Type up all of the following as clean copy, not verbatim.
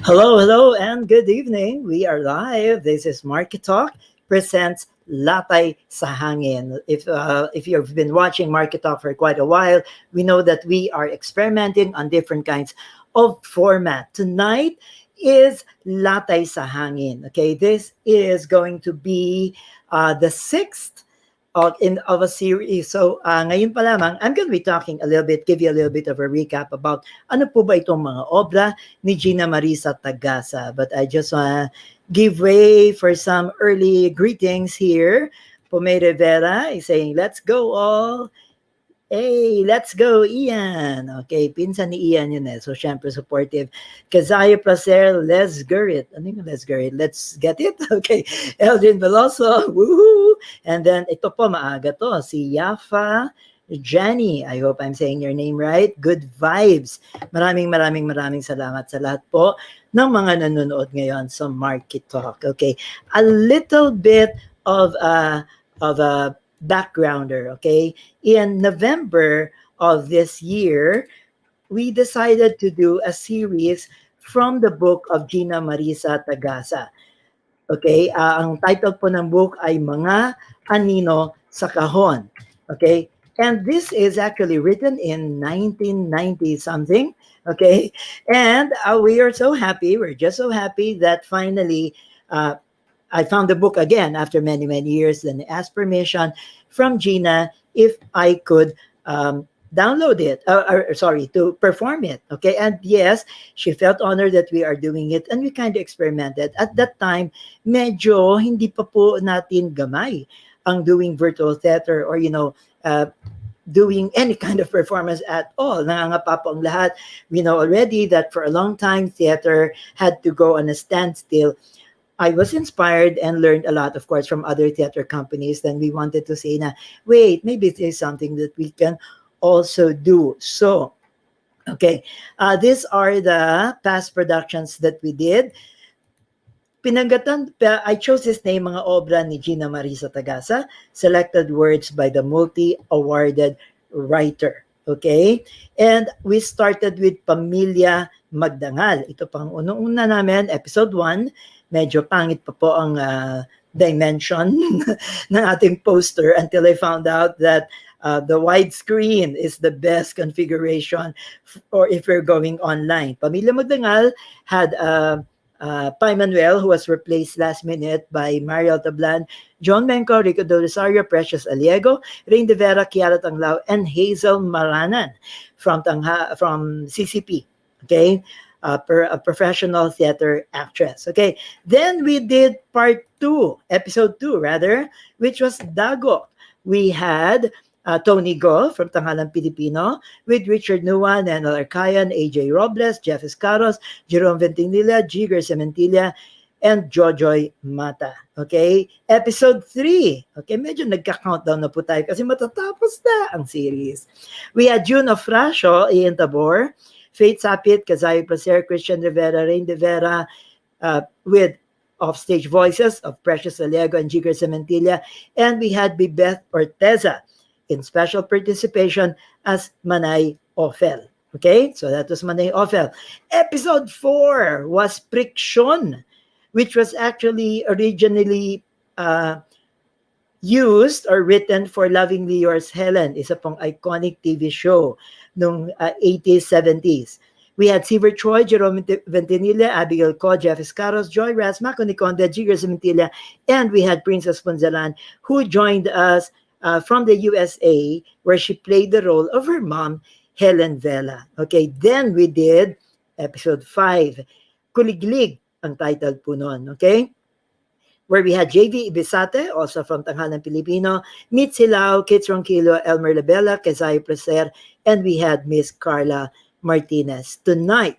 Hello, hello, and good evening. We are live. This is MarkyTalk presents Latay sa Hangin. If you've been watching MarkyTalk for quite a while, we know that we are experimenting on different kinds of format. Tonight is Latay sa Hangin. Okay, this is going to be the sixth of a series. So, ngayon pa lamang, I'm going to be talking a little bit, give you a little bit of a recap about ano po ba itong mga obra ni Gina Marissa Tagasa. But I just want to give way for some early greetings here. Pome Rivera is saying, let's go all. Hey, let's go, Ian. Okay, pinsan ni Ian yun eh. So, syempre, supportive. Kazaya Placer, let's get it. Ano yung let's get it? Let's get it? Okay. Eldrin Veloso, woohoo! And then, ito po, maaga to. Si Yafa Jenny. I hope I'm saying your name right. Good vibes. Maraming salamat sa lahat po ng mga nanonood ngayon sa MarkyTalk. Okay. A little bit of a backgrounder, okay? In November of this year, we decided to do a series from the book of Gina Marissa Tagasa. Okay? Ang title po ng book ay Mga Anino sa Kahon. Okay? And this is actually written in 1990 something. Okay? And we are so happy, we're just so happy that finally I found the book again after many years, then asked permission from Gina if I could download it, to perform it. Okay, and yes, she felt honored that we are doing it, and we kind of experimented. At that time, medyo hindi pa po natin gamay ang doing virtual theater or, doing any kind of performance at all. Nangangapa po ang lahat. We know already that for a long time, theater had to go on a standstill. I was inspired and learned a lot, of course, from other theater companies. Then we wanted to say, wait, maybe there's something that we can also do. So, okay, these are the past productions that we did. I chose this name, mga obra ni Gina Marissa Tagasa, selected words by the multi-awarded writer. Okay? And we started with Pamilya Magdangal. Ito pang unang-una namin, episode 1. Medyo pangit pa po ang dimension ng ating poster until I found out that the widescreen is the best configuration or if we're going online. Pamilya Magdangal had Pai Manuel, who was replaced last minute by Mariel Tablan, John Menco, Rico Del Rosario, Precious Aliego, Rain de Vera, Kiara Tanglao, and Hazel Maranan from CCP. Okay? A professional theater actress. Okay, then we did episode 2 rather, which was Dago. We had Tony Go from Tanghalang Pilipino with Richard Nuan, Nenel Arcayan, AJ Robles, Jeff Escaros, Jerome Ventimiglia, Jigger Cementilla, and Jojoy Mata. Okay, episode 3. Okay, medyo nagka-countdown na po tayo kasi matatapos na ang series. We had June of Frasho, Ian Tabor, Faith Sapit, Kazayo Placer, Christian Rivera, Rain de Vera, with offstage voices of Precious Aliego and Jigger Cementilla. And we had Bibeth Orteza in special participation as Manay Ofel. Okay, so that was Manay Ofel. Episode 4 was Friction, which was actually originally used or written for Lovingly Yours Helen, isa pong iconic TV show nung 80s, 70s. We had Seaver Troy, Jerome Ventimiglia, Abigail Co, Jeff Escaros, Joy Rasma, CONICONDE, Jigger Cementilla, and we had Princess Ponzalan, who joined us from the USA, where she played the role of her mom, Helen Vela. Okay, then we did episode 5, Kuliglig, ang title po nun, okay? Where we had JV Ibisate, also from Tanghalang Pilipino, Meet Silao, Kits Ronquillo, Elmer Labella, Kezayo Placer, and we had Miss CARLA Martinez. Tonight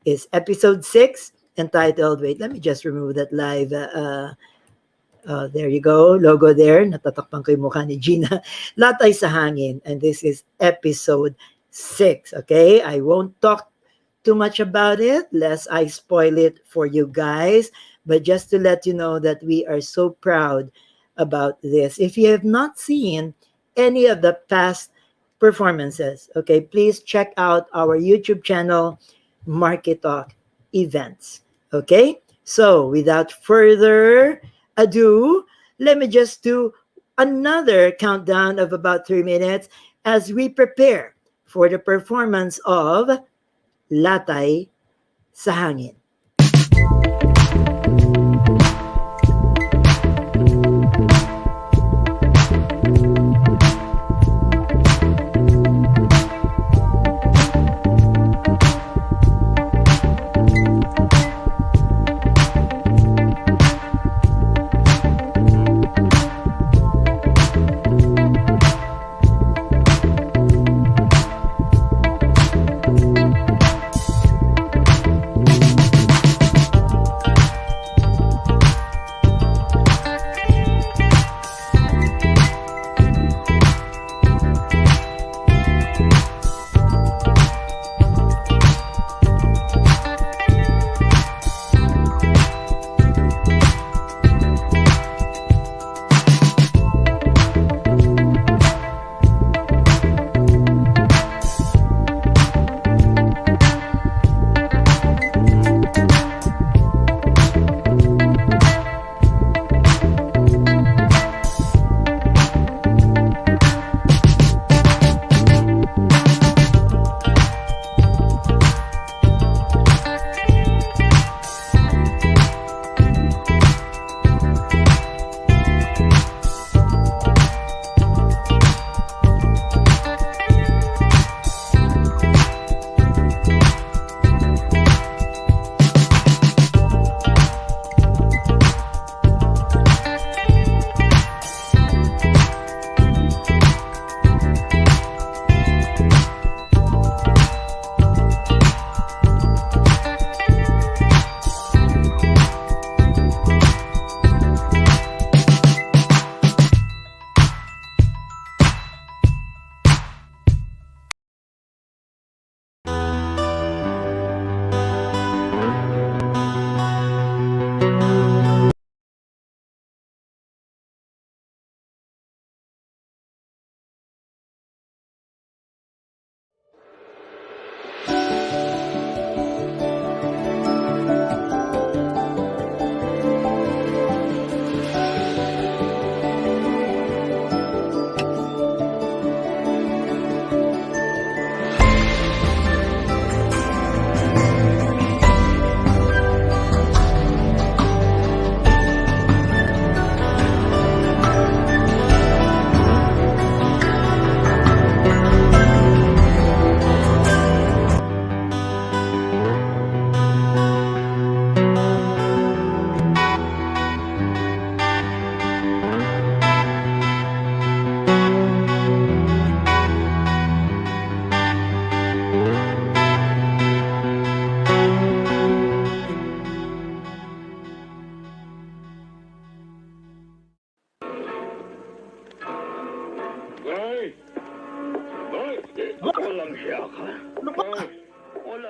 is episode 6, entitled, wait, let me just remove that live, there you go, logo there, natatakpan ko yung mukha ni Gina, Latay sa Hangin, and this is episode 6, okay? I won't talk too much about it, lest I spoil it for you guys, but just to let you know that we are so proud about this. If you have not seen any of the past performances, okay, please check out our YouTube channel, MarkyTalk Events. Okay? So, without further ado, let me just do another countdown of about 3 minutes as we prepare for the performance of Latay sa Hangin.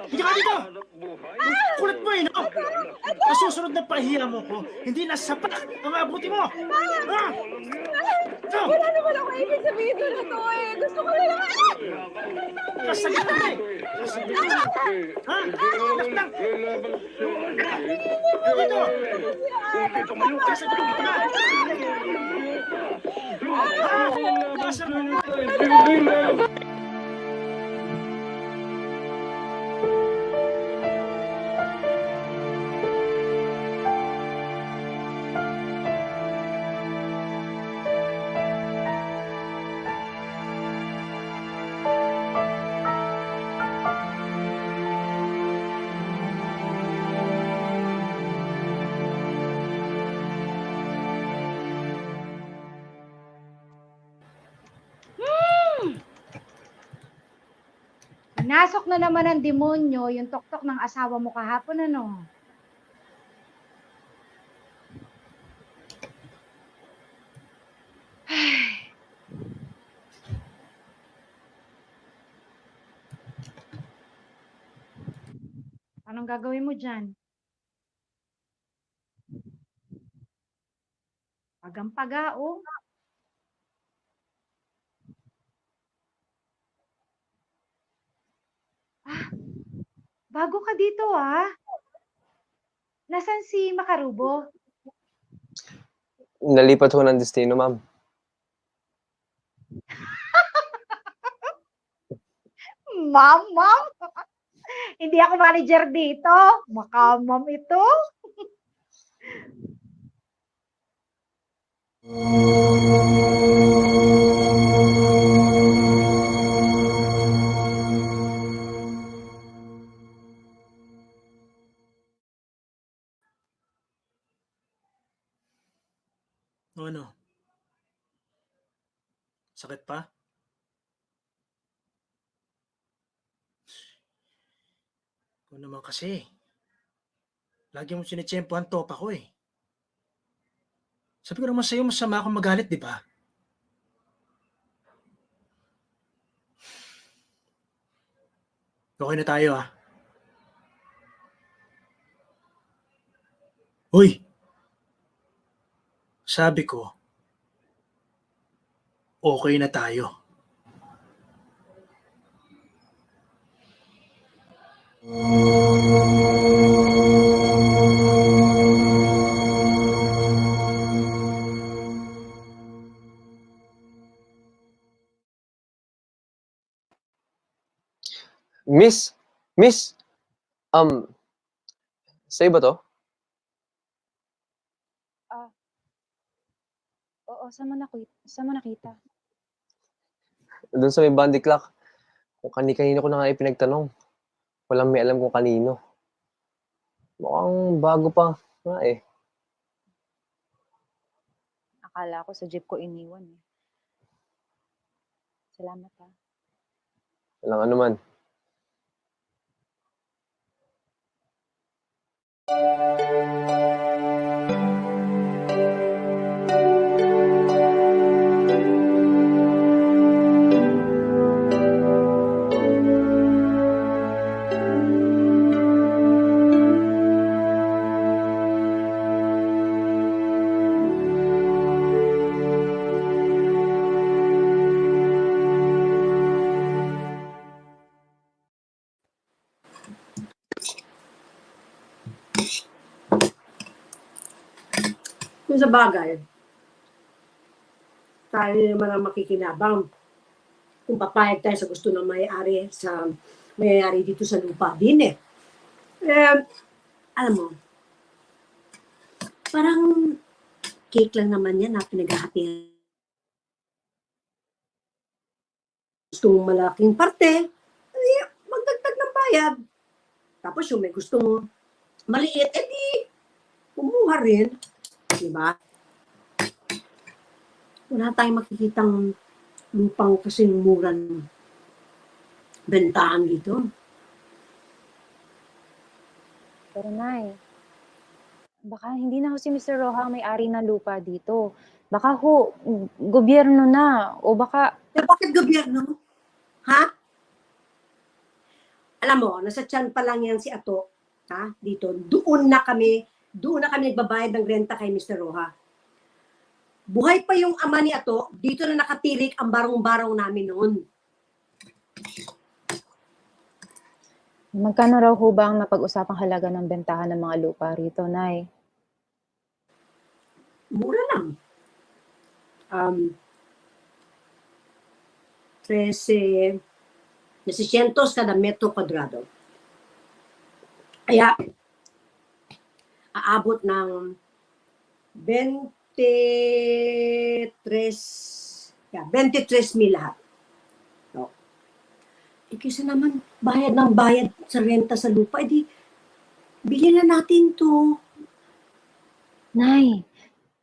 Hindi ka dito! Ang kulit mo no? Nasusunod na pahiya mo ko, hindi na sapat ang abuti mo! Ha? Wala naman ako ibig sabihin doon na to eh. Gusto ko na lang. Kasagit na eh! Kasagit na! Ha? Laklang! Dito! Kasagit na! Pinasok na naman ng demonyo yung tuktok ng asawa mo kahapon, ano? Ay. Anong gagawin mo dyan? Pagang-paga, oh. Ah, bago ka dito, ah. Nasaan si Makarubo? Nalipat ho ng destino, ma'am. Ma'am? Hindi ako manager dito. Makamam ito. O ano? Sakit pa? Kung naman kasi, lagi mo sinitsempohan topa ko eh. Sabi ko naman sa'yo, masama akong magalit, di ba? Okay na tayo ah. Hoy! Sabi ko, okay na tayo. Miss, sa'yo ba to? Oo, saan mo nakita? Doon sa may bandy clock. Kung kanina ko na nga ipinagtanong. Walang may alam kung kanino. Mukhang bago pa nga eh. Akala ko sa jeep ko iniwan eh. Salamat ha. Walang ano man. Kung sa bagay, tayo naman ang makikinabang kung papayag tayo sa gusto ng may-ari dito sa lupa din eh. Alam mo, parang cake lang naman yan na pinaghahatian. Gusto mong malaking parte, magdagdag ng bayad. Tapos yung may gustong maliit, edi kumuha rin. Diba? Wala tayong makikitang lupang kasing murang bentahan dito. Pero Nay, baka hindi na ho si Mr. Roja ang may-ari ng lupa dito. Baka ho, gobyerno na. O baka, Bakit gobyerno? Ha? Alam mo, nasa tiyan pa lang yan si Ato, ha? Dito, doon na kami nagbabayad ng renta kay Mr. Roja. Buhay pa yung ama ni Ato, dito na nakatirik ang barong-barong namin noon. magkano raw ho ba ang napag-usapang halaga ng bentahan ng mga lupa rito, Nay? Mura lang. 13 kada metro kwadrado. Kaya, aabot ng 23,000 lahat. No. Kaysa naman bayad ng bayad sa renta sa lupa, edi bilhin na natin to. Nay,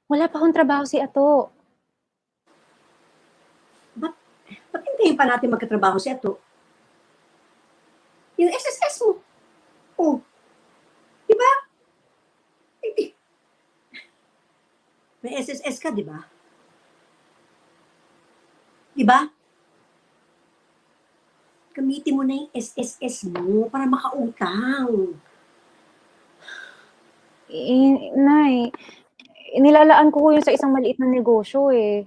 wala pa akong trabaho si Ato. Ba't hintayin pa natin magkatrabaho si Ato? Yung SSS mo. Oh. Diba? May SSS ka, diba? Diba? Gamitin mo na yung SSS mo para makautang. Nay, nilalaan ko yun sa isang maliit na negosyo eh.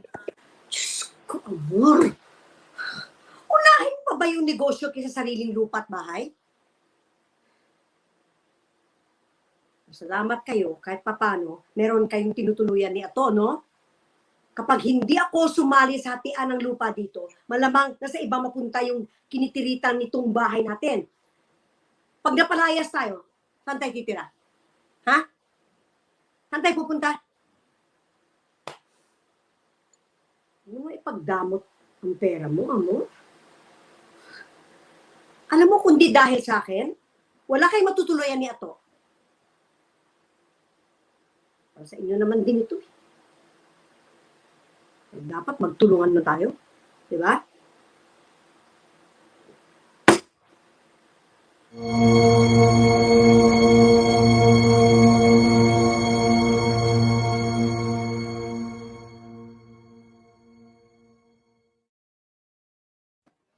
Diyos ko, amor. Unahin pa ba yung negosyo kaysa sariling lupa at bahay? Salamat kayo, kahit papano, meron kayong tinutuluyan ni Ato, no? Kapag hindi ako sumali sa hatian ng lupa dito, malamang nasa iba mapunta yung kinitiritan nitong bahay natin. Pag napalayas tayo, saan tayo titira? Ha? Saan tayo pupunta? Ano mo ipagdamot ang pera mo, amo? Alam mo, kundi dahil sa akin, wala kayong matutuluyan ni Ato. Para sa inyo naman din ito. Dapat magtulungan na tayo. Di ba?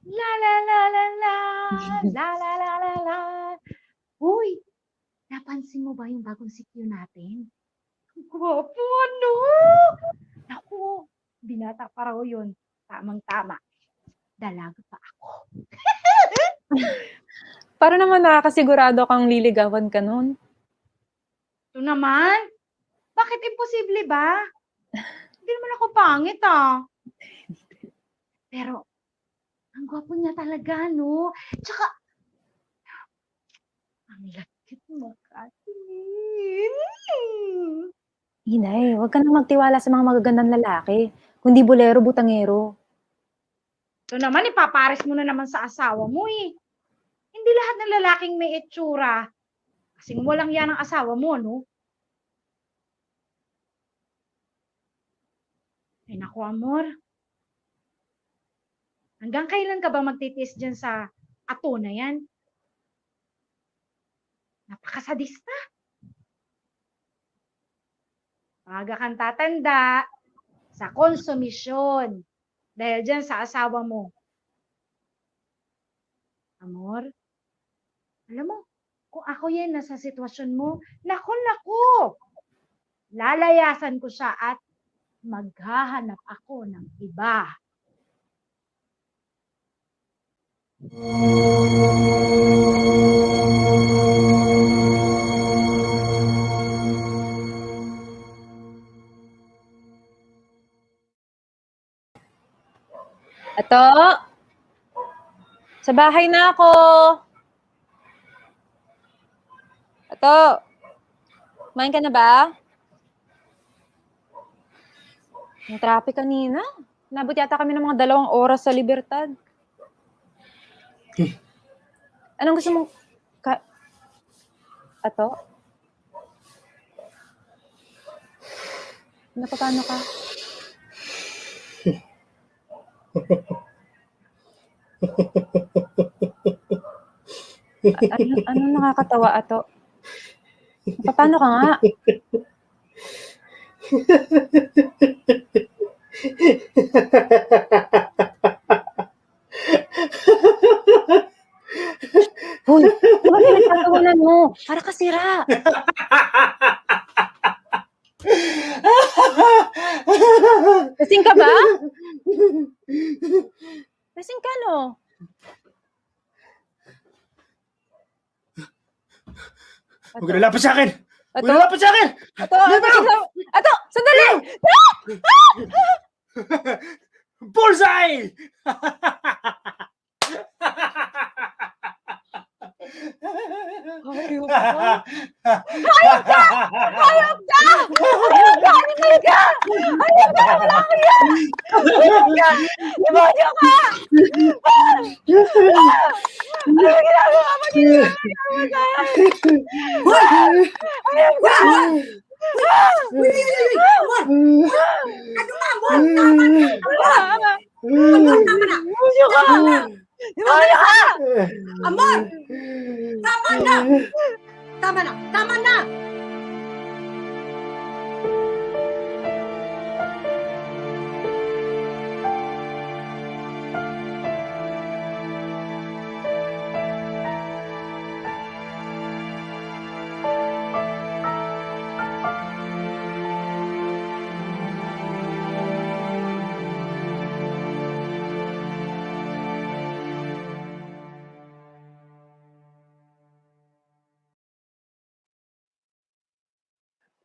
La la la la la, la la la la la. Uy, napansin mo ba yung bagong CQ natin? Ang gwapo, ano? Naku, binata pa raw yun. Tamang-tama. Dalaga pa ako. Para naman nakakasigurado kang liligawan ka nun. Ito naman? Bakit imposible ba? Hindi naman ako pangit, ah. Pero, ang gwapo niya talaga, no? Tsaka, ang lakit mo kasi. Inay, huwag ka na magtiwala sa mga magagandang lalaki. Kundi bolero, butangero. Ito naman, ipapares mo na naman sa asawa mo, eh. Hindi lahat ng lalaking may itsura. Kasing walang yan ang asawa mo, no? Ay, naku, amor. Hanggang kailan ka ba magtitiis dyan sa ato na yan? Napakasadista. Maaga kang tatanda sa konsumisyon dahil dyan sa asawa mo. Amor, alam mo, kung ako yan nasa sitwasyon mo, naku, lalayasan ko siya at maghahanap ako ng iba. Ato? Sa bahay na ako. Ato? Kumain ka na ba? Yung traffic kanina. Nabot yata kami ng mga 2 oras sa Libertad. Anong gusto mong... Ato? Napapano ka? Ano nakakatawa, Ato? Paano ka nga? Hoy, ano ba pinagtatawanan mo? Para ka sira. Lasing ka ba? Lasing ka, no? Huwag ka nalapit sa akin! Huwag Ato? ka nalapit sa akin! Ato, sandali! Bullseye! Hayop ka! Hayop ka! Hayop ka! Hayop ka! Animal ka! Hayop ka! Wala ko yan! Hayop ka! Demonyo ka! Ano ba ginagawa mo dito? Hayop ka! Ano ba, Amor? Tama na! Amor, tama na! Demonyo ka! Demonyo ka! Amor! Tama na! Tama na! Tama na!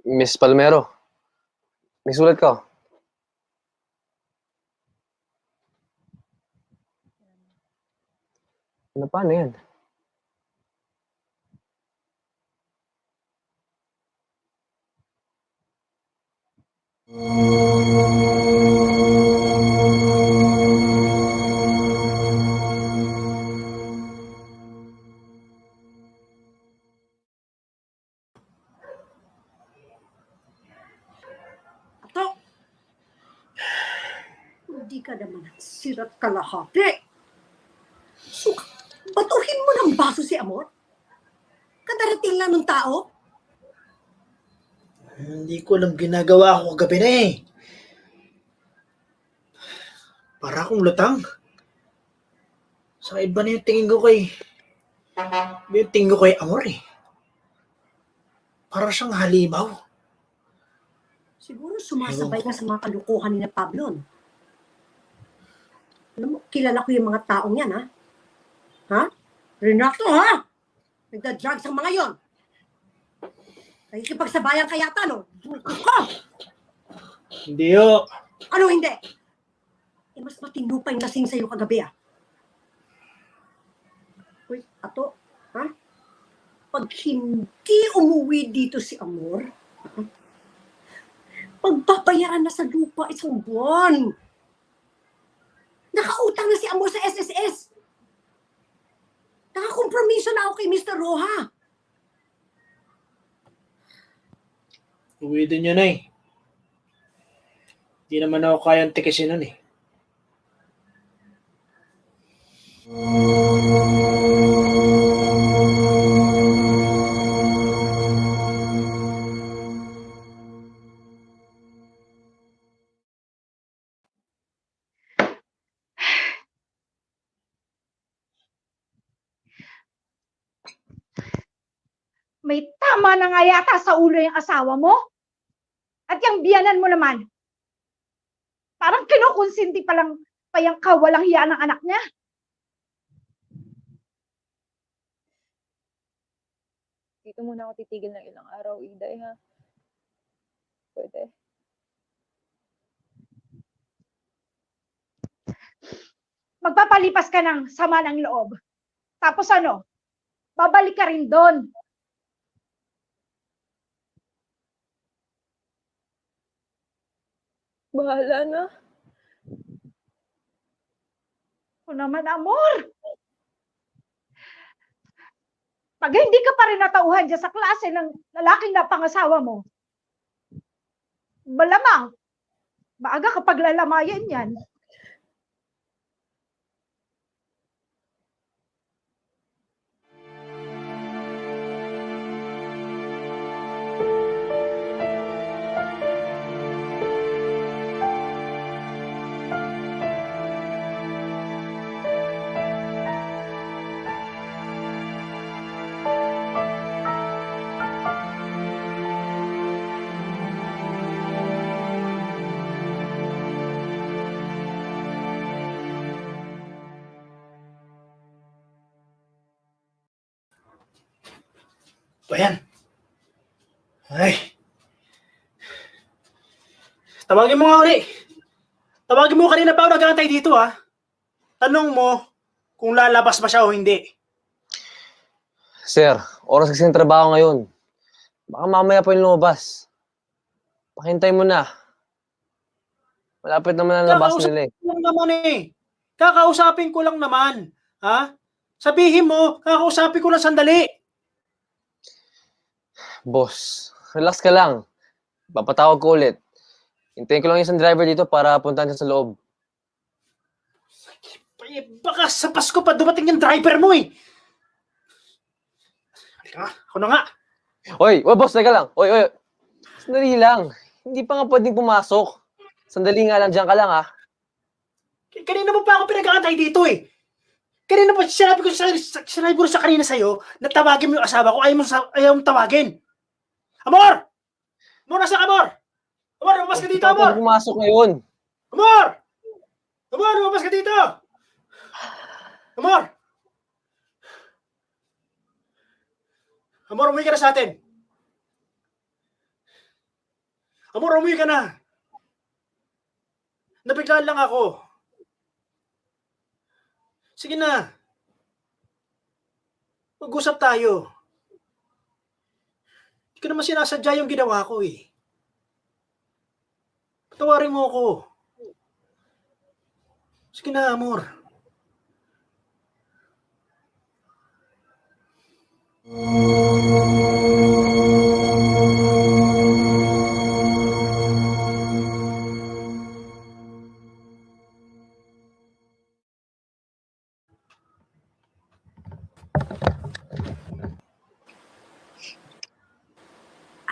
Miss Palmero, may sulat ka. Ano, paano yan? Ato, hindi ka naman sirat kalahati. So, batuhin mo ng baso si Amor? Kadarating lang ng tao? Hindi ko alam ginagawa ko kagabi na eh. Para akong lutang. Sa iba na yung tingin ko kay... Yung tingin ko kay Amor eh. Para siyang halimaw. Siguro sumasabay ka sa mga kalukuhan ni na Pablo. No? Alam mo, kilala ko yung mga taong yan, ha? Ha? Renato, ha? Nagda-drugs ang mga yon. Nakikipagsabayan ka yata, no? Ko! Hindi yo. Ano hindi? Eh, mas matino pa yung lasing sa'yo kagabi, ah. Uy, Ato, ha? Pag hindi umuwi dito si Amor, pagbabayaran na sa lupa isang buwan. Nakautang na si Amor sa SSS. Nakakompromiso na ako kay Mr. Roja. Uwi din yun eh. Hindi naman ako kayang tikisin nun eh. May tama na nga yata sa ulo yung asawa mo. At yung biyanan mo naman. Parang kinukonsinti pa lang pa yung kawalang hiya ng anak niya. Dito muna ako titigil ng ilang araw, Iday, ha? Pwede. Magpapalipas ka ng sama ng loob. Tapos ano? Babalik ka rin doon. Bahala na. O naman, Amor. Pag hindi ka pa rin natauhan dyan sa klase ng lalaking na pangasawa mo, malamang, maaga kapag lalamayan yan. Ito yan. Ay. Tawagin mo nga uli. Tawagin mo kanina pa ako nag-aantay dito ha. Tanong mo kung lalabas ba siya o hindi. Sir, oras kasi ng trabaho ngayon. Baka mamaya pa yung lumabas. Pakintay mo na. Malapit naman ang labas nila eh. Kakausapin ko lang naman. Ha? Sabihin mo, kakausapin ko lang sandali. Boss, relax ka lang. Papatawag ko ulit. Hintayin ko lang yung isang driver dito para puntahan siya sa loob. Baka sa Pasko pa dumating yung driver mo eh. Halika nga, ako na nga. Oy, boss, teka lang. Oy. Sandali lang. Hindi pa nga pwedeng pumasok. Sandali nga lang, dyan ka lang ha. Kanina mo pa ako pinag-aantay dito eh. Kanina pa sinabi ko sa kanina sa'yo na tawagin mo yung asawa ko, ayaw mo tawagin. Amor! Amor, nasa ka, Amor? Amor, lumabas ka dito, Amor! Hindi pumasok ngayon. Amor! Amor, lumabas ka dito! Amor! Amor, umuwi ka na sa atin. Amor, umuwi ka na. Nabiglaan lang ako. Sige na. Mag-usap tayo. Hindi ko naman sinasadya yung ginawa ko eh. Patawarin mo ako. Sige na, amor.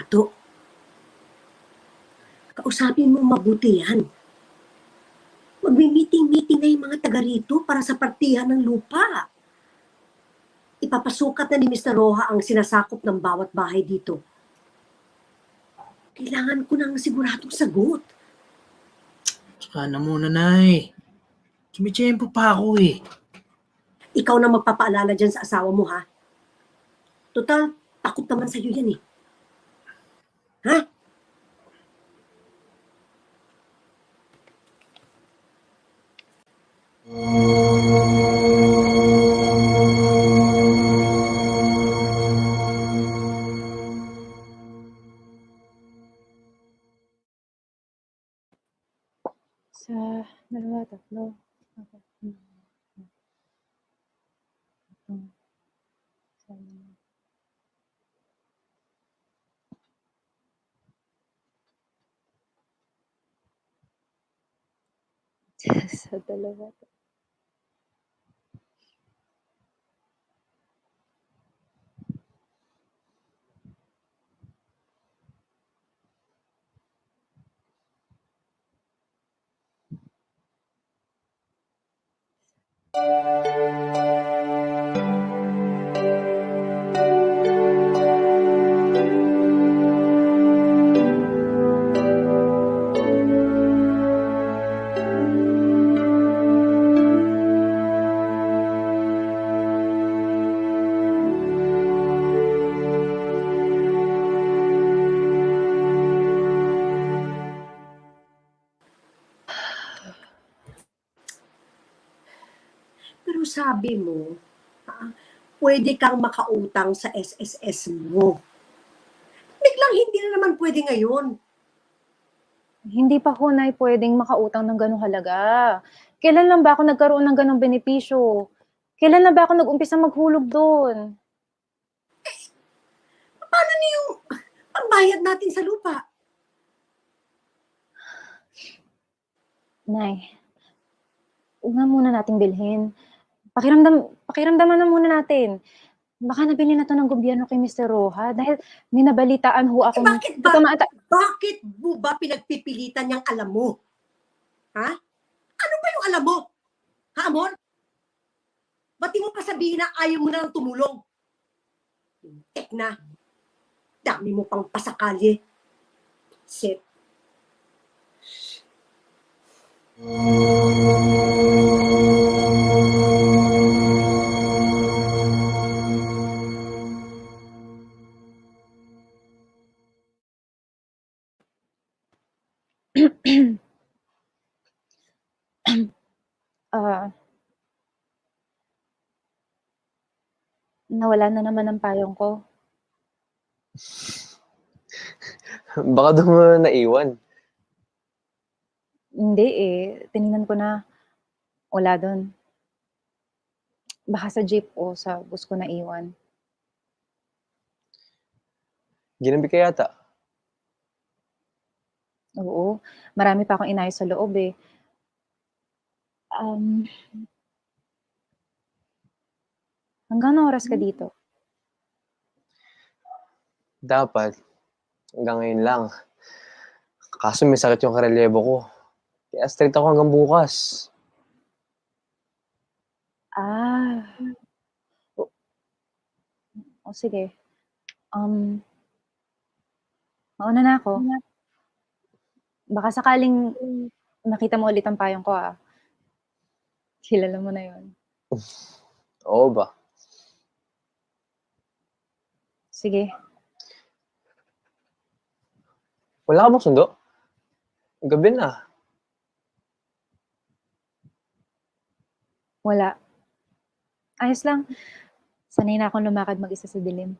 Ato, kausapin mo mabuti yan. Magmi-meeting-meeting na yung mga taga rito para sa partihan ng lupa. Ipapasukat na ni Mr. Roja ang sinasakop ng bawat bahay dito. Kailangan ko ng siguradong sagot. Saka na muna, Nay. Sumitsyempo pa ako eh. Ikaw na magpapaalala dyan sa asawa mo, ha? Total, takot naman sa'yo yan eh. Ha? Sa dalawa, tatlo. Apat, ito. Sa sa dalawa. Pero sabi mo, pwede kang makautang sa SSS mo. Biglang hindi na naman pwede ngayon. Hindi pa ho, Nay, pwedeng makautang ng ganong halaga. Kailan lang ba ako nagkaroon ng ganong benepisyo? Kailan lang ba ako nag-umpisa maghulog doon? Paano na yung pangbayad natin sa lupa? Nay, huwag na muna nating bilhin. Pakiramdaman na muna natin. Baka nabili na to ng gobyerno kay Mr. Roja dahil may nabalitaan ho ako. Bakit ba? Bakit mo ba pinagpipilitan niyang alam mo? Ha? Ano ba yung alam mo? Ha, Amor? Ba't di mo pa sabihin na ayaw mo na lang tumulong? Tek na. Dami mo pang pasakalye. Shit. Nawala na naman ang payong ko. Baka doon mo na naiwan. Hindi eh, tinignan ko na. Wala doon. Baka sa jeep o sa bus ko na iwan. Ginabi ka yata. Oo, marami pa akong inayos sa loob eh. Hanggang na oras ka dito? Dapat. Hanggang ngayon lang. Kaso may sakit yung karelyebo ko. Kaya straight ako hanggang bukas. O sige. Mauna na ako. Baka sakaling makita mo ulit ang payong ko ah. Kilala mo na yon. Oo ba? Sige. Wala ka bang sundo? Gabi na. Wala. Ayos lang. Sanay na akong lumakad mag-isa sa dilim.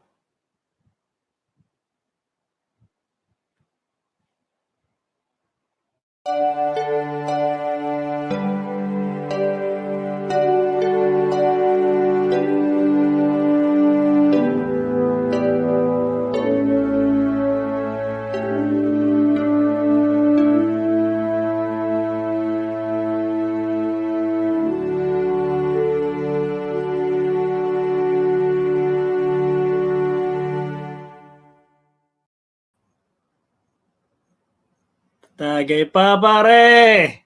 Tagay pa, pare!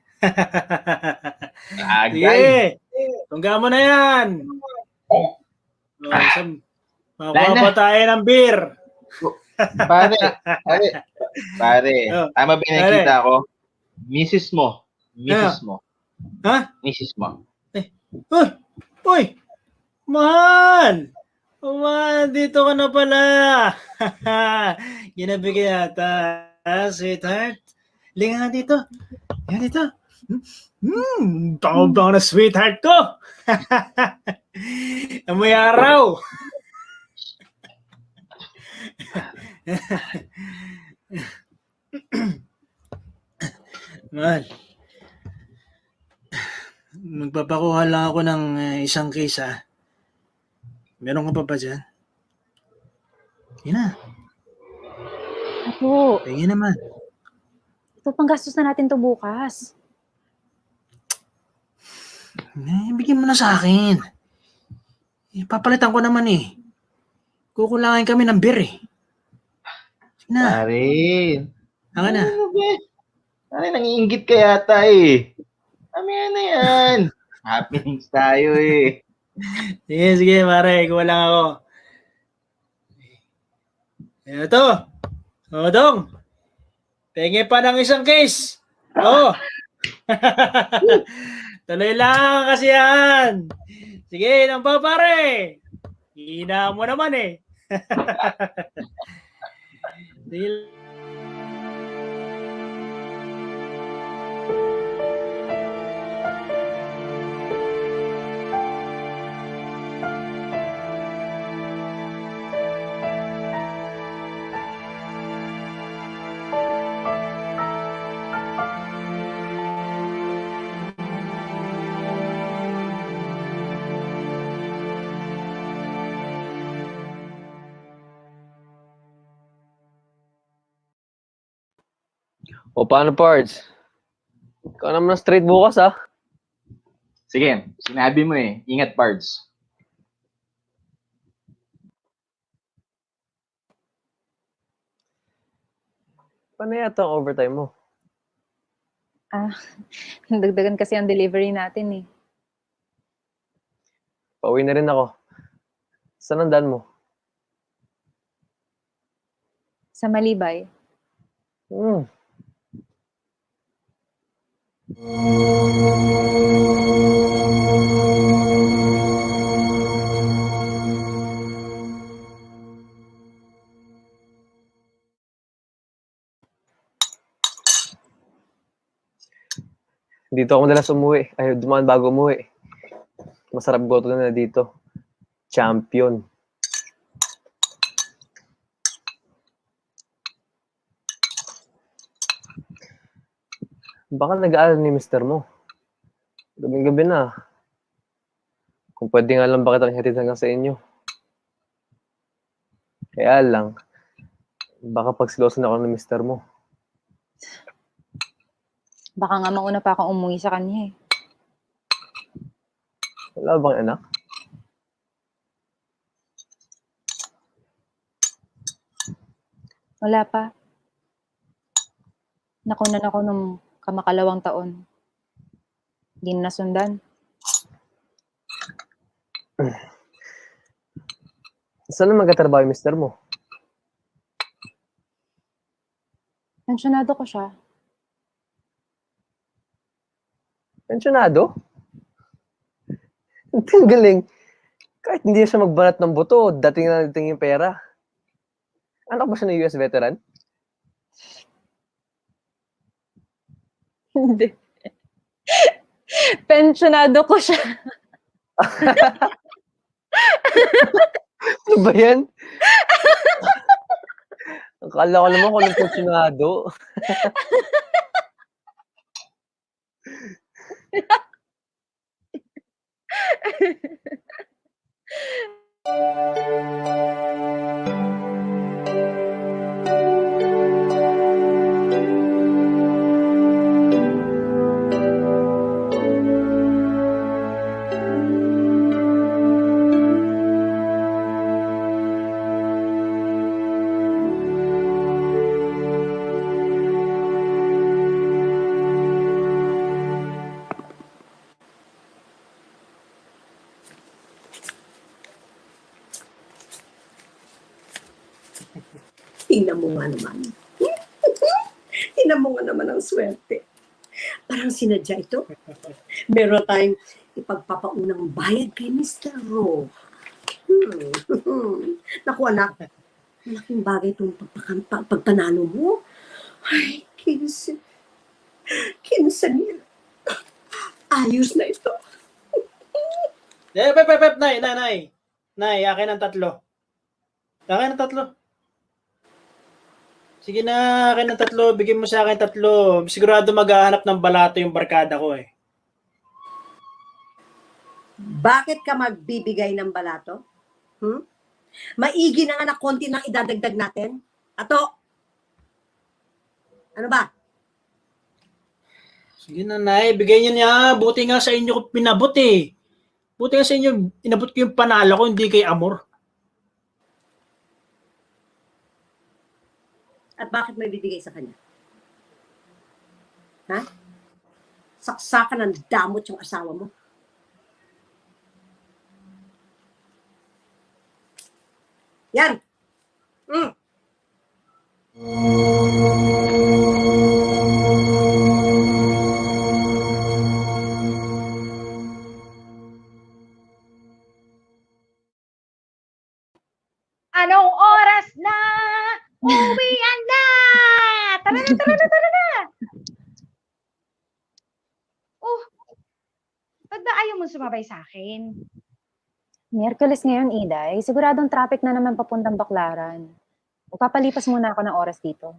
Sige, tungga mo na yan. Makuha pa tayo ng beer. Pare, pare, Oh, tama ba yung nakita ko? Misis mo. Misis mo. Ha? Misis mo. Uy! Uy! Mahal! Mahal, dito ka na pala. Ginabi ka yata, sweetheart. Linga nga dito. Linga dito. Bango-bango na sweetheart ko. Amoy araw. Mahal. Magpapakuha lang ako ng isang case, ha? Meron ka pa ba dyan? Yun na. Apo, Tingin naman. ito pang gastos na natin to bukas. Bigyan mo na sa akin. Papalitan ko naman eh. Kukulangin kami ng beer eh. Sige na. Pare. Hanga na. Ano ba? Pare, nangiinggit ka yata eh. Mamaya na yan. Happenings tayo eh. Sige, pare. Kuha lang ako. Ito. O, Dong. Pengi pa ng isang case. Oo. Tuloy lang kasi yan. Sige, nang pa, pare. Hina mo naman eh. Sige. O paano, Pards? Ikaw naman na straight bukas, ha? Sige, sinabi mo eh. Ingat, Pards. Paano yata ang overtime mo? Dagdagan kasi ang delivery natin eh. Pauwi na rin ako. Saan ang daan mo? Sa Malibay. Dito ako madalas umuwi. Ay, dumaan bago umuwi. Masarap goto na dito. Champion. Baka nag-aaral ni mister mo. Gabi-gabi na. Kung pwede nga lang ba kitang hatid hanggang sa inyo. Kaya lang, baka pagsilosan ako ng mister mo. Baka nga mauna pa akong umuwi sa kanya eh. Wala bang anak? Wala pa. Nakunan ako nung kamakalawang taon. Hindi na nasundan. Saan na magkatrabaho yung mister mo? Pensyonado ko siya. Pensyonado? Ang galing. Kahit hindi siya magbanat ng buto, dating na dating yung pera. Anak ba siya ng US veteran? Hindi. Pensionado ko siya. Ano ba yan? Akala ko naman kung anong pensionado. Tingnan mo nga naman. Tingnan mo nga naman ang swerte. Parang sinadya ito. Meron tayong ipagpapaunang bayad kay Mr. Ro. Naku anak, malaking bagay itong pagpanalo mo. Ay, kinsa nila. Ayos na ito. Pep, nay. Nay, akin ang 3. Akin ang 3. Sige na, akin ang 3. Bigyan mo sa akin 3. Sigurado maghahanap ng balato yung barkada ko eh. Bakit ka magbibigay ng balato? Maigi na nga na konti nang idadagdag natin. Ato, ano ba? Sige na, nay. Bigay niyo niya. Buti nga sa inyo ko pinabot eh. Buti nga sa inyo, inabot ko yung panalo ko, hindi kay Amor. At bakit may bibigay sa kanya? Ha? Saksakan ng damot yung asawa mo. Yan. Anong oras na? Uwian na! Tara na! Oh, ba't ba ayaw mo sumabay sa akin? Miyerkules ngayon, Iday. Siguradong traffic na naman papuntang Baklaran. Magpapalipas muna ako ng oras dito.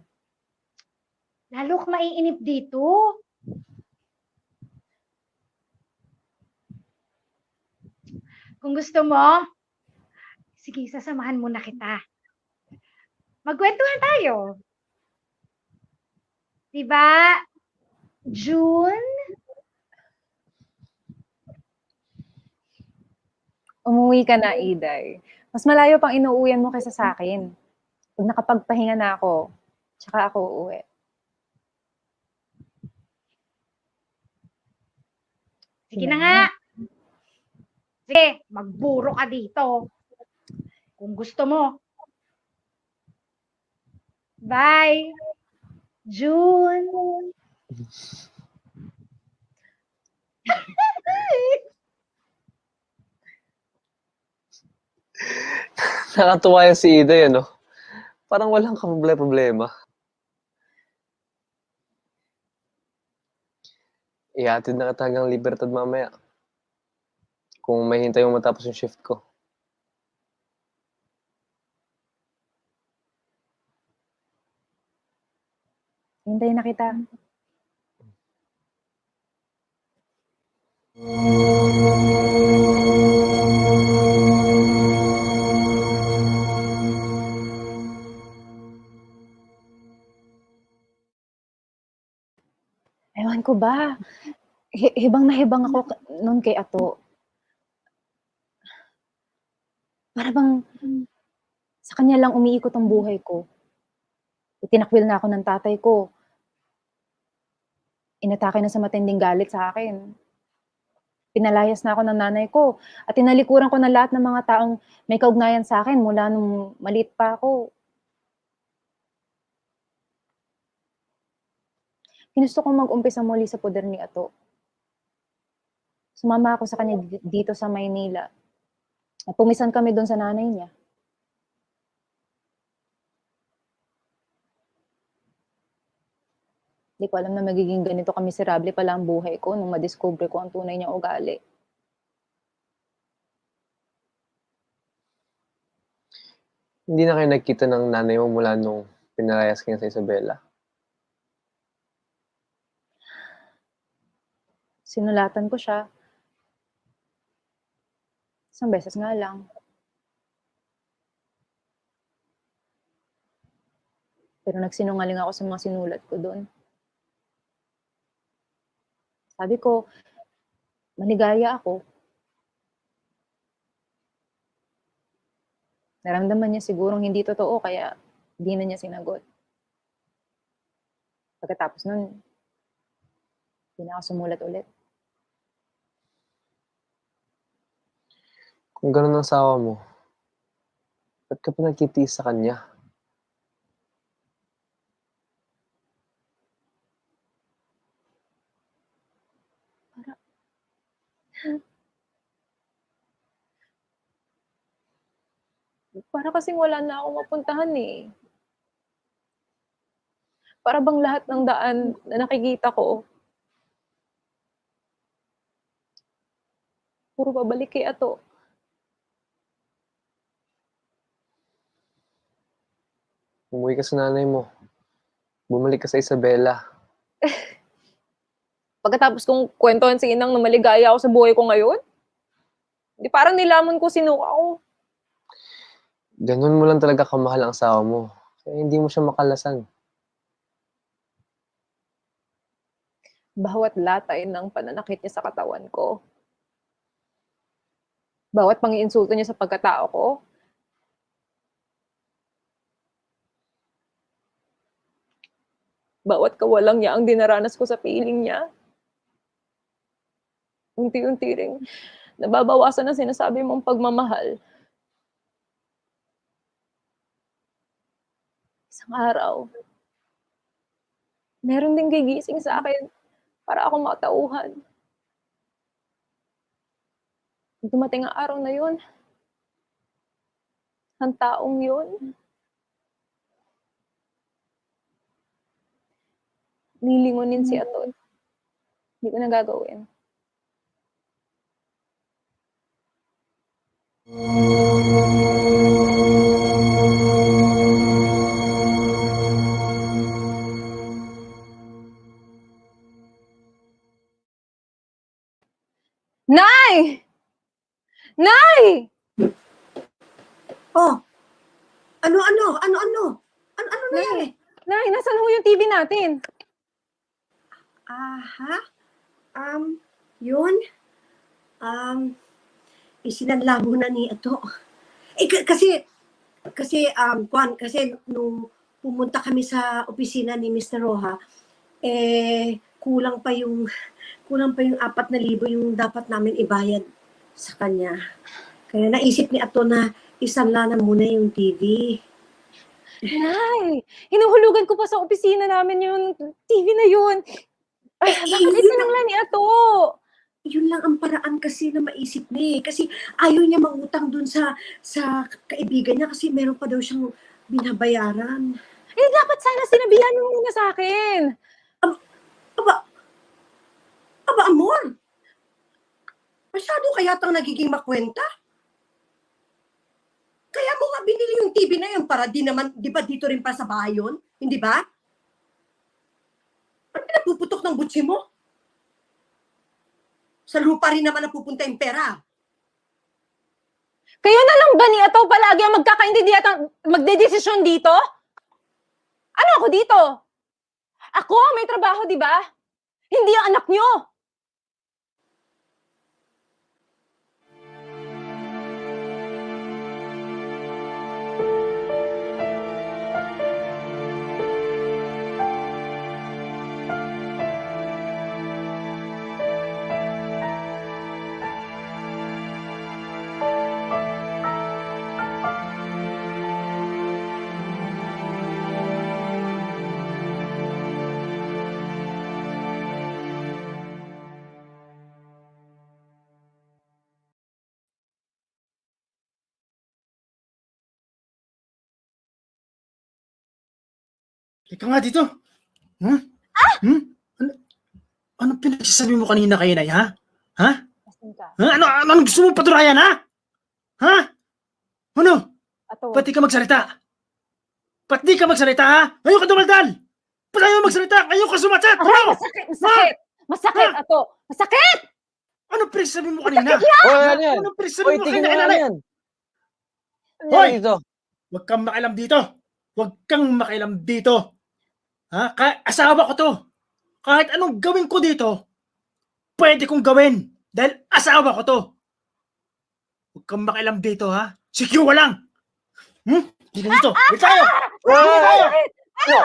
Lalo ka maiinip dito. Kung gusto mo, sige, sasamahan muna kita. Magkwentuhan tayo. Diba, June? Umuwi ka na, Iday. Mas malayo pang inuuwian mo kaysa sa akin. Pag nakapagpahinga na ako, tsaka ako uuwi. Sige na nga. Sige, magburo ka dito. Kung gusto mo. Bye. June. Nakatuwa yung si Ida yun, no? Parang walang problema. Ihatid na kita hanggang Libertad mamaya. Kung may hintay mo matapos yung shift ko. Hintayin na kita. Ewan ko ba? Hibang na hibang ako noon kay Ato. Para bang sa kanya lang umiikot ang buhay ko. Itinakwil na ako ng tatay ko. Inatake na sa matinding galit sa akin. Pinalayas na ako ng nanay ko. At tinalikuran ko na lahat ng mga taong may kaugnayan sa akin mula nung maliit pa ako. Ginusto kong mag-umpisa muli sa poder ni Ato. Sumama ako sa kanya dito sa Maynila. At pumisan kami doon sa nanay niya. Hindi ko alam na magiging ganito kamiserable pala ang buhay ko nung madiscover ko ang tunay niyang ugali. Hindi na kayo nagkita ng nanay mo mula nung pinalayas kayo sa Isabela. Sinulatan ko siya. Isang beses nga lang. Pero nagsinungaling ako sa mga sinulat ko doon. Sabi ko, maligaya ako. Naramdaman niya sigurong hindi totoo, kaya hindi na niya sinagot. Pagkatapos nun, hindi na ako sumulat ulit. Kung ganun ang asawa mo, ba't ka pa nagtitiis sa kanya? Para kasing wala na akong mapuntahan eh. Para bang lahat ng daan na nakikita ko, puro babalik kay Ato. Umuwi ka sa nanay mo. Bumalik ka sa Isabela. Pagkatapos kong kwentuhan si Inang na maligaya ako sa buhay ko ngayon, di parang nilamon ko sino ako. Ganun mo lang talaga kamahal ang asawa mo. Kaya hindi mo siya makalasan. Bawat latay ng pananakit niya sa katawan ko, bawat pang-iinsulto niya sa pagkatao ko, bawat kawalang niya ang dinaranas ko sa piling niya, unti-unti ring nababawasan ang sinasabi mong pagmamahal. Isang araw, meron ding gigising sa akin para ako matauhan. Nung dumating ang araw na yun, ang taong yun, nilingunin si Ato. Hindi ko na gagawin. Nay! Nay! Oh, ano nangyari? Nay, nasaan ho yung TV natin? Aha, yun, isinanla muna ni Ato. Kasi, Juan, kasi nung pumunta kami sa opisina ni Mr. Roja, kulang pa yung 4,000 yung dapat namin ibayad sa kanya. Kaya naisip ni Ato na isanla na muna yung TV. Nay! Hinuhulugan ko pa sa opisina namin yung TV na yun. Bakit isinangla ni Ato? Yun lang ang paraan kasi na maisip niya eh. Kasi ayaw niya mangutang dun sa kaibigan niya kasi meron pa daw siyang binabayaran. Eh, dapat sana sinabihan mo muna sa akin. Aba, amor! Masyado kaya tang nagiging makwenta? Kaya mo nga binili yung TV na yun para di ba dito rin pa sa bahay yun? Hindi ba? Ano pinapuputok ng butsi mo? Sa lupa rin naman napupunta yung pera. Kayo na lang ba ni Ato palagi ang magkakaintindihan at magdedesisyon dito? Ano ako dito? Ako may trabaho, di ba? Hindi ang anak nyo. Teka nga dito. Huh? Ano pinagsasabi mo kanina kay Inay, ha? Ha? Lasing ka. Ano gusto mo paturayan, ha? Ha? Ano? Ato, Ba't di ka magsalita? Ba't di ka magsalita, ha? Ngayon ka dumaldal! Ba't ayaw magsalita? Ngayon ka sumatsat! aray, Ano? masakit! Masakit! Masakit, Ato! Masakit! Ano pinagsasabi mo kanina? Hoy, ano yan? Ano pinagsasabi Hoy, mo tigil kanina mo kay nga Nanay? yan. Ano Hoy! yan dito? Huwag kang makialam dito. Huwag kang makialam dito. Ha? Asawa ko to. Kahit anong gawin ko dito, pwede kong gawin. Dahil asawa ko to. Huwag kang makialam dito, ha? Si Q lang. Dito dito. Dito tayo. Hoy! Ano?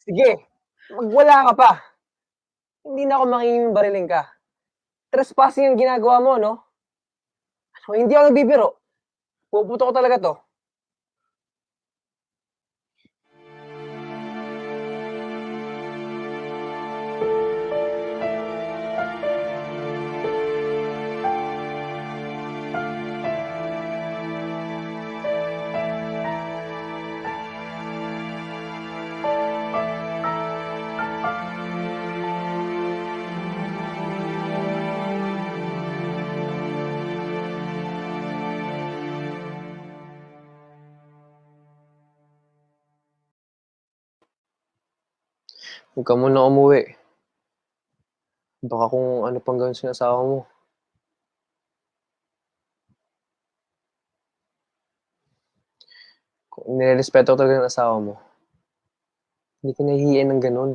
Sige, magwala ka pa. Hindi na ako makikibariling ka. Trespassing yung ginagawa mo, no? Ano, hindi ako nagbibiro. Puputo ko talaga to. Huwag ka muna umuwi. Baka kung ano pang gawin sa asawa mo. Kung nirerespeto ko talaga ng asawa mo, hindi ka nahihiyan ng ganun.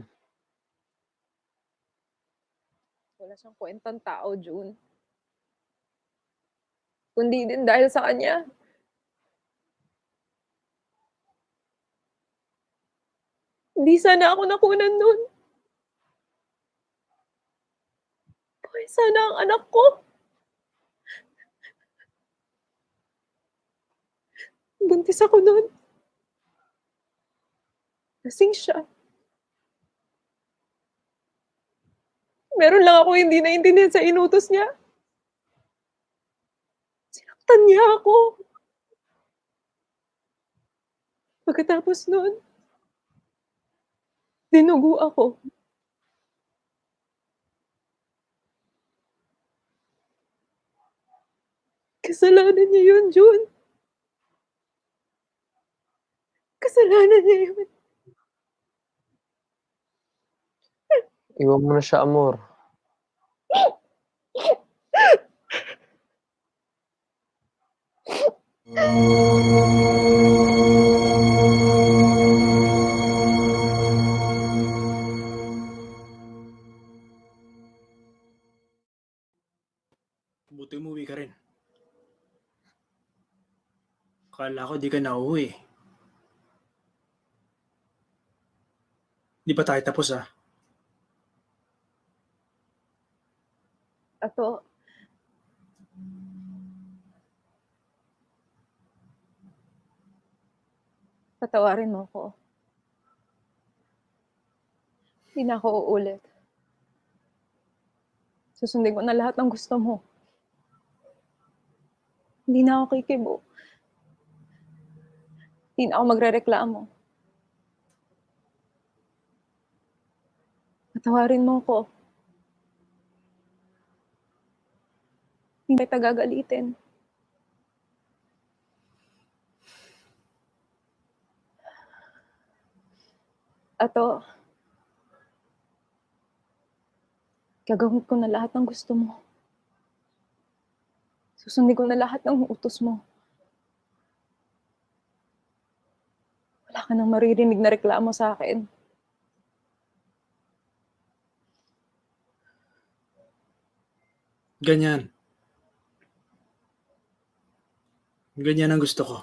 Wala siyang kwentang tao, June. Kundi din dahil sa kanya. Hindi sana ako nakunan nun. Buhay sana ang anak ko. Buntis ako nun. Lasing siya. Meron lang ako hindi naintindihan sa inutos niya. Sinaktan niya ako. Pagkatapos nun, dinugo ako. Kasalanan niya yun, June. Kasalanan niya yun. Iwan mo na siya, amor. Buti umuwi ka rin. Kala ko di ka na uuwi. Di pa tayo tapos, ha? Ato, patawarin mo ako. Hindi na ako uulit. Susundin ko na lahat ng gusto mo. Hindi na ako kikibo. Hindi na ako magrereklamo. Patawarin mo ako. Hindi kita gagalitin. Ato, gagawin ko na lahat ng gusto mo. Susundin ko na lahat ng utos mo. Wala ka nang maririnig na reklamo sa akin. Ganyan. Ganyan ang gusto ko.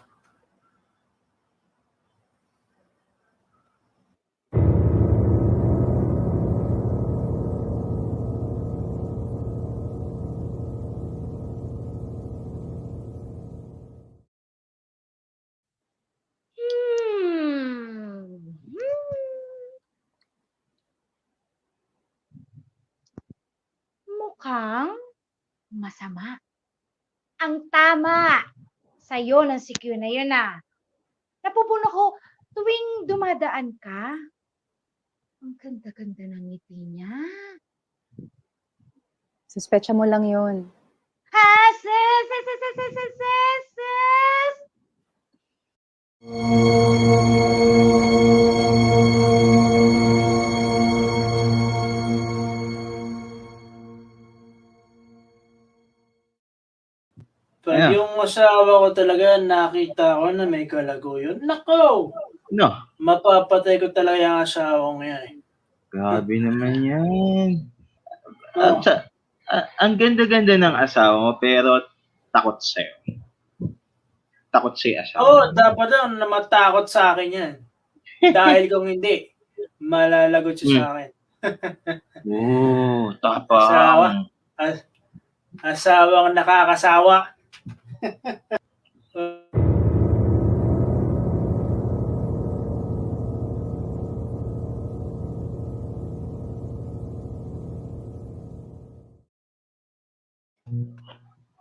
Mukhang masama. Ang tama sa'yo ng si Q na yun, ah. Napupuno ko tuwing dumadaan ka. Ang ganda-ganda ng ngiti niya. Suspecha mo lang yun. Sis, sis, sis, sis, sis, sis, sis, sis. Pag Ano? yung asawa ko talaga nakita ko na may kalago yun, nako! No, Mapapatay ko talaga yung asawa ko yan eh. grabe naman yan. Oh, Ang ganda-ganda ng asawa mo, pero takot sa'yo. Takot sa'yo asawa. oh, dapat daw na matakot sa akin yan. Dahil kung hindi, malalagot siya sa akin. Oo, Asawa. tapang. Asawang nakakasawa.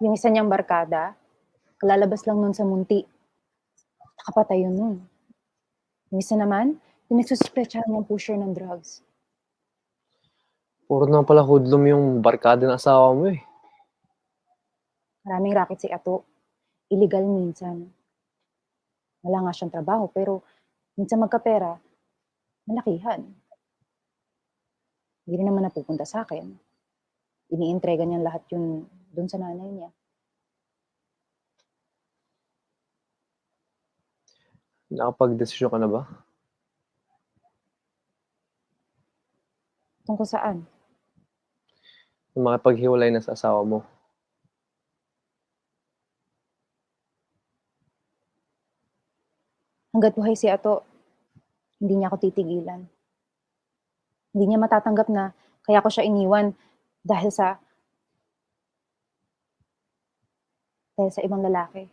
Yung isa niyang barkada, kalalabas lang nun sa munti. Nakapatay yun nun. Yung isa naman, pinagsususpechahan niyang pusher ng drugs. Puro na pala hoodlum yung barkada ng asawa mo eh. Maraming racket si Ato. Illegal minsan. Wala nga siyang trabaho, pero minsan magkapera, malakihan. Hindi rin naman napupunta sa akin. Iniintrega niya lahat yun dun sa nanay niya. Nakapag-desisyon ka na ba? Tungkol saan? Yung makipaghiwalay na sa asawa mo. Hanggat buhay si Ato, hindi niya ako titigilan. Hindi niya matatanggap na kaya ko siya iniwan dahil sa ibang lalaki.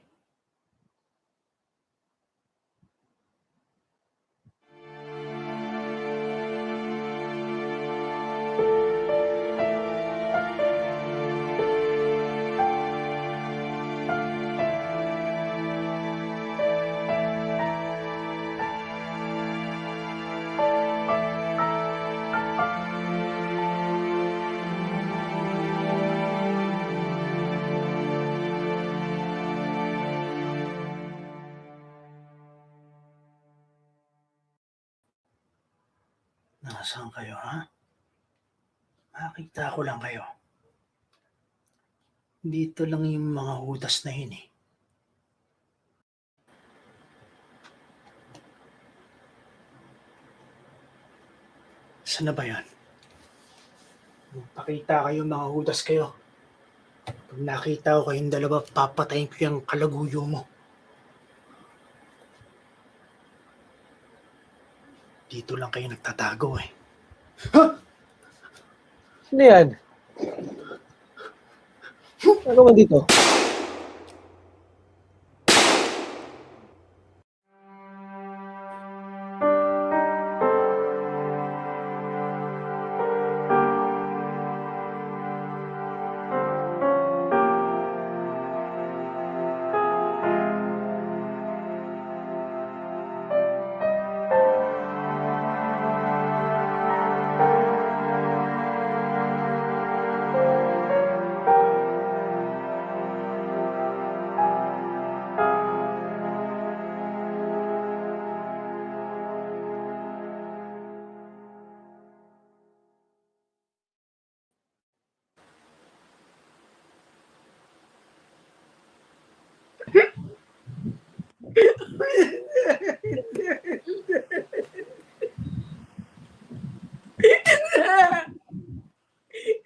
Nasaan kayo, ha? Makita ko lang kayo. Dito lang yung mga hudas na yun eh. Saan na ba yan? Pakita kayo, mga hudas kayo. Pag nakita ko kayong dalawa, papatayin ko yung kalaguyo mo. Dito lang kayo nagtatago eh. Ano yan? Ano man dito?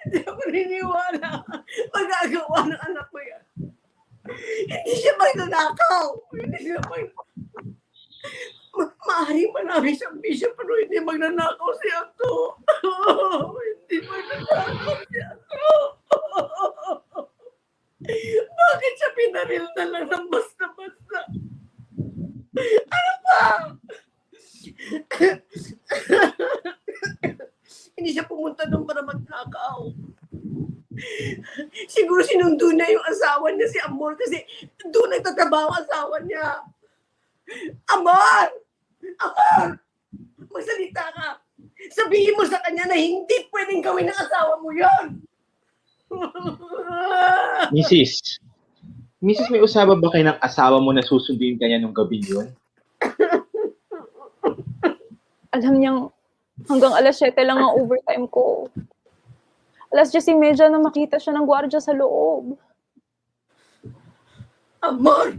Hindi ako niniwala. Magagawa ng anak ko yan. Hindi siya magnanakaw. Hindi siya maaaring marami siyang bisyo pero hindi magnanakaw si Ato. Hindi magnanakaw si Ato. Bakit siya pinaril na lang ng basta-basta? Ano ba? Hindi siya pumunta doon para magnakaw. Siguro sinundo na yung asawa niya si Amor kasi doon nagtatrabaho ang asawa niya. Amor! Amor! Magsalita ka! Sa Sabihin mo sa kanya na hindi pwedeng gawin ng asawa mo yan. Mrs. May usaba ba kayo ng asawa mo na susunduin kanya nung gabi yun? Alam niyang hanggang alas 7 lang ang overtime ko. Alas 10:30 na makita siya ng gwardiya sa loob. Amor!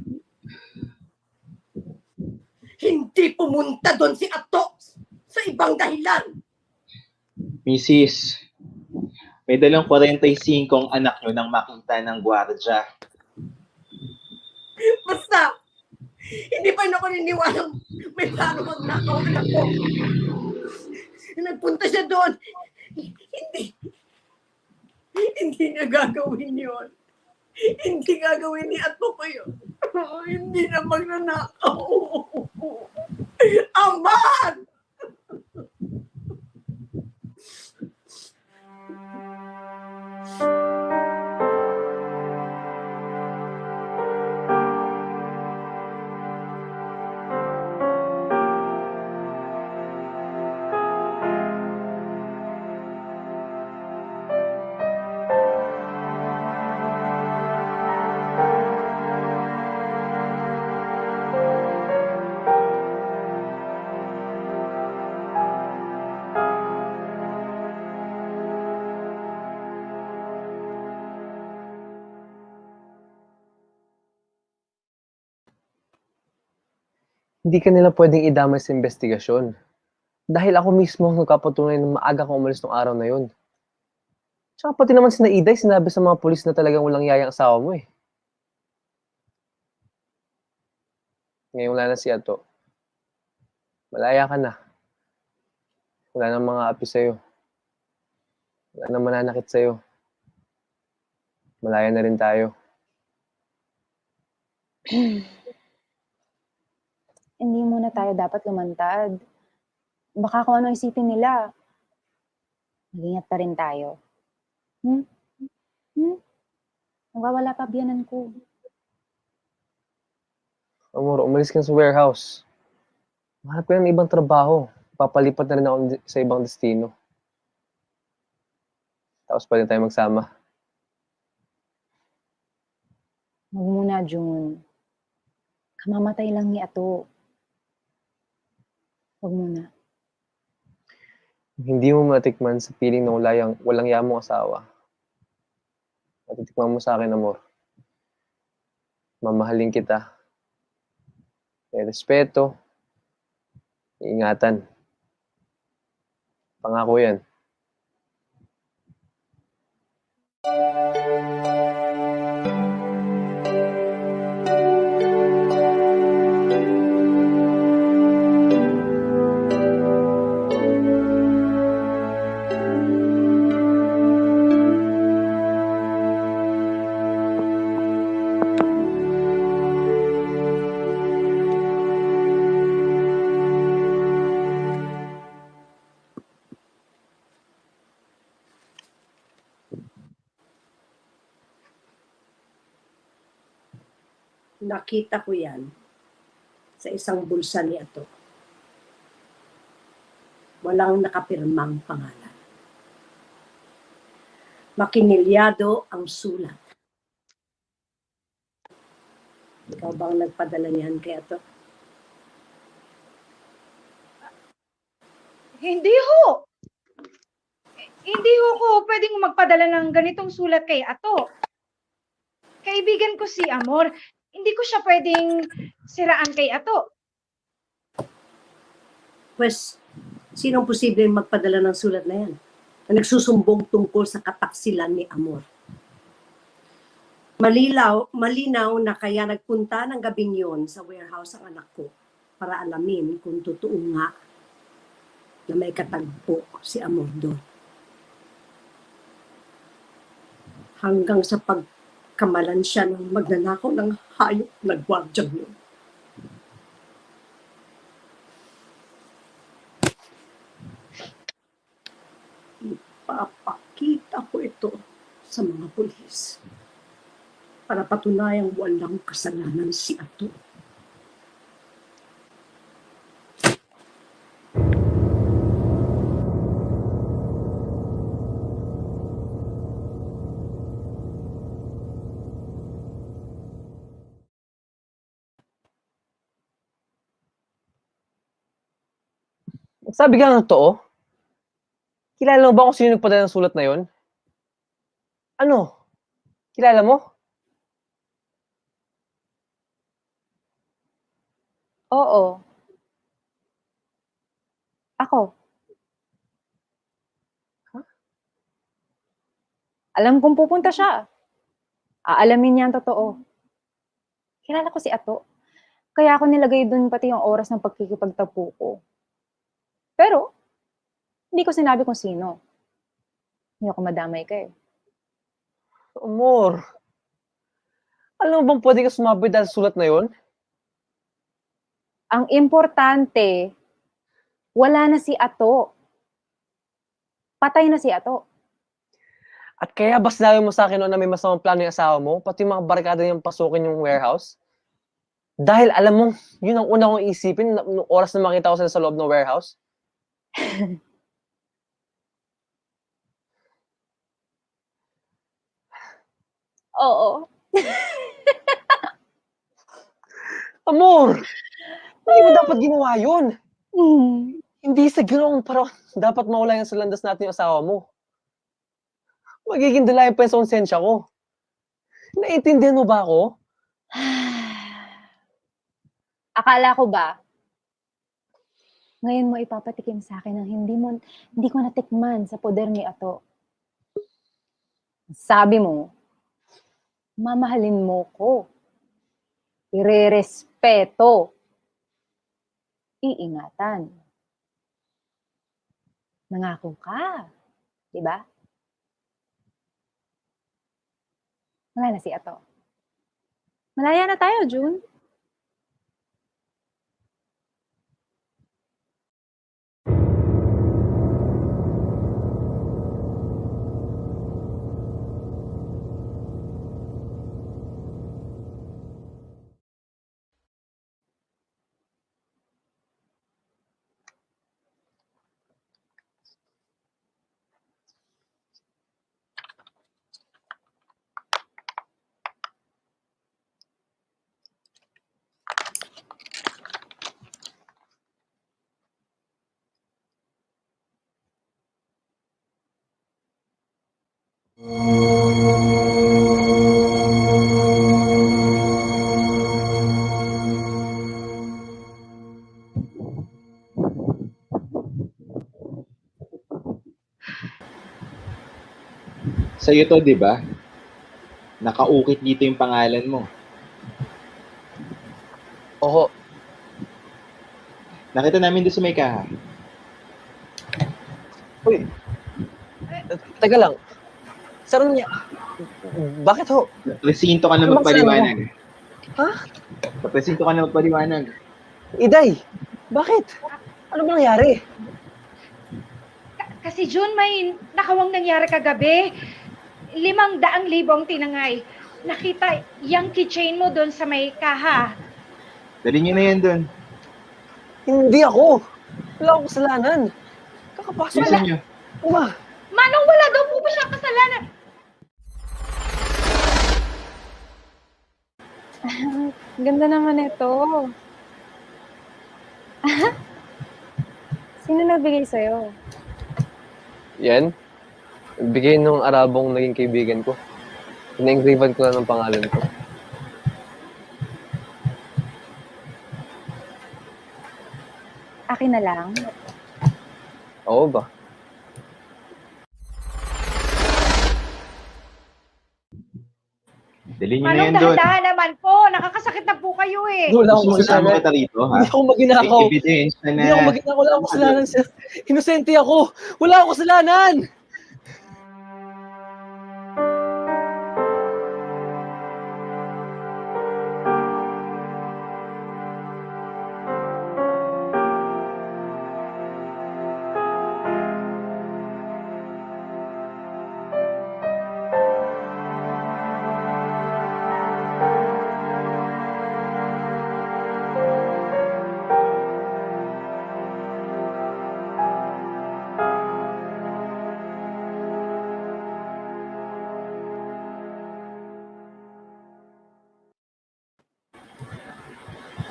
Hindi pumunta doon si Ato sa ibang dahilan. Mrs. May dalang 45 ang anak nyo nang makita ng gwardya. Basta, hindi pa rin ako niniwalang may plano magnakaw ang anak ko. Nagpunta siya doon. Hindi niya gagawin yun. Hindi gagawin ni Ato ko yun. Hindi na magnanakaw. Amar! Hindi ka nila pwedeng idamay sa investigasyon. Dahil ako mismo ang nagkapatunay na maaga kang umalis ng araw na yun. Tsaka pati naman si Naiday, sinabi sa mga pulis na talagang walang yayang asawa mo eh. Ngayon wala na si Ato. Malaya ka na. Wala nang mga api sa'yo. Wala nang mananakit sa'yo. Malaya na rin tayo. Hindi muna tayo dapat lumantad. Baka kung ano isipin nila. Mag-ingat pa rin tayo. Nawawala pa biyanan ko. Amor, umalis ka sa warehouse. Mahanap ka na ng ibang trabaho. Papalipat na rin ako sa ibang destino. Tapos pwede tayo magsama. Huwag muna, June. Kamamatay lang ni Ato. Huwag muna. Hindi mo matikman sa piling na walang yamong asawa. Matitikman mo sa akin, amor. Mamahalin kita. May respeto. Iingatan. Pangako yan. Nakita ko yan sa isang bulsa ni Ato. Walang nakapirmang pangalan. Makinilyado ang sulat. Ikaw bang nagpadala niyan kay Ato? Hindi ho! Hindi ho ko pwedeng magpadala ng ganitong sulat kay Ato. Kaibigan ko si Amor. Hindi ko siya pwedeng siraan kay Ato. Pues, sinong posibleng magpadala ng sulat na yan? Na nagsusumbong tungkol sa kataksilan ni Amor. Malinaw na kaya nagpunta ng gabing yon sa warehouse ang anak ko para alamin kung totoo nga na may katagpo si Amor doon. Hanggang sa pagkamalan siya ng magnanakaw ng hayop na gwardyang yun. Ipapakita ko ito sa mga pulis para patunayang walang kasalanan si Ato. Sabi ka ng totoo? Kilala mo ba kung sino nagpadala ng sulat na yon? Ano? Kilala mo? Oo. Ako. Alam kong pupunta siya. Aalamin niya ang totoo. Kilala ko si Ato. Kaya ako nilagay dun pati yung oras ng pagkikipagtagpo ko. Pero, hindi ko sinabi kung sino. Hindi ako madamay ka eh. Amor. Alam mo bang pwede ka sumabay dahil sa sulat na yon? Ang importante, wala na si Ato. Patay na si Ato. At kaya ba sinabi mo sa akin noon na may masamang plano yung asawa mo, pati yung mga barkada niyang pasukin yung warehouse? Dahil alam mo, yun ang una kong isipin nung oras na makita ko sila sa loob ng warehouse. Oo. Amor! Hindi mo dapat ginawa yun. Mm. Hindi sa ganoong parang dapat mawala yan sa landas natin yung asawa mo. Magiging dalayan pa yung sa konsensya ko. Naiintindihan mo ba ako? Akala ko ba, ngayon mo ipapatikim sa akin ang hindi ko natikman sa poder ni Ato. Sabi mo, mamahalin mo ko. Irerespeto. Iingatan. Nangako ka. Diba? Wala na si Ato. Malaya na tayo, June. Sa'yo to, di ba? Nakaukit dito yung pangalan mo. Oo. Nakita namin doon sa may kaha. Uy. Teka lang. Saan niya? Bakit ho? Presinto ka na Ano bang magpaliwanag. Ha? Presinto ka na magpaliwanag. Iday, bakit? Ano ba nangyari? Kasi June, may nakawang nangyari kagabi. 500,000 ang tinangay. Nakita yung keychain mo doon sa may kaha. Dali niyo na yan doon. Hindi ako. Wala akong kasalanan. Kakapasok Bilisan niyo. Uma. Manong wala daw po ba siyang kasalanan? Ganda naman ito. Sino nagbigay sa'yo? Yan. Bigay nung Arabong naging kaibigan ko. Ina-engravean ko na ng pangalan ko. Akin na lang. Oo ba? Dali niyo na Manong yan doon. dahan-dahan naman po. Nakakasakit na po kayo eh. Wala akong Sumusama kasalanan. kita rito, ha? Hindi ako maginakaw. May evidence na Hindi ako maginakaw. Wala akong kasalanan, sir. Inosente ako. Wala akong kasalanan.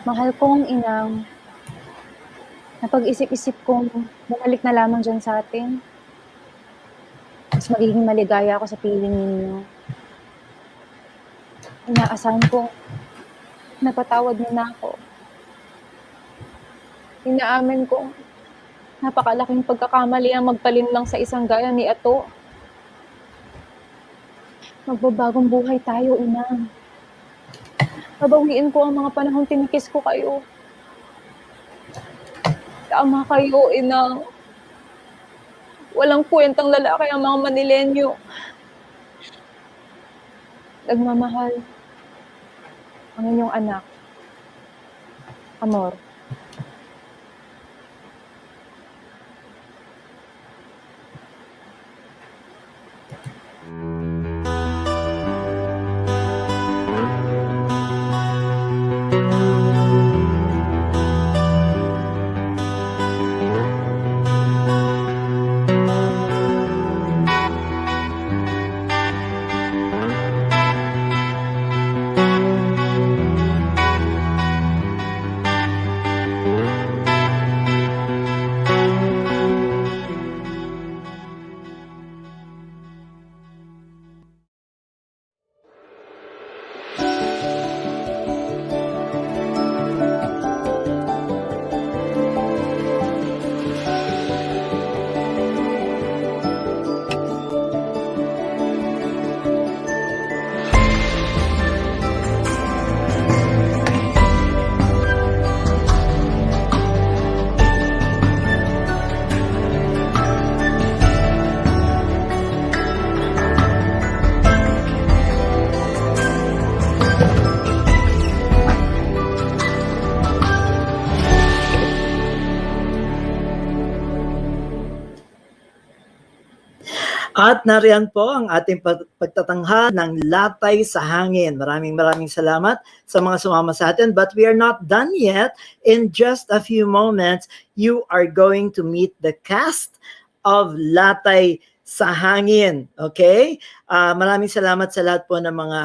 Mahal kong inang, Napag-isip-isip kong bumalik na lamang dyan sa atin. Mas magiging maligaya ako sa piling ninyo. Inaasahan ko, napatawad niyo na ako. Inaamin kong napakalaking pagkakamali ang magpalinlang sa isang gaya ni Ato. Magbabagong buhay tayo, Inang. Babawiin ko ang mga panahong tinikis ko kayo. Tama kayo, Inang. Walang kwentang lalaki ang mga Manilenyo. Nagmamahal ang inyong anak, Amor. At nariyan po ang ating pagtatanghal ng Latay sa Hangin. Maraming salamat sa mga sumama sa atin. But we are not done yet. In just a few moments, you are going to meet the cast of Latay sa Hangin. Okay? Maraming salamat sa lahat po ng mga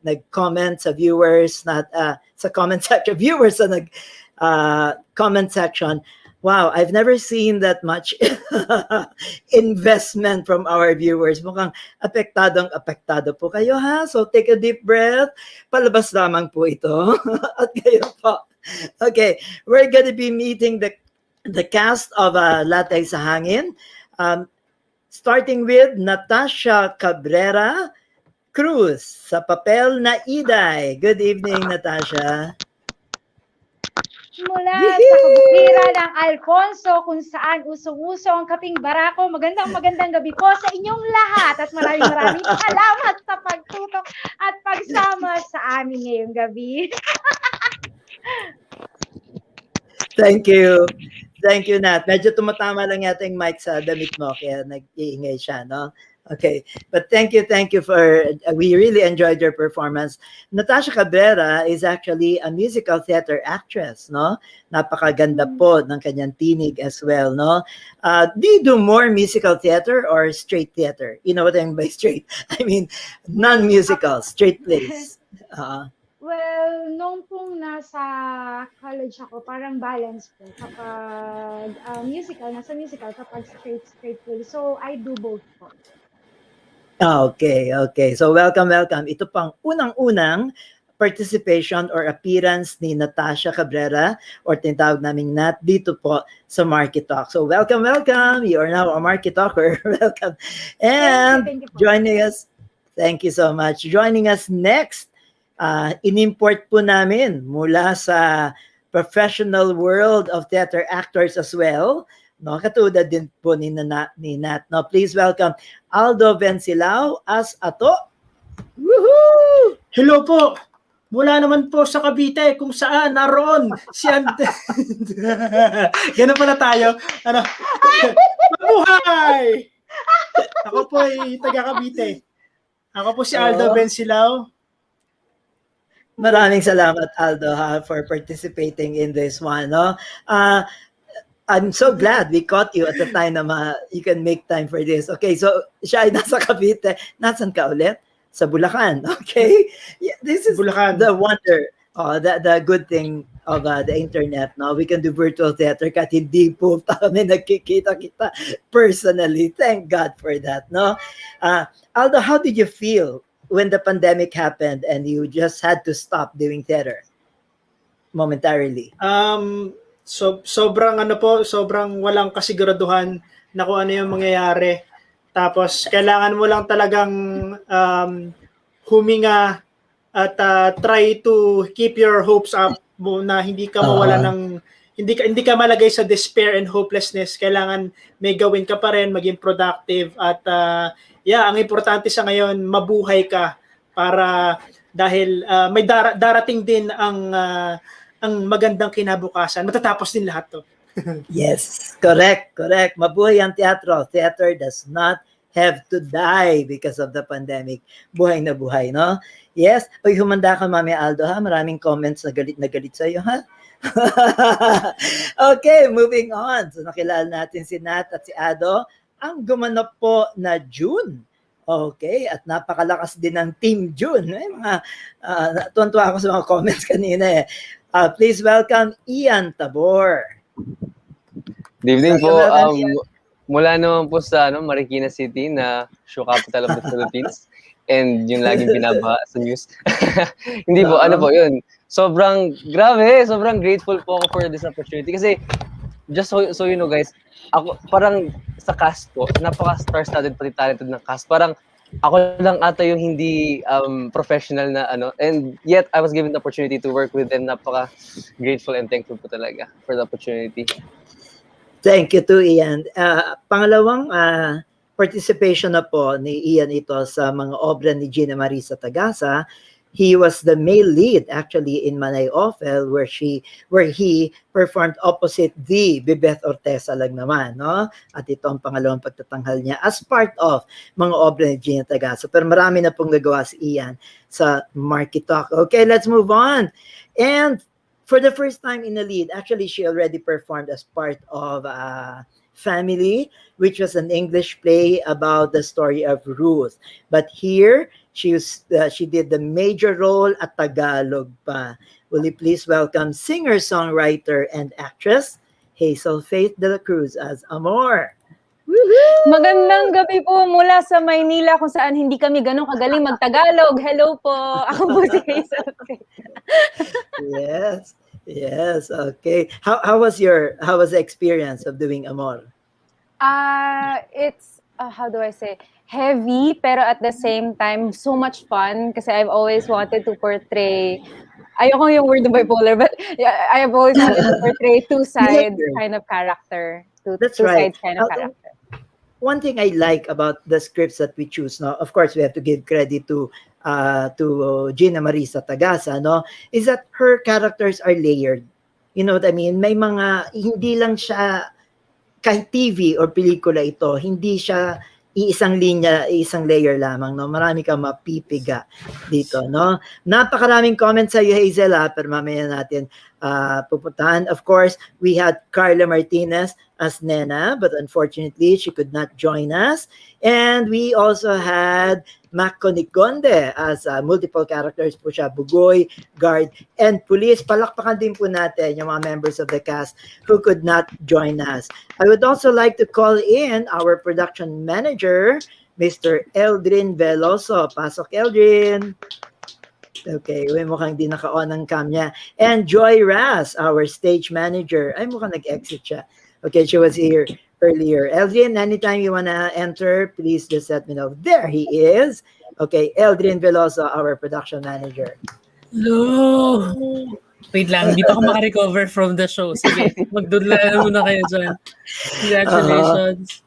nag-comment sa viewers, sa comment section, viewers sa comment section. Wow, I've never seen that much investment from our viewers. Mukhang apektado po kayo, ha? So take a deep breath. Palabas lamang po ito. At kayo po. Okay, we're going to be meeting the cast of Latay sa Hangin. Starting with Natasha Cabrera Cruz sa papel na Iday. Good evening, Natasha. Mula sa kabukira ng Alfonso kung saan usong-uso ang kaping barako. Magandang gabi po sa inyong lahat at maraming salamat sa pagtutok at pagsama sa amin ngayong gabi. Thank you. Thank you, Nat. Medyo tumatama lang yata yung mic sa damit mo kaya nag-iingay siya, no? Okay, but thank you for, we really enjoyed your performance. Natasha Cabrera is actually a musical theater actress, no? Napakaganda po ng kanyang tinig as well, no? Do you do more musical theater or straight theater? You know what I mean by straight? I mean, non-musical, straight plays. Well, nung pong nasa college ako, parang balance po. Kapag nasa musical, kapag straight play. So, I do both po. Okay. So welcome. Ito pang unang-unang participation or appearance ni Natasha Cabrera or tinatawag naming Nat dito po sa MarkyTalk. So welcome. You are now a MarkyTalker. Welcome. And thank you joining us, thank you so much. Joining us next, inimport po namin mula sa professional world of theater actors as well. No, katulad din po ni Nat. No, please welcome ALDO VENCILAO as Ato. Woohoo! Hello po. Mula naman po sa Cavite kung saan naroon si Ganun pala tayo. Mabuhay! Ako po ay taga Cavite. Ako po si ALDO VENCILAO. Maraming salamat, Aldo, for participating in this one. No? I'm so glad we caught you at the time na you can make time for this. Okay, so siya ay nasa Cavite. Nasaan ka ulit? Sa Bulacan. Okay? Yeah, this is Bulacan. the wonder. The good thing of the internet, no? We can do virtual theater kahit hindi po kami nagkikita-kita personally. Thank God for that, no? Aldo, how did you feel when the pandemic happened and you just had to stop doing theater momentarily? Sobrang sobrang walang kasiguraduhan na kung ano yung mangyayari. Tapos kailangan mo lang talagang huminga at try to keep your hopes up mo na hindi ka mawala ng hindi ka malagay sa despair and hopelessness. Kailangan may gawin ka pa rin, maging productive at ang importante sa ngayon mabuhay ka para dahil may darating din ang magandang kinabukasan. Matatapos din lahat to. Yes, correct. Mabuhay ang teatro. Theater does not have to die because of the pandemic. Buhay na buhay, no? Yes. Uy, humanda ka, Mami Aldo, ha? Maraming comments na galit sa'yo, ha? Okay, moving on. So, nakilala natin si Nat at si Ado. Ang gumanap po na June. Okay, at napakalakas din ng Team June. May mga, tuwan-tuwa ako sa mga comments kanina eh. Please welcome Ian Tabor. Good evening po. Mula naman po sa Marikina City na show capital of the Philippines and yung laging binaba sa news. Hindi po, yun. Sobrang grateful po ako for this opportunity kasi just so you know guys, ako parang sa cast po, napaka-star-studded pati talented ng cast. Parang ako lang ata yung hindi professional na and yet I was given the opportunity to work with them. Napaka-grateful and thankful po talaga for the opportunity. Thank you to Ian. Pangalawang participation na po ni Ian ito sa mga obra ni Gina Marissa Tagasa. He was the male lead actually in Manay Ophel where he performed opposite the Bebeth Ortesa lang naman, no? At ito ang pangalawang pagtatanghal niya as part of mga obra ni Gina Tagasa. Pero marami na pong nagawa si Ian sa MarkyTalk. Okay, let's move on. And for the first time in the lead, actually she already performed as part of Family, which was an English play about the story of Ruth. But here, she did the major role at Tagalog pa. Will you please welcome singer, songwriter, and actress HAZEL FAITH DELA CRUZ as Amor. Woohoo! Magandang gabi po mula sa Maynila kung saan hindi kami ganun kagaling mag-Tagalog. Hello po. Ako po si HAZEL FAITH. Yes. Okay. How was the experience of doing Amor? It's how do I say, heavy pero at the same time so much fun kasi I've always wanted to portray, ayoko yung word bipolar, but I have always wanted to portray two sides kind of character. That's two right. sides kind of character. One thing I like about the scripts that we choose, no, of course we have to give credit to Gina Marissa Tagasa, no, is that her characters are layered. You know what I mean? May mga, hindi lang siya, kahit TV or pelikula ito, hindi siya iisang linya, iisang layer lamang, no? Marami kang mapipiga dito, no? Napakaraming comments sa iyo, Hazel, pero mamaya natin pupuntahan. Of course, we had CARLA MARTINEZ as Nena, but unfortunately, she could not join us. And we also had CONICONDE as multiple characters po siya, Bugoy, Guard, and Police. Palakpakan din po natin yung mga members of the cast who could not join us. I would also like to call in our production manager, Mr. ELDRIN Veloso. Pasok, Eldrin. Okay, mukhang di naka-on ang cam niya. And Joy Ras, our stage manager. Ay, mukhang nag-exit siya. Okay, she was here earlier. Eldrin, anytime you wanna enter, please just let me know. There he is. Okay, ELDRIN Veloso, our production manager. Hello! Wait lang, hindi pa ako makarecover from the show. Sige, magdudla muna kayo dyan. Congratulations.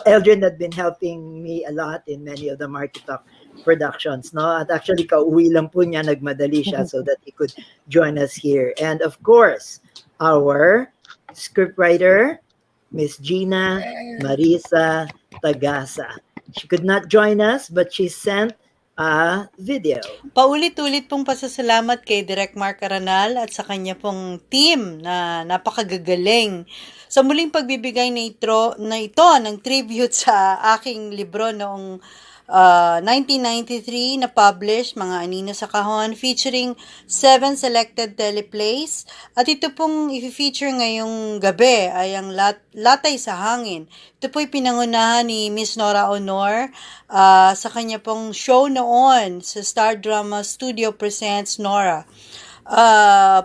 Eldrin had been helping me a lot in many of the MarkyTalk productions, no? At actually, kauwi lang po niya, nagmadali siya so that he could join us here. And of course, our scriptwriter, Miss Gina Marissa Tagasa. She could not join us, but she sent a video. Paulit-ulit pong pasasalamat kay Direk Mark Aranal at sa kanya pong team na napakagagaling sa muling pagbibigay na ito ng tribute sa aking libro noong 1993 na-publish, Mga Anino sa Kahon, featuring 7 selected teleplays. At ito pong i-feature ngayong gabi ay ang Latay sa Hangin. Ito po'y pinangunahan ni Miss Nora Aunor sa kanya pong show noon sa Star Drama Studio Presents Nora.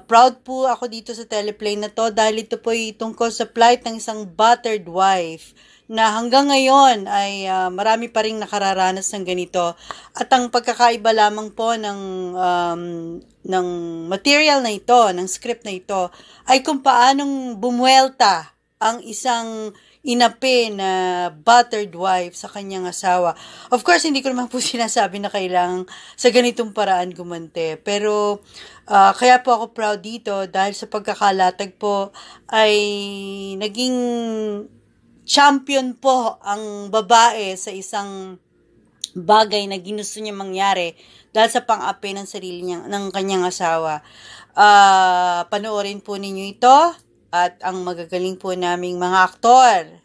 Proud po ako dito sa teleplay na to dahil ito po'y tungkol sa plight ng isang battered wife na hanggang ngayon ay marami pa ring nakararanas ng ganito. At ang pagkakaiba lamang po ng material na ito, ng script na ito, ay kung paanong bumuelta ang isang inapi na battered wife sa kanyang asawa. Of course, hindi ko naman po sinasabi na kailangang sa ganitong paraan gumante. Pero kaya po ako proud dito dahil sa pagkakalatag po ay naging champion po ang babae sa isang bagay na ginusto niya mangyari dahil sa pang-api ng sarili niya, ng kanyang asawa. Panoorin po ninyo ito at ang magagaling po naming mga aktor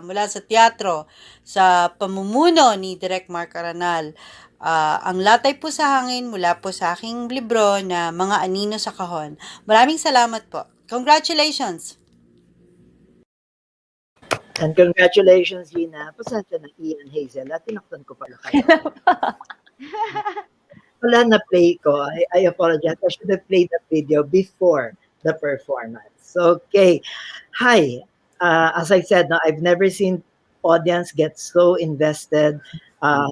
mula sa teatro sa pamumuno ni Direk Mark Aranal. Ang Latay po sa Hangin mula po sa aking libro na Mga Anino sa Kahon. Maraming salamat po. Congratulations! And congratulations, Gina. Pasensya na Ian, Hazel. At tinaktan ko pala kayo. Wala na play ko. I apologize. I should have played the video before the performance. Okay. Hi. As I said, no, I've never seen audience get so invested.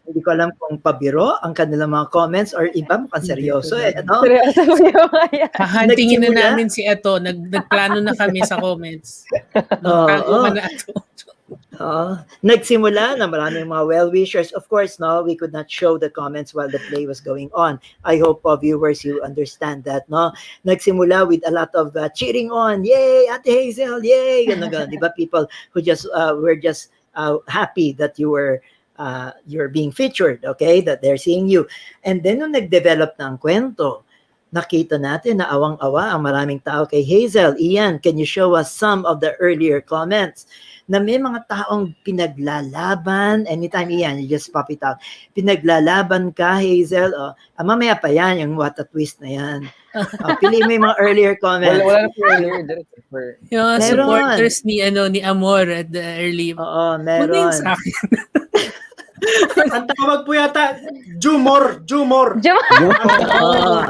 Hindi ko alam kung pabiro ang kanilang mga comments or iba mukhang seryoso no? Seryoso yung kaya. Hahantingin na Nagsimula? namin si Ato. Nagplano na kami sa comments. Nagtago ka na Ato. Nagsimula na maraming mga well-wishers. Of course, no, we could not show the comments while the play was going on. I hope viewers, you understand that, no? Nagsimula with a lot of cheering on. Yay, Ate Hazel, yay! Ganun, di ba? People who just were just happy that you're being featured, okay? That they're seeing you. And then nung nag-develop ng kwento, nakita natin na awang-awa ang maraming tao kay Hazel. Ian, can you show us some of the earlier comments? Na may mga taong pinaglalaban, anytime Ian, you just pop it out. Pinaglalaban ka, Hazel. Mamaya pa yan, yung what a twist na yan. Pili mo yung mga earlier comments. Wala na po earlier. Yung supporters ni Amor at the early. Oo, Ano yung meron. sa akin? Ang tawag po yata, Jumor.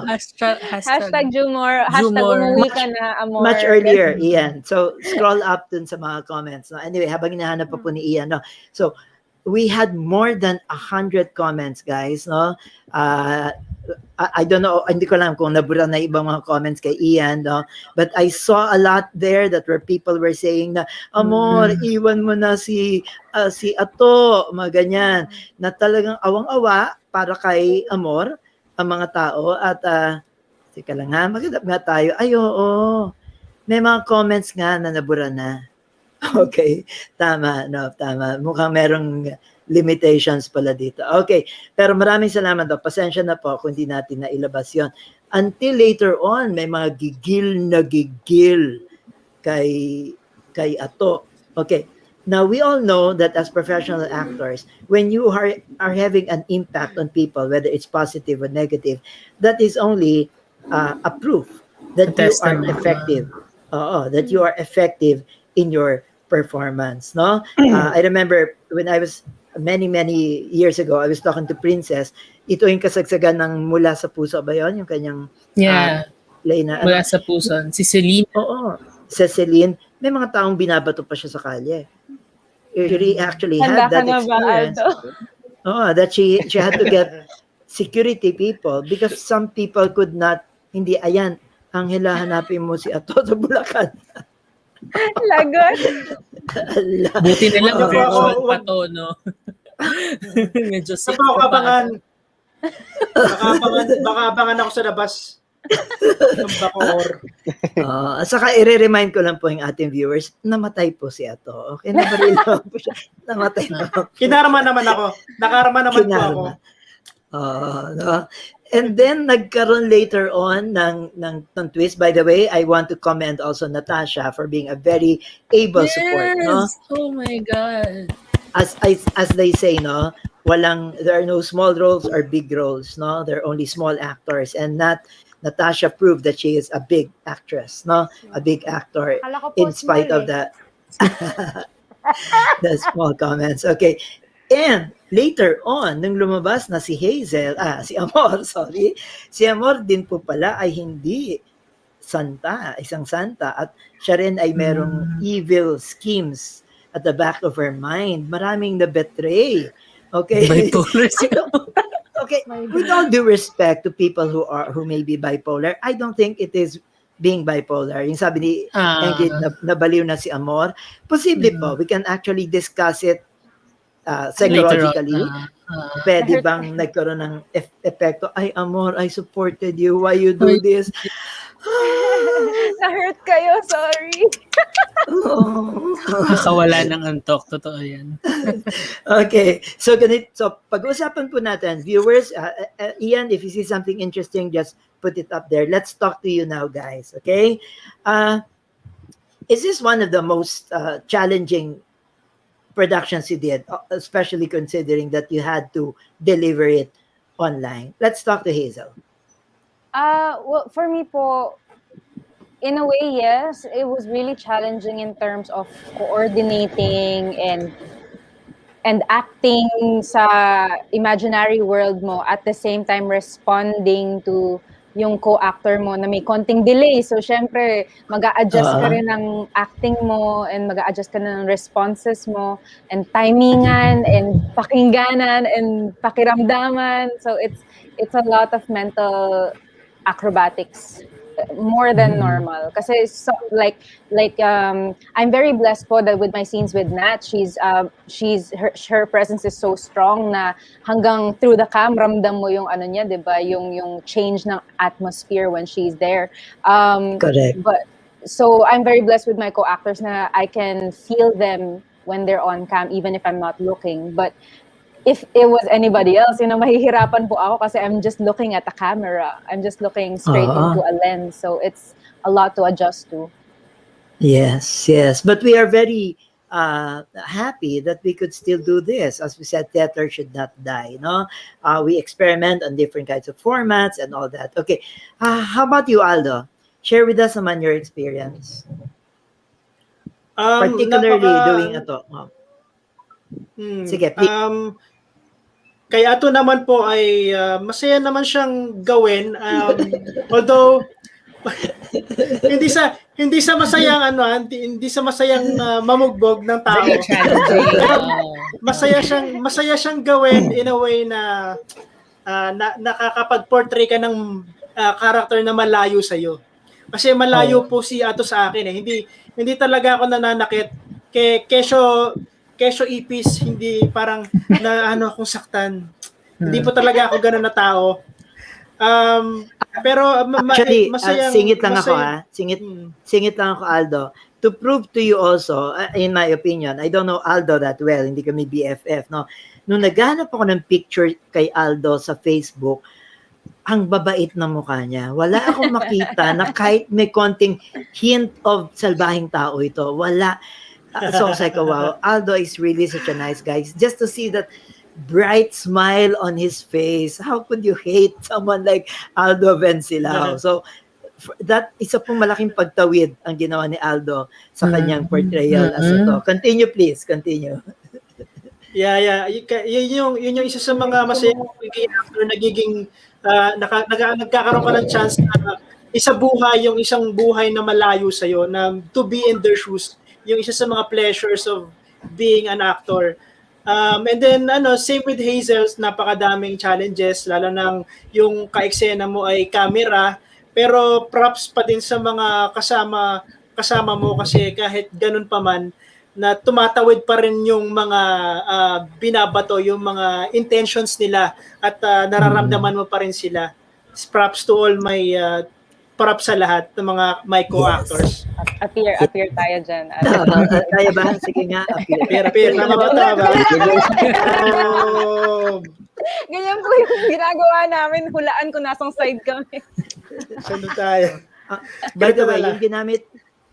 Hashtag Jumor. Hashtag umuwi ka na, Amor. Much earlier, Ian. So, scroll up dun sa mga comments. No? Anyway, habang hinahanap pa po ni Ian. No? So, we had more than 100 comments, guys. No? I don't know, hindi ko alam kung nabura na ibang mga comments kay Ian, no? But I saw a lot there that where people were saying na, Amor, iwan mo na si Ato, mga ganyan. Na talagang awang-awa para kay Amor, ang mga tao. At, teka lang ha, maghanap nga tayo. Ay, oo. May mga comments nga na nabura na. Okay, tama, no, tama. Mukhang merong limitations pala dito. Okay, pero maraming salamat daw. Pasensya na po kung hindi natin nailabas yon. Until later on, may mga gigil kay Ato. Okay, now we all know that as professional actors, when you are having an impact on people, whether it's positive or negative, that is only a proof that you are effective. That you are effective in your performance, no? I remember when I was many years ago, I was talking to Princess. Ito yung kasagsagan ng Mula sa Puso ba yun? Yung kanyang play na Mula sa Puso. Si Celine. Oo. Si Celine, may mga taong binabato pa siya sa kalye. She actually had that experience. That she had to get security people because some people could not, hindi, ayan, Angela, hanapin mo si Ato sa Bulacan. Lagot. Buti na lang virtual pa to, no? Medyo safe pa pa. Baka abangan ako sa labas. Ng Bacoor. Saka i-remind ko lang po yung ating viewers, namatay po si Ato. Okay, nabaril po siya. Namatay po. Kinarma naman ako. Nakarma naman po ako. No? And then nagkaroon later on ng twist. By the way, I want to commend also Natasha for being a very able support. No? Oh my God. as they say, no, there are no small roles or big roles, no, there are only small actors, and Natasha proved that she is a big actress, no, a big actor, Akala ko po in small spite of eh. the small comments. Okay. And later on, nung lumabas na si si Amor, sorry, si Amor din po pala ay hindi isang santa, at siya rin ay merong evil schemes at the back of her mind. Maraming na-betray. Okay? Bipolar si Okay, with all due respect to people who may be bipolar, I don't think it is being bipolar. Yung sabi ni Ingrid, nabaliw na si Amor. Posible po, we can actually discuss it psychologically. Pwede bang nagkaroon ng epekto, ay Amor, I supported you, why you do this? Na-hurt kayo, sorry. Nakawala ng antok, totoo yan. Okay, so pag-usapan po natin, viewers, Ian, if you see something interesting, just put it up there. Let's talk to you now, guys, okay? Is this one of the most challenging productions you did, especially considering that you had to deliver it online? Let's talk to Hazel. Well, for me po, in a way, yes, it was really challenging in terms of coordinating and acting sa imaginary world mo, at the same time responding to yung co-actor mo na may konting delay. So, syempre, mag-a-adjust ka rin ng acting mo, and mag-a-adjust ka ng responses mo, and timingan, and pakingganan, and pakiramdaman. So, it's a lot of mental acrobatics, more than normal. Kasi I'm very blessed po that with my scenes with Nat, her presence is so strong na hanggang through the cam ramdam mo yung ano niya, 'di ba? Yung change ng atmosphere when she's there. Correct. But so I'm very blessed with my co-actors na I can feel them when they're on cam even if I'm not looking. But if it was anybody else, mahihirapan po ako kasi I'm just looking at the camera. I'm just looking straight into a lens. So it's a lot to adjust to. Yes. But we are very happy that we could still do this. As we said, theater should not die. No, we experiment on different kinds of formats and all that. Okay, how about you, Aldo? Share with us naman your experience, particularly doing ito. Sige, please. Kaya ito naman po ay masaya naman siyang gawin. Although hindi sa masayang hindi sa masayang mamugbog ng tao. Masaya siyang gawin in a way na nakakapag-portray ka ng character na malayo sa iyo. Kasi malayo po si Ato sa akin eh. Hindi talaga ako nananakit kesyo ipis, hindi parang na akong saktan. Hindi po talaga ako gano'n na tao. Pero actually, masayang, singit lang ako Singit lang ako, Aldo. To prove to you also, in my opinion, I don't know Aldo that well, hindi kami BFF, no? Nung naghanap ako ng picture kay Aldo sa Facebook, ang babait na mukha niya. Wala akong makita na kahit may konting hint of salbahing tao ito. Wala. So I was like, oh, wow, Aldo is really such a nice guy. Just to see that bright smile on his face, how could you hate someone like Aldo Vencilao? So that isa pong malaking pagtawid ang ginawa ni Aldo sa kanyang portrayal as ito. Continue, please. Continue. Yeah. Yun yung isa sa mga masayang after nagiging nagkakaroon ka ng chance na yung isang buhay na malayo sa'yo, na to be in their shoes. Yung isa sa mga pleasures of being an actor. And then, same with Hazel, napakadaming challenges, lalo nang yung ka-eksena mo ay camera, pero props pa din sa mga kasama mo kasi kahit ganun pa man, na tumatawid pa rin yung mga binabato, yung mga intentions nila, at nararamdaman mo pa rin sila. Props to all my props sa lahat ng mga my co-actors. Appear tayo dyan. Tayo ba? Sige nga, appear. Tama ba? Ganyan po yung ginagawa namin. Hulaan ko nasang side kami. Saan tayo? By the way,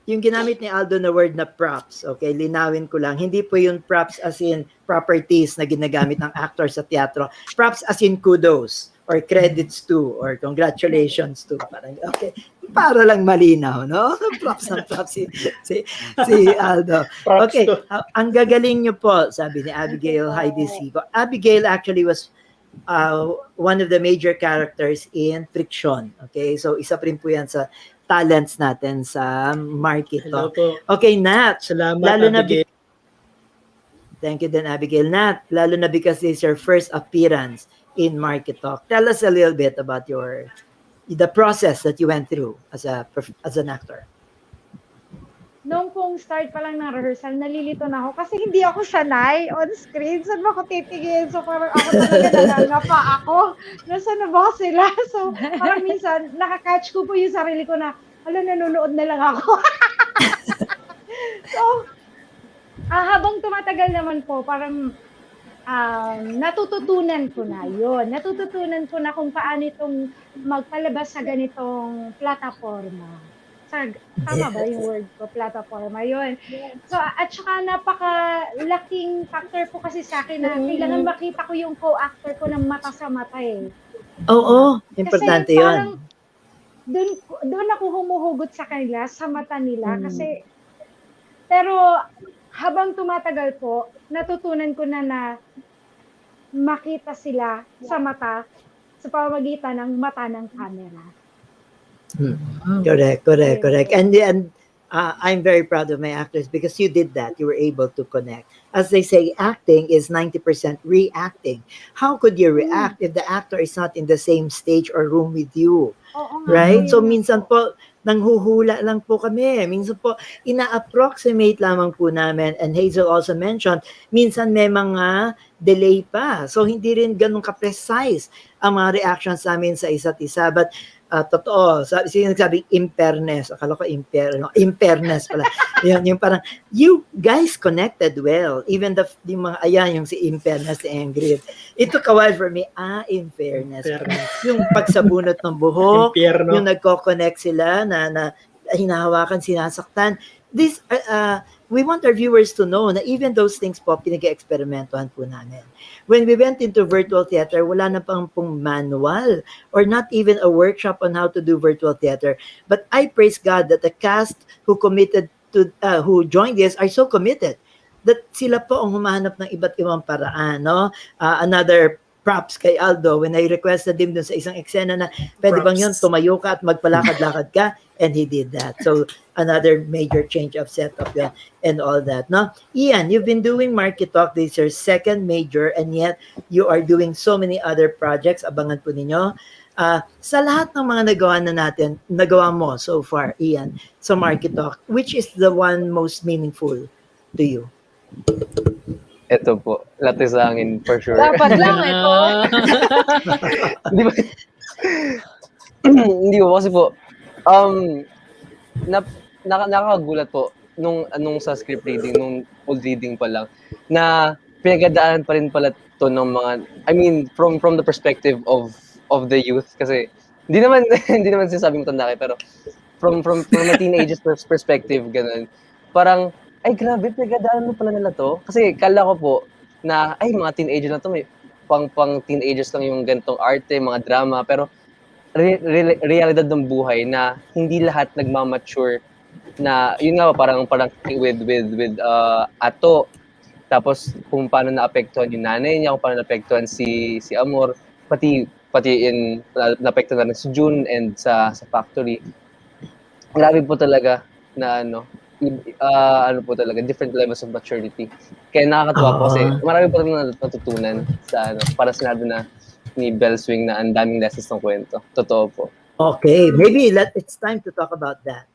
yung ginamit ni Aldo na word na props, okay, linawin ko lang, hindi po yung props as in properties na ginagamit ng actor sa teatro. Props as in kudos or credits to or congratulations to. Parang, okay, para lang malinaw, no? Props ng props si Aldo. Props Okay, to. ang gagaling nyo po, sabi ni Abigail Heidi Sico. Abigail actually was one of the major characters in Friction. Okay, so isa pa rin po yan sa talents natin sa Hello MarkyTalk. po. Okay, Nat. Salamat, Lalo na Abigail. Thank you then, Abigail. Nat, lalo na because this is your first appearance in MarkyTalk. Tell us a little bit about the process that you went through as an actor. Nung pong start pa lang ng rehearsal, nalilito na ako kasi hindi ako sanay on screen. Saan ba ako titigil? So parang ako talaga nangangapa ako. Nasaan na ba sila? So parang minsan, nakakatch ko po yung sarili ko na, nanonood na lang ako. So, habang tumatagal naman po, parang natututunan ko na yun. Natututunan ko na kung paano itong magpalabas sa ganitong plataforma. Tama ba yung word ko? Plataforma, yun. So, at saka napakalaking factor po kasi sa akin na kailangan makita ko yung co-actor ko ng mata sa mata eh. Oo, importante kasi yun. Doon ako humuhugot sa kanila, sa mata nila. Kasi, pero habang tumatagal po, natutunan ko na makita sila sa mata sa pamamagitan ng mata ng camera. Correct. And I'm very proud of my actors because you did that. You were able to connect. As they say, acting is 90% reacting. How could you react if the actor is not in the same stage or room with you? Right? So minsan po, nanghuhula lang po kami. Minsan po, ina-approximate lamang po namin. And Hazel also mentioned, minsan may mga delay pa. So hindi rin ganun ka-precise ang mga reactions namin sa isa't isa. But totoo, sinasabing impernes. Akala ko impernes pala. Yung parang, you guys connected well. Even yung mga, yung si impernes, si Ingrid. It took a while for me, in fairness. Yung pagsabunot ng buhok, Impierno. yung nagko-connect sila na hinahawakan, sinasaktan. This, we want our viewers to know na even those things po, pinag-experimentohan po namin. When we went into virtual theater, wala na pong manual or not even a workshop on how to do virtual theater. But I praise God that the cast who joined this are so committed that sila po ang humahanap ng iba't ibang paraan, no? Another props kay Aldo when I requested him dun sa isang eksena na pwede bang yun, tumayo ka at magpalakad-lakad ka, and he did that. So another major change of setup yun and all that, no? Ian, you've been doing MarkyTalk, this is your second major, and yet you are doing so many other projects. Abangan po ninyo. Sa lahat ng mga nagawa mo so far, Ian, sa MarkyTalk, which is the one most meaningful to you? Ito po, Latay sa Hangin for sure. Dapat lang ito. Hindi ba? Hindi po, kasi po, nakakagulat po nung sa script reading, nung old reading pa lang, na pinagdadaanan pa rin pala to ng mga, I mean, from the perspective of the youth, kasi hindi naman sinasabing matanda kayo, pero from a teenager's perspective, ganun. Parang, ay grabe, pinagdadaanan mo pala nila to. Kasi kala ko po na, ay mga teenager na to, may pang teenagers lang yung ganitong arte, mga drama, pero realidad ng buhay na hindi lahat nagmamature na, yun nga parang with Ato, tapos kung paano naapektuhan yung nanay niya, kung paano naapektuhan si Amor, pati naapektuhan na rin si June and sa factory. Grabe po talaga na po talaga, different levels of maturity. Kaya nakakatuwa po kasi marami po talaga natutunan sa para sinabi na ni Bell Swing na ang daming lessons ng kwento. Totoo po. Okay, maybe it's time to talk about that.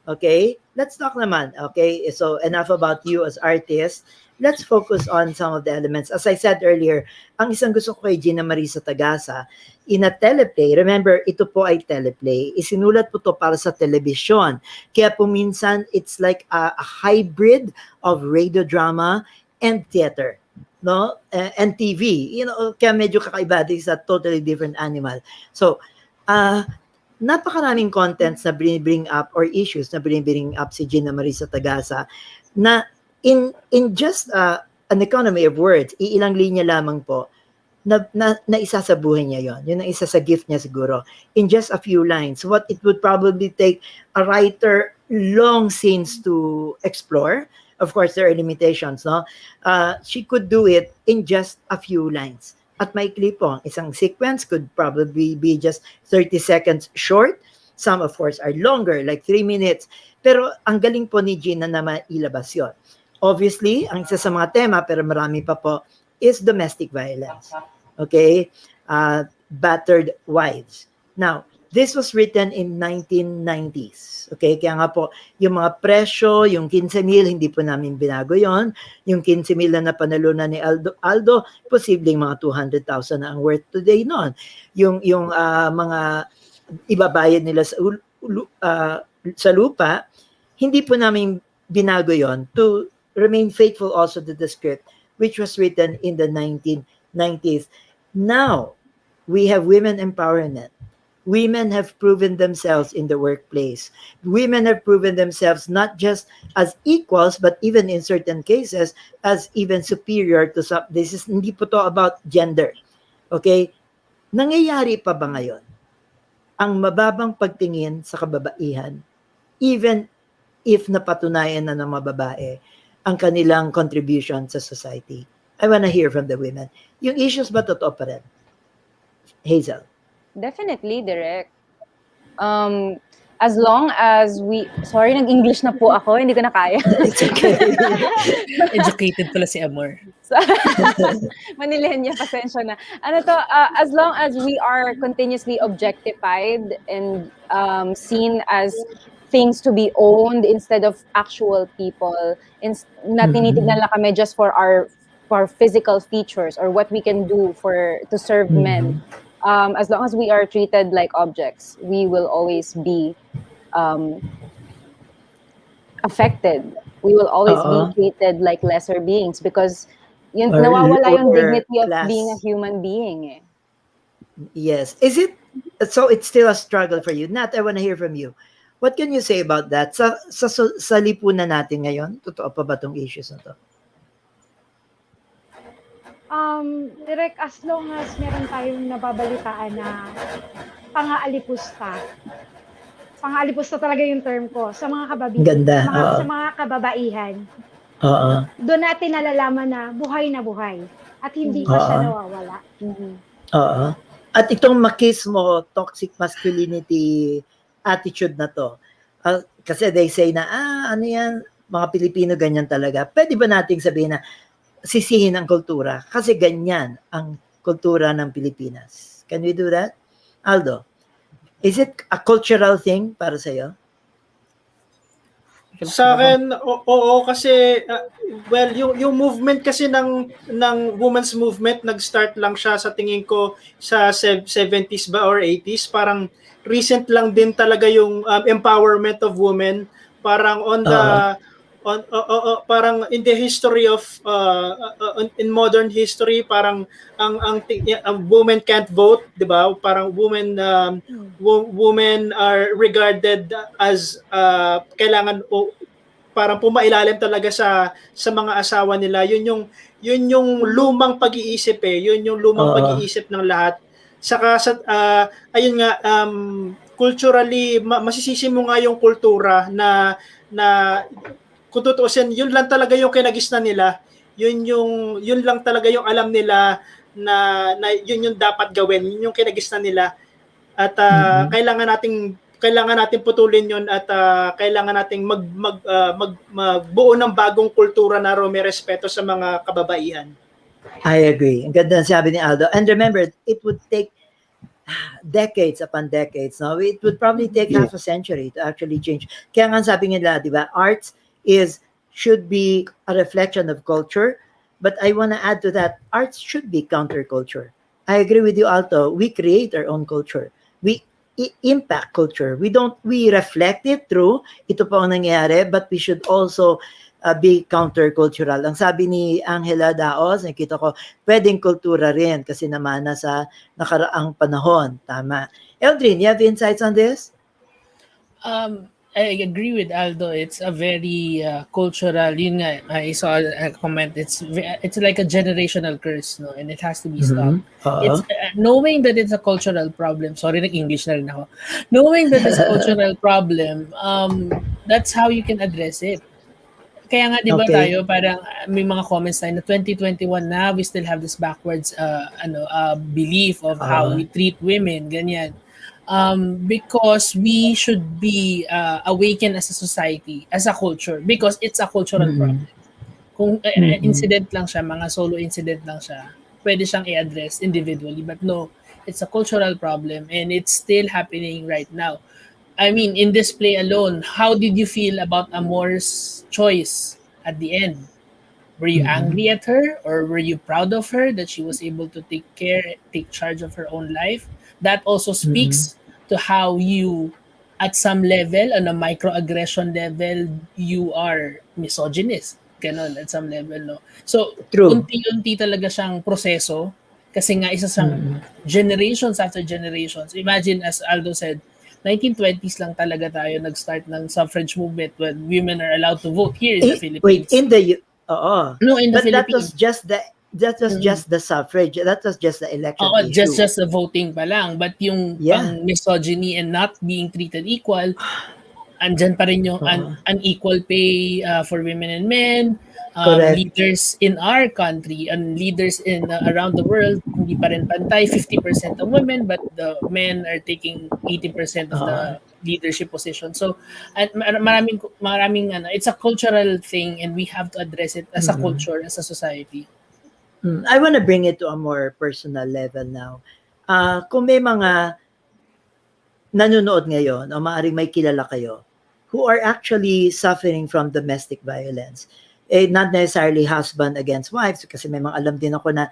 Okay, let's talk naman. Okay, so enough about you as artist. Let's focus on some of the elements. As I said earlier, ang isang gusto ko kay Gina Marissa Tagasa, in a teleplay, remember, ito po ay teleplay, isinulat po to para sa telebisyon. Kaya po minsan, it's like a hybrid of radio drama and theater, no? And TV. Kaya medyo kakaiba. This is a totally different animal. So, napakaraming contents na bring up or issues na bring up si Gina Marissa Tagasa na in just an economy of words, iilang linya lamang po na isa sa buhay niya yon. Yun ang isa sa gift niya siguro. In just a few lines, what it would probably take a writer long scenes to explore. Of course, there are limitations, no? She could do it in just a few lines. At maikli po, isang sequence could probably be just 30 seconds short. Some, of course, are longer, like 3 minutes. Pero ang galing po ni Gina na mailabas yun. Obviously, ang isa sa mga tema, pero marami pa po, is domestic violence. Okay? Battered wives. Now, this was written in 1990s. Okay? Kaya nga po, yung mga presyo, yung 15,000, hindi po namin binago yon. Yung 15,000 na napanalunan ni Aldo, posibleng mga 200,000 na ang worth today noon. Yung mga ibabayad nila sa lupa, hindi po namin binago yon to remain faithful also to the script, which was written in the 1990s. Now, we have women empowerment. Women have proven themselves in the workplace. Women have proven themselves not just as equals, but even in certain cases, as even superior to some. This is hindi po to about gender. Okay? Nangyayari pa ba ngayon ang mababang pagtingin sa kababaihan, even if napatunayan na ng mga babae ang kanilang contribution sa society? I wanna hear from the women. Yung issues ba totoo pa rin? Hazel. Definitely, Direk. As long as sorry, nag-English na po ako, hindi ko na kaya. It's okay. Educated pala si Amor. Manilenya, pasensya na. As long as we are continuously objectified and seen as things to be owned instead of actual people, na tinitignan lang kami just for our physical features or what we can do to serve men. As long as we are treated like objects, we will always be affected. We will always be treated like lesser beings because nawawala yung dignity of being a human being. Yes. Is it, so it's still a struggle for you? Nat, I want to hear from you. What can you say about that? Sa lipunan natin ngayon, totoo pa ba tong issues na to? Direk, as long as meron tayong nababalitaan na pang-aalipusta talaga yung term ko sa mga Ganda, sa mga kababaihan. Doon natin nalalaman na buhay at hindi pa siya nawawala. At itong machismo, toxic masculinity attitude na to, kasi they say na, ano yan, mga Pilipino ganyan talaga. Pwede ba nating sabihin na sisihin ang kultura? Kasi ganyan ang kultura ng Pilipinas. Can we do that? Aldo, is it a cultural thing para sa'yo? Sa akin, oo, kasi well, yung movement kasi ng women's movement nag-start lang siya sa tingin ko sa 70s ba or 80s. Parang recent lang din talaga yung empowerment of women. Parang parang in the history of in modern history, parang ang women can't vote, 'di ba? Parang women are regarded as kailangan parang pumailalim talaga sa mga asawa nila. Yun yung lumang pag-iisip Yun yung lumang pag-iisip ng lahat. Saka ayun nga, culturally masisisi mo nga yung kultura na kung tutuusin, yun lang talaga yung kinagisnan nila. Yun lang talaga yung alam nila na yun yung dapat gawin, yun yung kinagisnan nila. At kailangan nating putulin yun at kailangan nating magbuo ng bagong kultura na may respeto sa mga kababaihan. I agree. Ang ganda sabi ni Aldo. And remember, it would take decades upon decades. No? It would probably take half a century to actually change. Kaya nga sabi nila, di ba, arts should be a reflection of culture, but I want to add to that, arts should be counterculture. I agree with you, Alto. We create our own culture. impact culture. We reflect it through ito po ang nangyayari, but we should also be countercultural. Ang sabi ni Angela Daos, nakita ko, pwedeng kultura rin kasi namana sa nakaraang panahon. Tama. Eldrin, you have insights on this? I agree with Aldo. It's a very cultural. Yun nga, I saw a comment. It's like a generational curse, no, and it has to be stopped. It's knowing that it's a cultural problem. Sorry, nag-English na rin ako. Knowing that it's a cultural problem, that's how you can address it. Kaya nga, di ba tayo, parang may mga comments tayo na 2021 na, we still have this backwards belief of how we treat women, ganyan. Because we should be awakened as a society, as a culture, because it's a cultural problem. Kung incident lang siya, mga solo incident lang siya, pwede siyang i-address individually. But no, it's a cultural problem and it's still happening right now. I mean, in this play alone, how did you feel about Amor's choice at the end? Were you angry at her, or were you proud of her that she was able to take charge of her own life? That also speaks to how you, at some level, on a microaggression level, you are misogynist. Ganon, at some level, no? So, unti-unti talaga siyang proseso kasi nga isa siyang generations after generations. Imagine, as Aldo said, 1920s lang talaga tayo nag-start ng suffrage movement when women are allowed to vote here in the Philippines. Wait, in the Philippines. That was just the suffrage. That was just the election issue. Just the voting pa lang. But yung pang misogyny and not being treated equal, andyan pa rin yung unequal pay for women and men. Leaders in our country and leaders in around the world, hindi pa rin pantay. 50% of women, but the men are taking 80% of the leadership position. So, maraming it's a cultural thing and we have to address it as a culture, as a society. I want to bring it to a more personal level now. Kung may mga nanonood ngayon o maaaring may kilala kayo who are actually suffering from domestic violence, not necessarily husband against wives, kasi may mga alam din ako na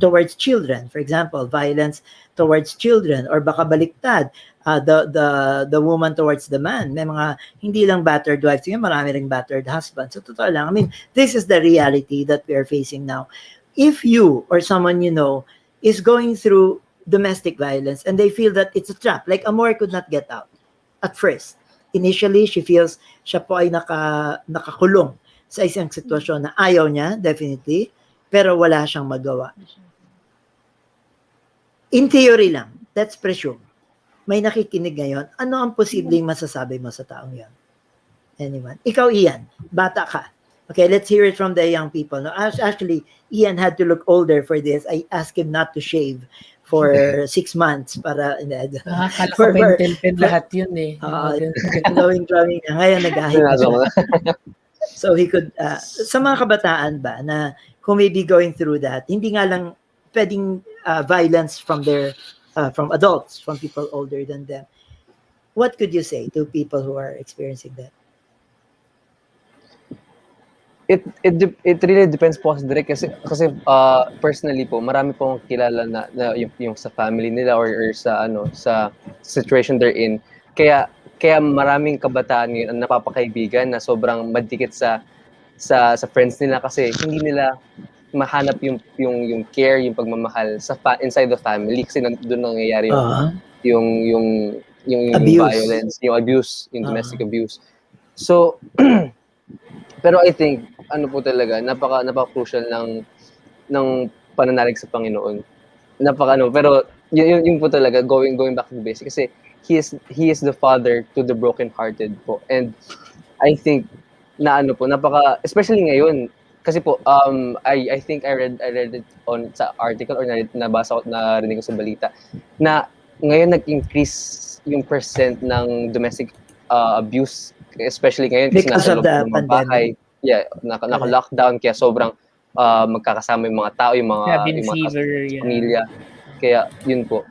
towards children, for example, violence towards children, or baka baliktad, the woman towards the man. May mga hindi lang battered wives, marami ring battered husbands. So totoo lang, I mean, this is the reality that we are facing now. If you or someone you know is going through domestic violence and they feel that it's a trap, like Amor could not get out at first. Initially, she feels siya po ay nakakulong sa isang sitwasyon na ayaw niya, definitely, pero wala siyang magawa. In theory lang, let's presume, may nakikinig ngayon, ano ang posibleng masasabi mo sa taong yan? Anyone? Ikaw, Ian, bata ka. Okay, let's hear it from the young people. No, actually, Ian had to look older for this. I asked him not to shave for 6 months para kala ko pen lahat yun eh. Drawing niya. Ngayon nag-ahit na siya. So he could, sa mga kabataan ba na kung may be going through that, hindi nga lang pwedeng violence from from adults, from people older than them. What could you say to people who are experiencing that? It really depends po direct kasi personally po marami pong kilala na yung sa family nila or sa sa situation they're in. Kaya maraming kabataan ngayon ang napapakaibigan na sobrang madikit sa friends nila kasi hindi nila mahanap yung care, yung pagmamahal sa inside the family kasi doon nangyayari yung violence, yung abuse, yung domestic abuse. So pero I think po talaga napaka-crucial ng pananalig sa Panginoon. Pero yung po talaga going back to the basic kasi he is the father to the broken-hearted po. And I think na especially ngayon kasi po I think I read it on sa article or narinig ko sa balita na ngayon nag-increase yung percent ng domestic abuse, especially ngayon kasi nasa loob ng bahay. Yeah, naka-lockdown kaya sobrang magkakasama yung mga tao, yung mga pamilya. Kaya yun po.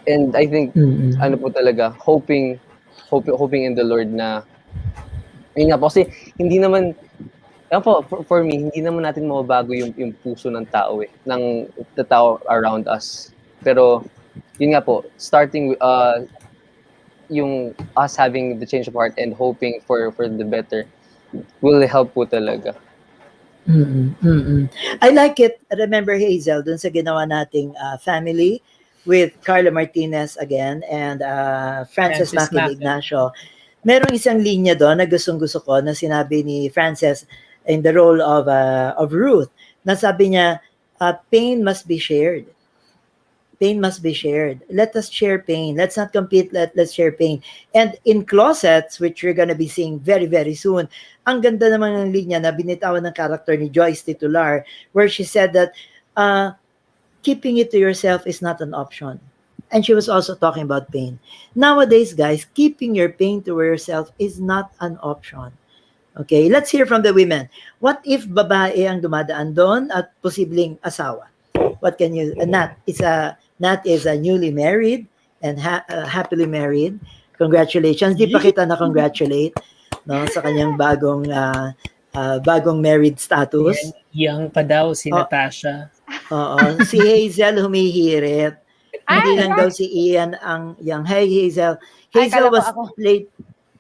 And I think po talaga hoping in the Lord na yun nga po kasi hindi naman for me hindi naman natin mababago yung puso ng tao ng the tao around us. Pero yun nga po, starting yung us having the change of heart and hoping for the better will help po talaga. I like it. Remember Hazel, dun sa ginawa nating family with Carla Martinez again and Frances Francis Makin Makin. Ignacio. Merong isang linya doon na gustong-gusto ko na sinabi ni Frances in the role of Ruth. Na sabi niya, pain must be shared. Pain must be shared. Let us share pain. Let's not compete. Let's share pain. And in Closets, which we're gonna be seeing very, very soon, ang ganda naman ng linya na binitawan ng character ni Joyce Titular, where she said that keeping it to yourself is not an option. And she was also talking about pain. Nowadays, guys, keeping your pain to yourself is not an option. Okay, let's hear from the women. What if babae ang dumadaan doon at posibleng asawa? What can you, Nat is a newly married and happily married. Congratulations. Di pa kita na-congratulate no, sa kanyang bagong married status. Young pa daw si Natasha. Oo. Si Hazel humihirit. Hindi lang daw si Ian ang young. Hey, Hazel. Hazel was played...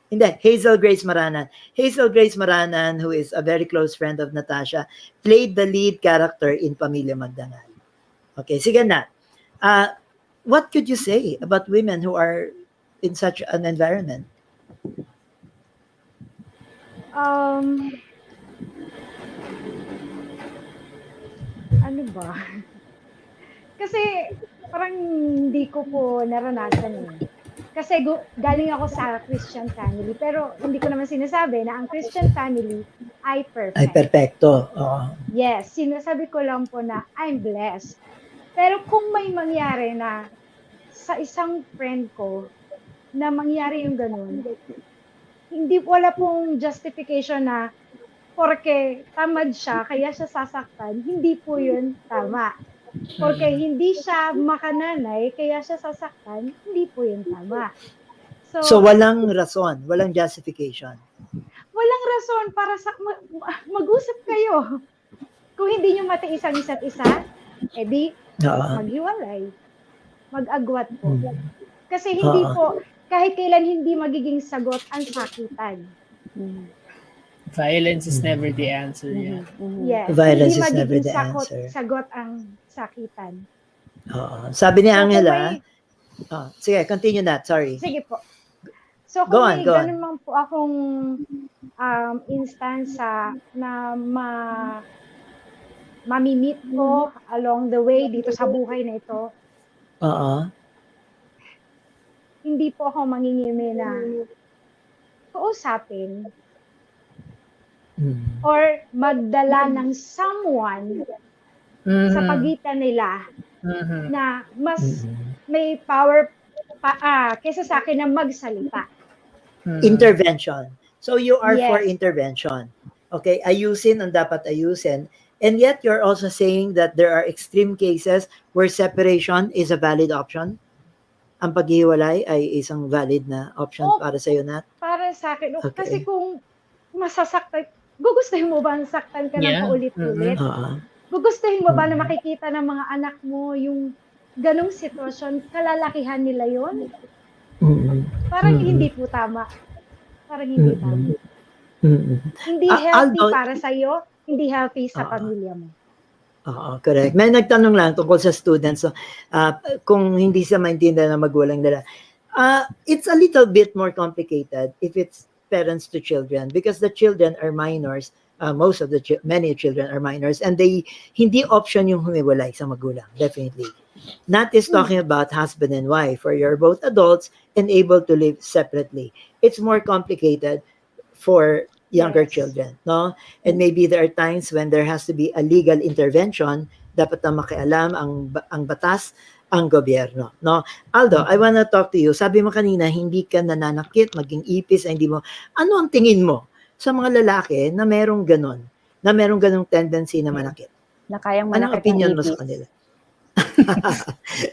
Hindi, Hazel Grace Maranan. Hazel Grace Maranan, who is a very close friend of Natasha, played the lead character in Pamilya Magdangal. Okay, sige na. What could you say about women who are in such an environment? Ano ba? Kasi parang hindi ko po naranasan eh. Kasi galing ako sa Christian family, pero hindi ko naman sinasabi na ang Christian family ay perfect. Ay, perfecto. Yes, sinasabi ko lang po na I'm blessed. Pero kung may mangyari na sa isang friend ko na mangyari yung ganun, wala pong justification na porque tamad siya, kaya siya sasaktan, hindi po yun tama. Porque hindi siya makananay, kaya siya sasaktan, hindi po yun tama. So walang rason, walang justification. Walang rason para mag-usap kayo. Kung hindi nyo matiis ang isa't isa, edi maghiwalay. Mag-agwat po. Kasi hindi po, kahit kailan hindi magiging sagot ang sakitan. Violence is never the answer. Yes. Violence hindi is never the magiging answer. sagot ang sakitan. Sabi ni Angela, sige, continue na, sorry. Sige po. So kung may ganun man po akong instance na mamimit ko along the way dito sa buhay na ito, hindi po ako mangingimi na kausapin or magdala ng someone sa pagitan nila na mas may power kaysa sa akin na magsalita. Intervention. So you are for intervention. Okay, ayusin ang dapat ayusin. And yet you're also saying that there are extreme cases where separation is a valid option. Ang paghiwalay ay isang valid na option para sa iyo, Nat? Para sa akin. Okay. Kasi kung masasaktan, gugustuhin mo ba nasaktan ka ng paulit-ulit? Gugustuhin mo ba na makikita ng mga anak mo yung ganong sitwasyon, kalalakihan nila yon? Parang hindi po tama. Parang hindi tama. Hindi healthy para sa iyo, hindi healthy sa pamilya mo. Correct. May nagtanong lang tungkol sa students. So, kung hindi siya maintindihan na magulang nila. It's a little bit more complicated if it's parents to children because the children are minors. Many children are minors and hindi option yung humiwalay sa magulang. Definitely. Nat is talking about husband and wife where you're both adults and able to live separately. It's more complicated for younger children, no? And maybe there are times when there has to be a legal intervention, dapat na makialam ang batas, ang gobyerno, no? Aldo, I wanna talk to you. Sabi mo kanina, hindi ka nananakit, maging ipis, hindi mo. Ano ang tingin mo sa mga lalaki na merong ganong tendency na manakit? Na kayang Anong manakit opinion ng mo ipis? sa kanila?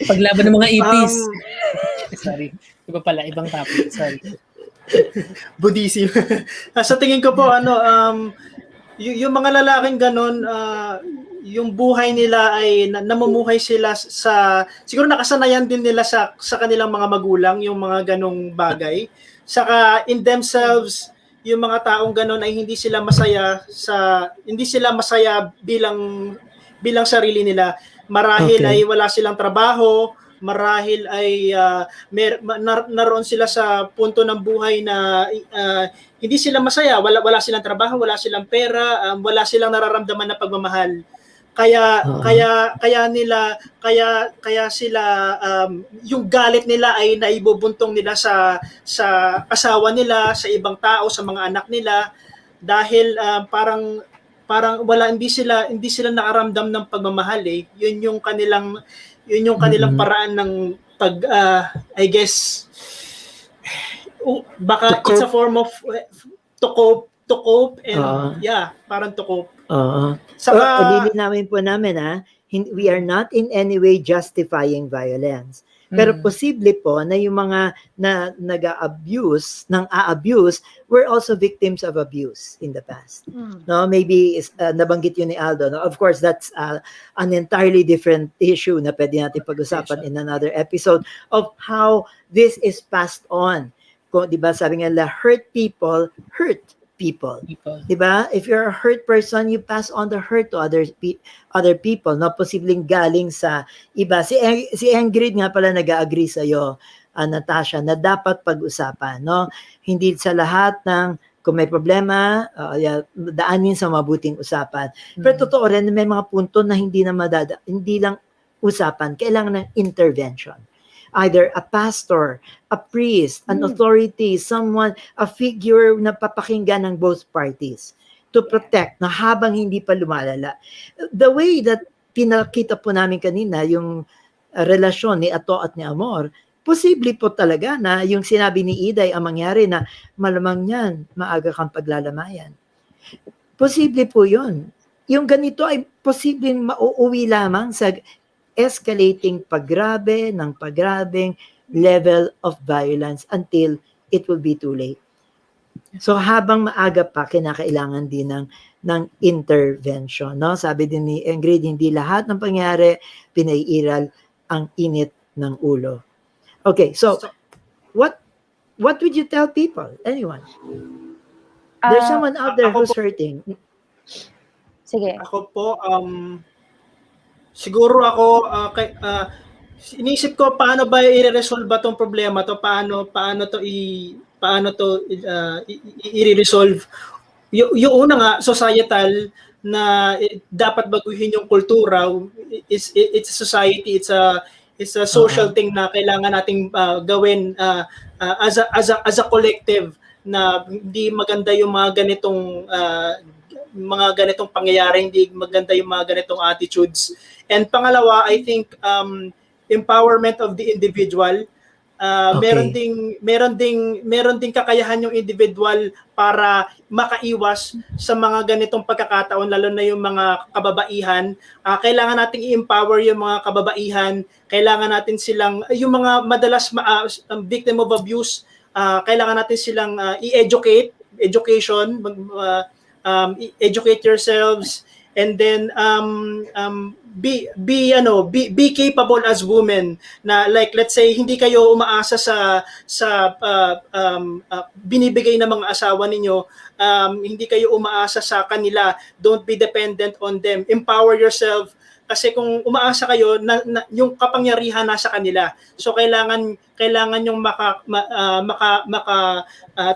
Paglaban ng mga ipis. Sorry. Iba pala, ibang topic. Sorry. Buddhism. Sa tingin ko po, Yung mga lalaking ganon, yung buhay nila ay namumuhay sila sa, siguro nakasanayan din nila sa kanilang mga magulang, yung mga ganong bagay. Saka in themselves, yung mga taong ganon ay hindi sila masaya bilang sarili nila. Marahil ay wala silang trabaho, marahil ay naroon sila sa punto ng buhay na hindi sila masaya, wala silang trabaho, wala silang pera, wala silang nararamdaman na pagmamahal. Kaya sila yung galit nila ay naibubuntong nila sa asawa nila, sa ibang tao, sa mga anak nila dahil parang hindi sila nakaramdam ng pagmamahal eh. Yun yung kanilang paraan ng I guess baka it's a form of to cope and parang to cope. Lilinawin po namin we are not in any way justifying violence. Pero posible po na yung mga nag-abuse, were also victims of abuse in the past. No, maybe nabanggit yun ni Aldo. No? Of course, that's an entirely different issue na pwede natin pag-usapan in another episode of how this is passed on. Kung, di ba, sabi nga, hurt people hurt people. Diba? If you're a hurt person, you pass on the hurt to other people. No, posibleng galing sa iba. Si Ingrid nga pala nag-agree sa iyo, Natasha, na dapat pag-usapan, no? Hindi sa lahat ng kung may problema, daanin sa mabuting usapan. Pero totoo rin, may mga punto na hindi lang usapan, kailangan ng intervention. Either a pastor, a priest, an authority, someone, a figure na papakinggan ng both parties to protect na habang hindi pa lumalala. The way that pinakita po namin kanina, yung relasyon ni Ato at ni Amor, posible po talaga na yung sinabi ni Iday ang mangyari na malamang yan, maaga kang paglalamayan. Posible po yun. Yung ganito ay posibleng mauuwi lamang sa escalating paggrabing level of violence until it will be too late. So habang maaga pa, kinakailangan din ng intervention. No? Sabi din ni Ingrid, hindi lahat ng pangyari pinaiiral ang init ng ulo. Okay, so what would you tell people? Anyone? There's someone out there who's hurting. Sige. Ako po, siguro ako, inisip ko paano ba i-resolve ba tong problema to, paano to i-resolve. Yung una nga, societal, na dapat baguhin yung kultura. It's a society, it's a social thing na kailangan nating gawin as a collective, na hindi maganda yung mga ganitong pangyayari, hindi maganda yung mga ganitong attitudes. And pangalawa, I think empowerment of the individual. Meron ding kakayahan yung individual para makaiwas sa mga ganitong pagkakataon, lalo na yung mga kababaihan. Kailangan nating i-empower yung mga kababaihan. Kailangan natin silang, yung mga madalas victim of abuse, kailangan natin silang education, educate yourselves, and then be capable as women, na like let's say hindi kayo umaasa sa binibigay ng mga asawa ninyo, hindi kayo umaasa sa kanila, don't be dependent on them, empower yourself, kasi kung umaasa kayo yung kapangyarihan nasa kanila. So kailangan yung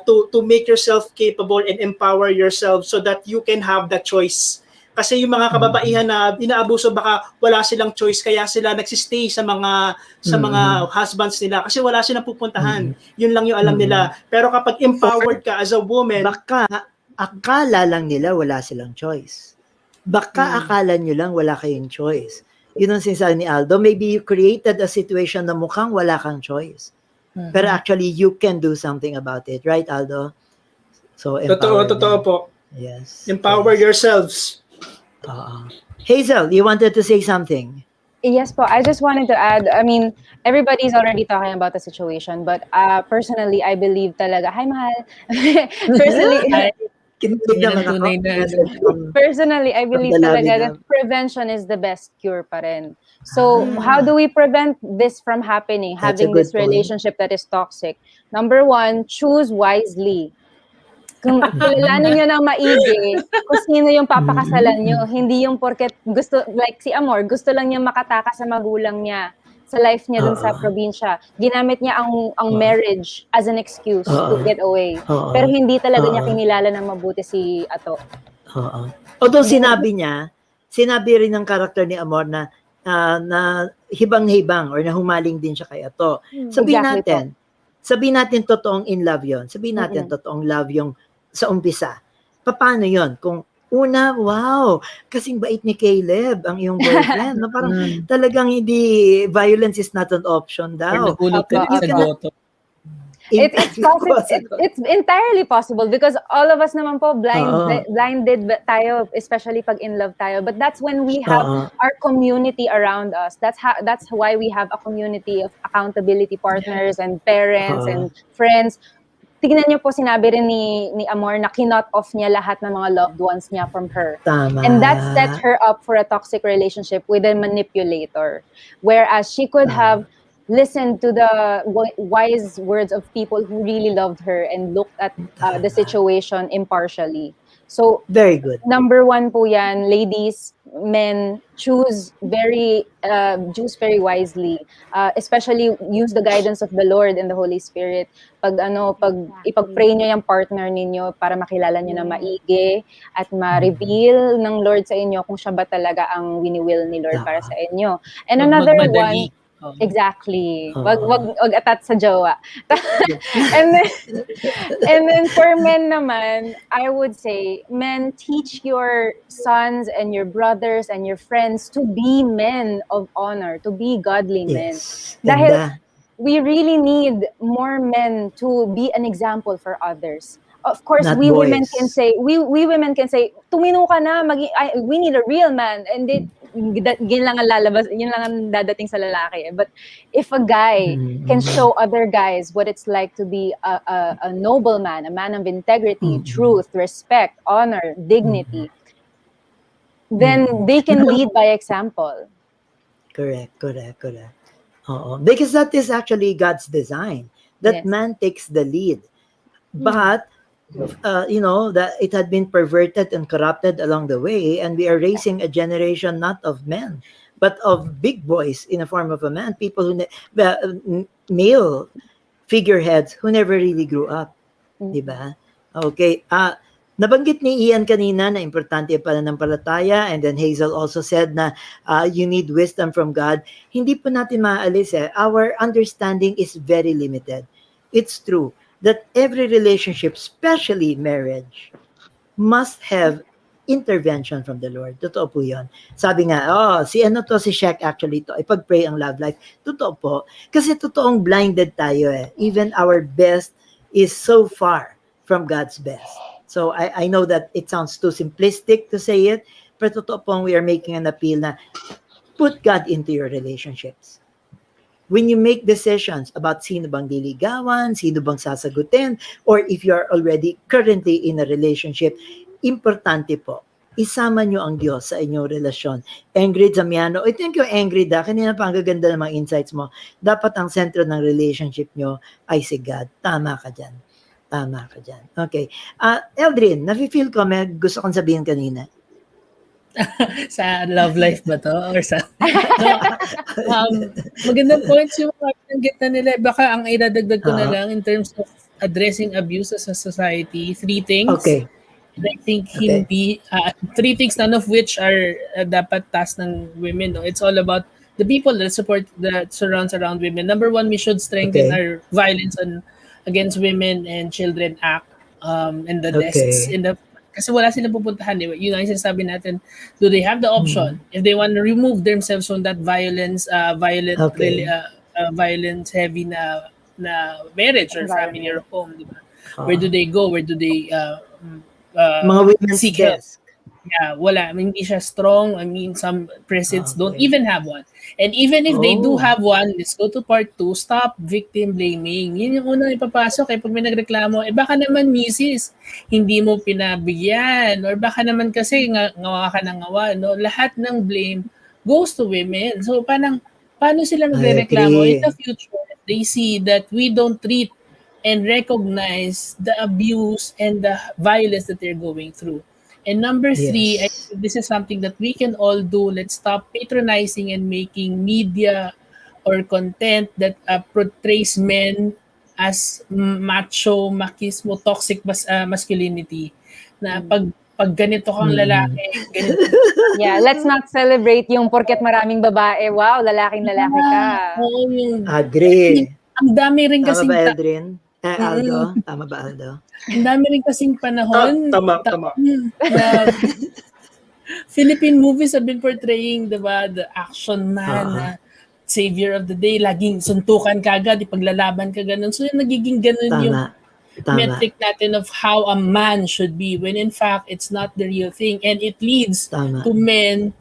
to make yourself capable and empower yourself so that you can have that choice. Kasi yung mga kababaihan na inaabuso, baka wala silang choice, kaya sila nagsistay sa mga husbands nila kasi wala silang pupuntahan. Yun lang yung alam nila. Pero kapag empowered ka as a woman, baka akala lang nila wala silang choice. Baka akala nyo lang wala kayong choice. Yun ang sinasabi ni Aldo. Maybe you created a situation na mukhang wala kang choice. Pero actually, you can do something about it. Right, Aldo? So, totoo po. Yes. Empower yourselves. Hazel, you wanted to say something? Yes po, I just wanted to add, I mean, everybody's already talking about the situation, but personally, I believe talaga, hi mahal, personally, Kinilig Yan ang naman ako. tunay na Message from Personally, I believe Dalabi talaga na. that prevention is the best cure pa rin. So, how do we prevent this from happening, That's a having this good point. relationship that is toxic? Number one, choose wisely. Kung kilalanin nyo ng maigi, kung sino yung papakasalan nyo, hindi yung porket gusto, like si Amor, gusto lang niya makatakas sa magulang niya, sa life niya dun sa probinsya. Ginamit niya ang marriage as an excuse to get away. Pero hindi talaga niya kinilala ng mabuti si Ato. Although sinabi rin ng karakter ni Amor na na hibang-hibang or na humaling din siya kay Ato. Sabihin natin totoong in love yon. Sabihin natin totoong love yung sa umpisa. Paano yon? Kung una, wow, kasing bait ni Caleb, ang iyong boyfriend. No, parang talagang hindi, violence is not an option daw. Nahulog ka sa goto. It's entirely possible because all of us naman po blinded tayo, especially pag in love tayo. But that's when we have our community around us. That's why we have a community of accountability partners and parents and friends. Tignan niyo po, sinabi rin ni Amor na kinot off niya lahat ng mga loved ones niya from her. Tama. And that set her up for a toxic relationship with a manipulator. Whereas she could have listened to the wise words of people who really loved her and looked at the situation impartially. So, very good. Number one po yan, ladies, men, choose very wisely. Especially use the guidance of the Lord and the Holy Spirit. Pag ipag-pray niyo yung partner ninyo para makilala niyo na maigi at ma-reveal ng Lord sa inyo kung siya ba talaga ang wini-will ni Lord para sa inyo. And another one, exactly. Wag atat sa jowa. and then for men naman, I would say, men, teach your sons and your brothers and your friends to be men of honor, to be godly men. Dahil we really need more men to be an example for others. Of course, we women can say, tumino ka na, we need a real man. And yun lang ang lalabas, yun lang ang dadating sa lalaki. But if a guy can show other guys what it's like to be a noble man, a man of integrity, truth, respect, honor, dignity, then they can lead by example. Correct. Because that is actually God's design, that man takes the lead. But that it had been perverted and corrupted along the way, and we are raising a generation not of men, but of big boys in the form of a man, people who male figureheads who never really grew up, diba? Okay. Nabanggit ni Ian kanina na importante ang pananampalataya, and then Hazel also said na you need wisdom from God. Hindi po natin maaalis our understanding is very limited. It's true that every relationship, especially marriage, must have intervention from the Lord. Totoo po yun. Sabi nga, si Shek actually to, ipag-pray ang love life. Totoo po. Kasi totoong blinded tayo Even our best is so far from God's best. So I know that it sounds too simplistic to say it, pero totoo po we are making an appeal na put God into your relationships. When you make decisions about sino bang liligawan, sino bang sasagutin, or if you are already currently in a relationship, importante po, isama nyo ang Diyos sa inyong relasyon. Ingrid Zamiano, thank you Ingrid kanina pa ang gaganda ng mga insights mo. Dapat ang sentro ng relationship nyo ay si God. Tama ka dyan. Okay. Eldrin, nafe-feel ko, may gusto kong sabihin kanina. Sa love life ba to? Or sa... magandang points yung nabanggit na nila. Baka ang idadagdag ko na lang in terms of addressing abuse sa society. 3 things. Okay. I think hindi... 3 things, none of which are dapat task ng women. No? It's all about the people that surrounds around women. Number 1, we should strengthen our violence against women and children act and the desks in the... Kasi wala silang pupuntahan. Yun ang sinasabi natin. Do they have the option? If they want to remove themselves from that violence heavy na marriage or family or home, diba? Where do they go? Where do they mga women's seek help? Yeah, wala. I mean, hindi siya strong. I mean, some presidents don't Okay. even have one. And even if they do Oh. have one, let's go to part 2, stop victim blaming. Yun yung unang ipapasok. Pag may nagreklamo, baka naman misis, hindi mo pinabigyan. Or baka naman kasi ngawa ka ng ngawa. No? Lahat ng blame goes to women. So, paano sila I magrereklamo? In agree. the future, they see that we don't treat and recognize the abuse and the violence that they're going through. And number 3, I Yes. think this is something that we can all do. Let's stop patronizing and making media or content that portrays men as macho, machismo, toxic masculinity. Na pag ganito kang lalaki, ganito. Yeah, let's not celebrate yung porket maraming babae. Wow, lalaking-lalaki ka. Oo, yung Agree. ang dami rin Tama kasing ba, Eldrin? Aldo? Tama ba, Aldo? ang dami rin kasing panahon Tama. na Philippine movies have been portraying, diba, the action man, na savior of the day, laging suntukan ka agad, ipaglalaban ka ganun. So nagiging ganun yung Tama. metric natin of how a man should be, when in fact it's not the real thing, and it leads Tama. to men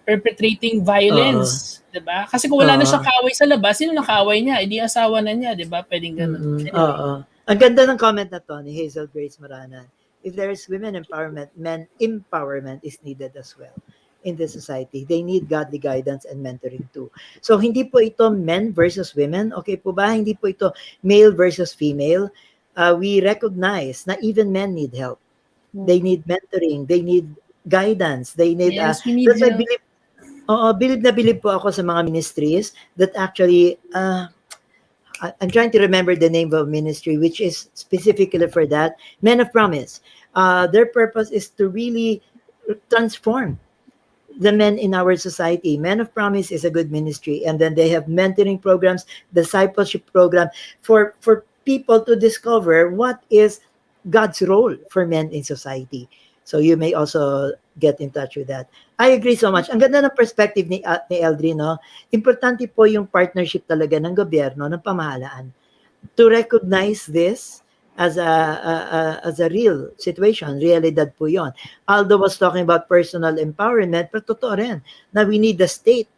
perpetrating violence, 'di ba? Kasi kung wala na siyang kaway sa labas, sino nakaway niya? Hindi asawa na niya, 'di ba? Pwedeng ganun. Anyway. Oo. Ang ganda ng comment na to ni Hazel Grace Maranan. If there is women empowerment, men empowerment is needed as well in the society. They need godly guidance and mentoring too. So hindi po ito men versus women, okay po ba? Hindi po ito male versus female. We recognize na even men need help. They need mentoring, they need guidance, they need Yes, we need that's why help. bilib po ako sa mga ministries that actually I'm trying to remember the name of ministry which is specifically for that. Men of Promise. Their purpose is to really transform the men in our society. Men of Promise is a good ministry, and then they have mentoring programs, discipleship program for people to discover what is God's role for men in society. So you may also get in touch with that. I agree so much. Ang ganda ng perspective ni Eldrin, no? Importante po yung partnership talaga ng gobyerno, ng pamahalaan to recognize this as a real situation. Realidad po yon. Aldo was talking about personal empowerment, pero totoo rin na we need the state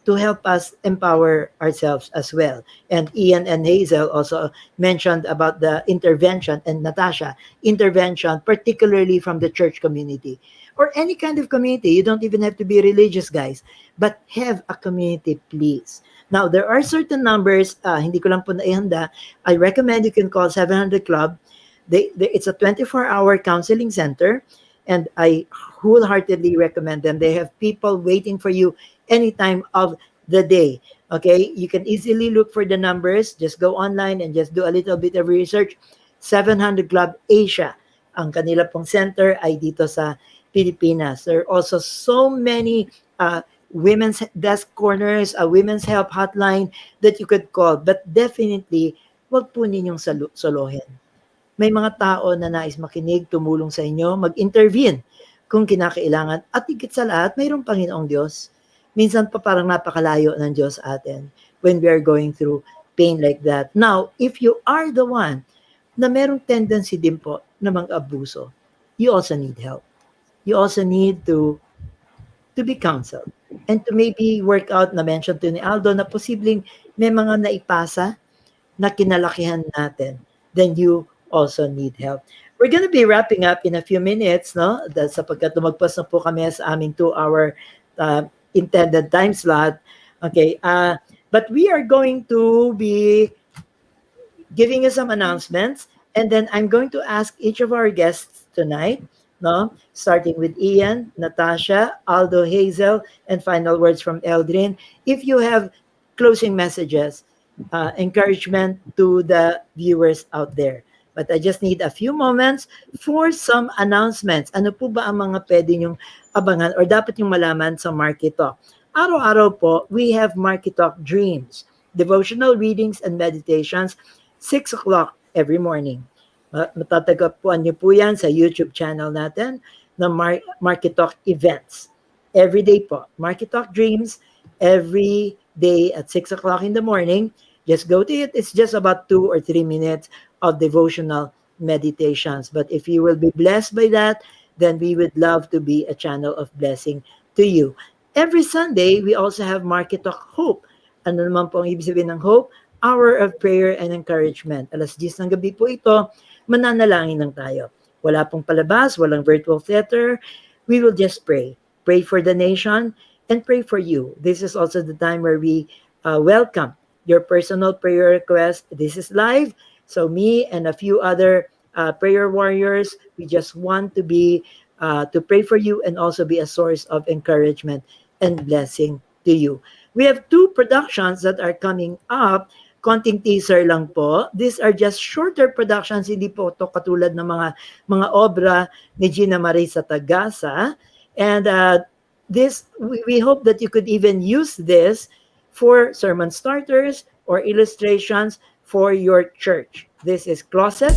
to help us empower ourselves as well. And Ian and Hazel also mentioned about the intervention, and Natasha, intervention, particularly from the church community or any kind of community. You don't even have to be religious, guys, but have a community, please. Now, there are certain numbers, hindi ko lang po naihanda. I recommend you can call 700 Club. It's a 24-hour counseling center, and I wholeheartedly recommend them. They have people waiting for you any time of the day. Okay, you can easily look for the numbers. Just go online and just do a little bit of research. 700 Club Asia. Ang kanila pong center ay dito sa Pilipinas. There are also so many women's desk corners, a women's help hotline that you could call. But definitely, wag po ninyong solohin. May mga tao na nais makinig, tumulong sa inyo, mag-intervene kung kinakailangan. At higit sa lahat, mayroong Panginoong Diyos. Minsan pa parang napakalayo ng Diyos sa atin when we are going through pain like that. Now, if you are the one na merong tendency din po na mag-abuso, you also need help. You also need to be counseled and to maybe work out, na mention to ni Aldo, na posibleng may mga naipasa na kinalakihan natin, then you also need help. We're gonna be wrapping up in a few minutes, no? Sapagkat lumagpas na po kami sa aming 2-hour intended time slot. Okay, but we are going to be giving you some announcements, and then I'm going to ask each of our guests tonight, no? Starting with Ian, Natasha, Aldo, Hazel, and final words from Eldrin. If you have closing messages, encouragement to the viewers out there. But I just need a few moments for some announcements. Ano po ba ang mga pwede nyong abangan or dapat nyong malaman sa MarkyTalk? Araw-araw po, we have MarkyTalk Dreams, devotional readings and meditations, 6 o'clock every morning. Matatagpuan niyo po yan sa YouTube channel natin na MarkyTalk Events. Every day po, MarkyTalk Dreams, every day at 6 o'clock in the morning. Just go to it. It's just about 2 or 3 minutes of devotional meditations. But if you will be blessed by that, then we would love to be a channel of blessing to you. Every Sunday, we also have Market Talk Hope. Ano naman po ang ibig sabihin ng hope? Hour of prayer and encouragement. Alas 10 ng gabi po ito, mananalangin lang tayo. Wala pong palabas, walang virtual theater. We will just pray. Pray for the nation and pray for you. This is also the time where we welcome your personal prayer request. This is live. So me and a few other prayer warriors, we just want to be to pray for you and also be a source of encouragement and blessing to you. We have 2 productions that are coming up. Konting teaser lang po. These are just shorter productions. Hindi po ito katulad ng mga obra ni Gina Marissa Tagasa. And we hope that you could even use this for sermon starters or illustrations for your church. This is Closet.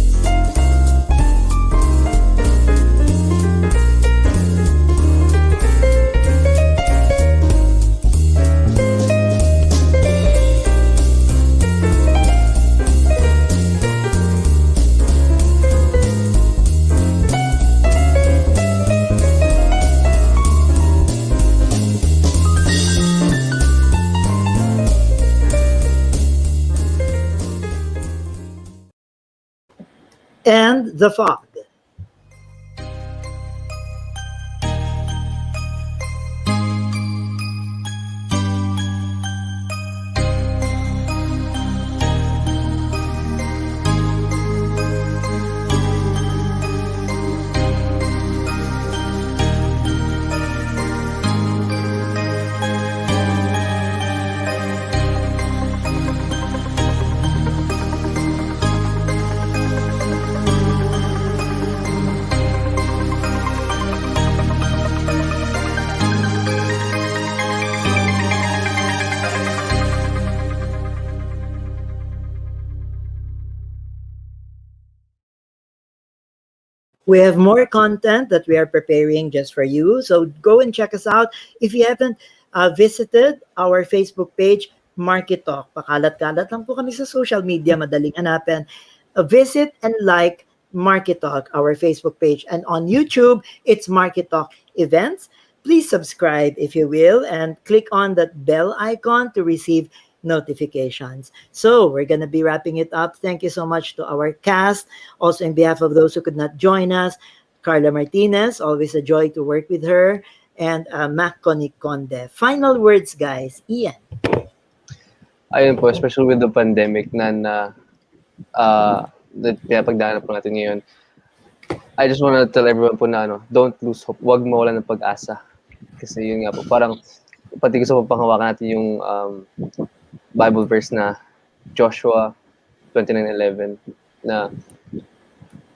And The Fog. We have more content that we are preparing just for you. So go and check us out. If you haven't visited our Facebook page, MarkyTalk. Pakalat-kalat lang po kami sa social media. Madaling hanapin. Visit and like MarkyTalk, our Facebook page. And on YouTube, it's MarkyTalk Events. Please subscribe if you will and click on that bell icon to receive notifications. So we're going to be wrapping it up. Thank you so much to our cast. Also, in behalf of those who could not join us, CARLA MARTINEZ, always a joy to work with her, and CONICONDE. Final words, guys. Ian. Ayun po, especially with the pandemic na pinapagdaanan po natin ngayon. I just want to tell everyone po na don't lose hope. Huwag mawalan ng pag-asa. Kasi yun nga po, parang pati gusto mo panghawakan natin yung Bible verse na Joshua 29:11 na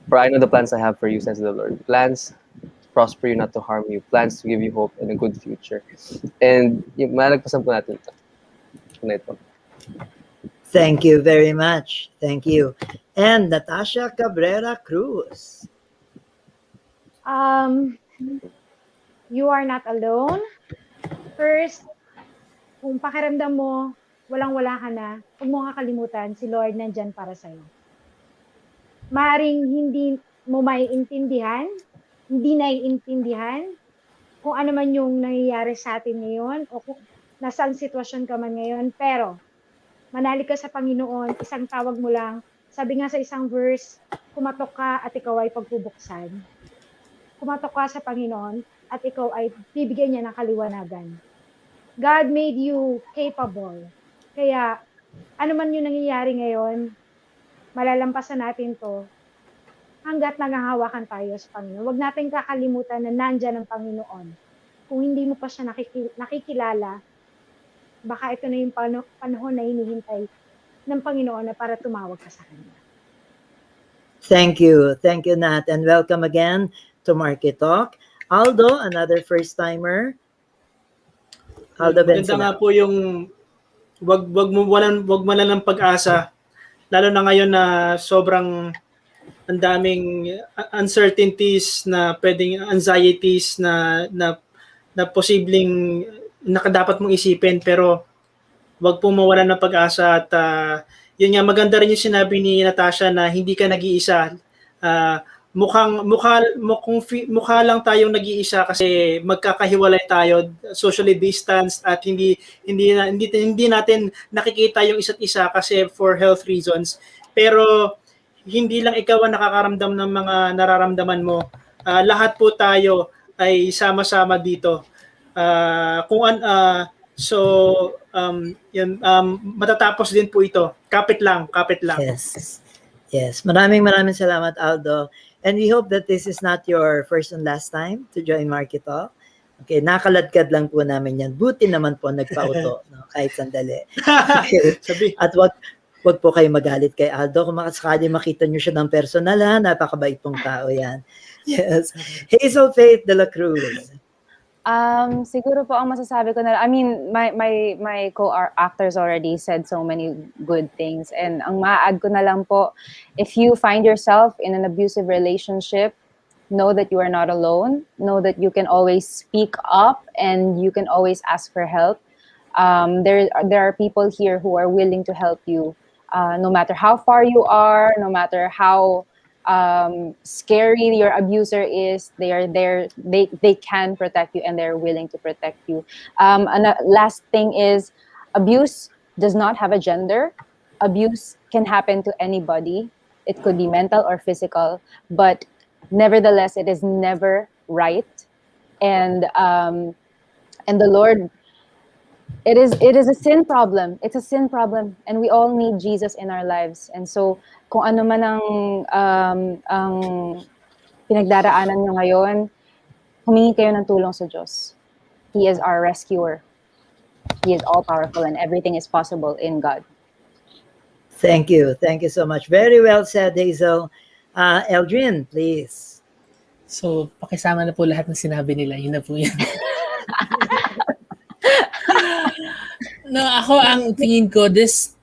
for I know the plans I have for you, says the Lord. Plans to prosper you, not to harm you. Plans to give you hope and a good future. And yung malagpasan po natin ito. Good po. Thank you very much. Thank you. And Natasha Cabrera Cruz. You are not alone. First, kung pakiramdam mo, walang-wala ka na, huwag mo kakalimutan, si Lord nandyan para sa'yo. Maring hindi mo maiintindihan, hindi naiintindihan, kung ano man yung nangyayari sa atin ngayon, o kung nasaan sitwasyon ka man ngayon, pero manalig ka sa Panginoon, isang tawag mo lang, sabi nga sa isang verse, kumatok ka at ikaw ay pagbubuksan. Kumatok ka sa Panginoon at ikaw ay bibigyan niya ng kaliwanagan. God made you capable. Kaya, ano man yung nangyayari ngayon, malalampasan natin to hanggat nanghahawakan tayo sa Panginoon. Huwag natin kakalimutan na nandyan ang Panginoon. Kung hindi mo pa siya nakikilala, baka ito na yung panahon na hinihintay ng Panginoon na para tumawag ka sa Kanya. Thank you. Thank you, Nat. And welcome again to MarkyTalk. Aldo, another first-timer. Aldo Maganda nga po yung wag mawalan ng pag-asa, lalo na ngayon na sobrang ang daming uncertainties na pwedeng anxieties na posibleng dapat mong isipin, pero wag po mawalan ng pag-asa at yun nga, maganda rin yung sinabi ni Natasha na hindi ka nag-iisa. mukha lang tayong nag-iisa kasi magkakahiwalay tayo, socially distanced, at hindi natin nakikita yung isa't isa kasi for health reasons. Pero hindi lang ikaw ang nakakaramdam ng mga nararamdaman mo. Lahat po tayo ay sama-sama dito. Matatapos din po ito. Kapit lang. Yes. Yes. Maraming salamat, Aldo. And we hope that this is not your first and last time to join MarkyTalk. Okay, nakaladkad lang po namin yan. Buti naman po nagpauto, no? Kahit sandali. Okay. At wag po kayo magalit kay Aldo. Kung makasakali makita nyo siya ng personal, ha? Napakabait pong tao yan. Yes. Hazel Faith De La Cruz. Siguro po ang masasabi ko na, I mean, my co-actors already said so many good things, and ang ma-add ko na lang po, if you find yourself in an abusive relationship, know that you are not alone, know that you can always speak up and you can always ask for help. There are people here who are willing to help you, no matter how far you are, no matter how scary your abuser is, they are there, they can protect you and they're willing to protect you. And last thing is, abuse does not have a gender. Abuse can happen to anybody. It could be mental or physical, but nevertheless, it is never right. And the Lord, it is a sin problem. It's a sin problem, and we all need Jesus in our lives. And so, kung ano man ang pinagdaraanan nyo ngayon, humingi kayo ng tulong sa Diyos. He is our rescuer. He is all-powerful, and everything is possible in God. Thank you. Thank you so much. Very well said, Hazel. Eldrin, please. So, pakisama na po lahat ng sinabi nila. Yun na po yan. No, ako ang tingin ko, this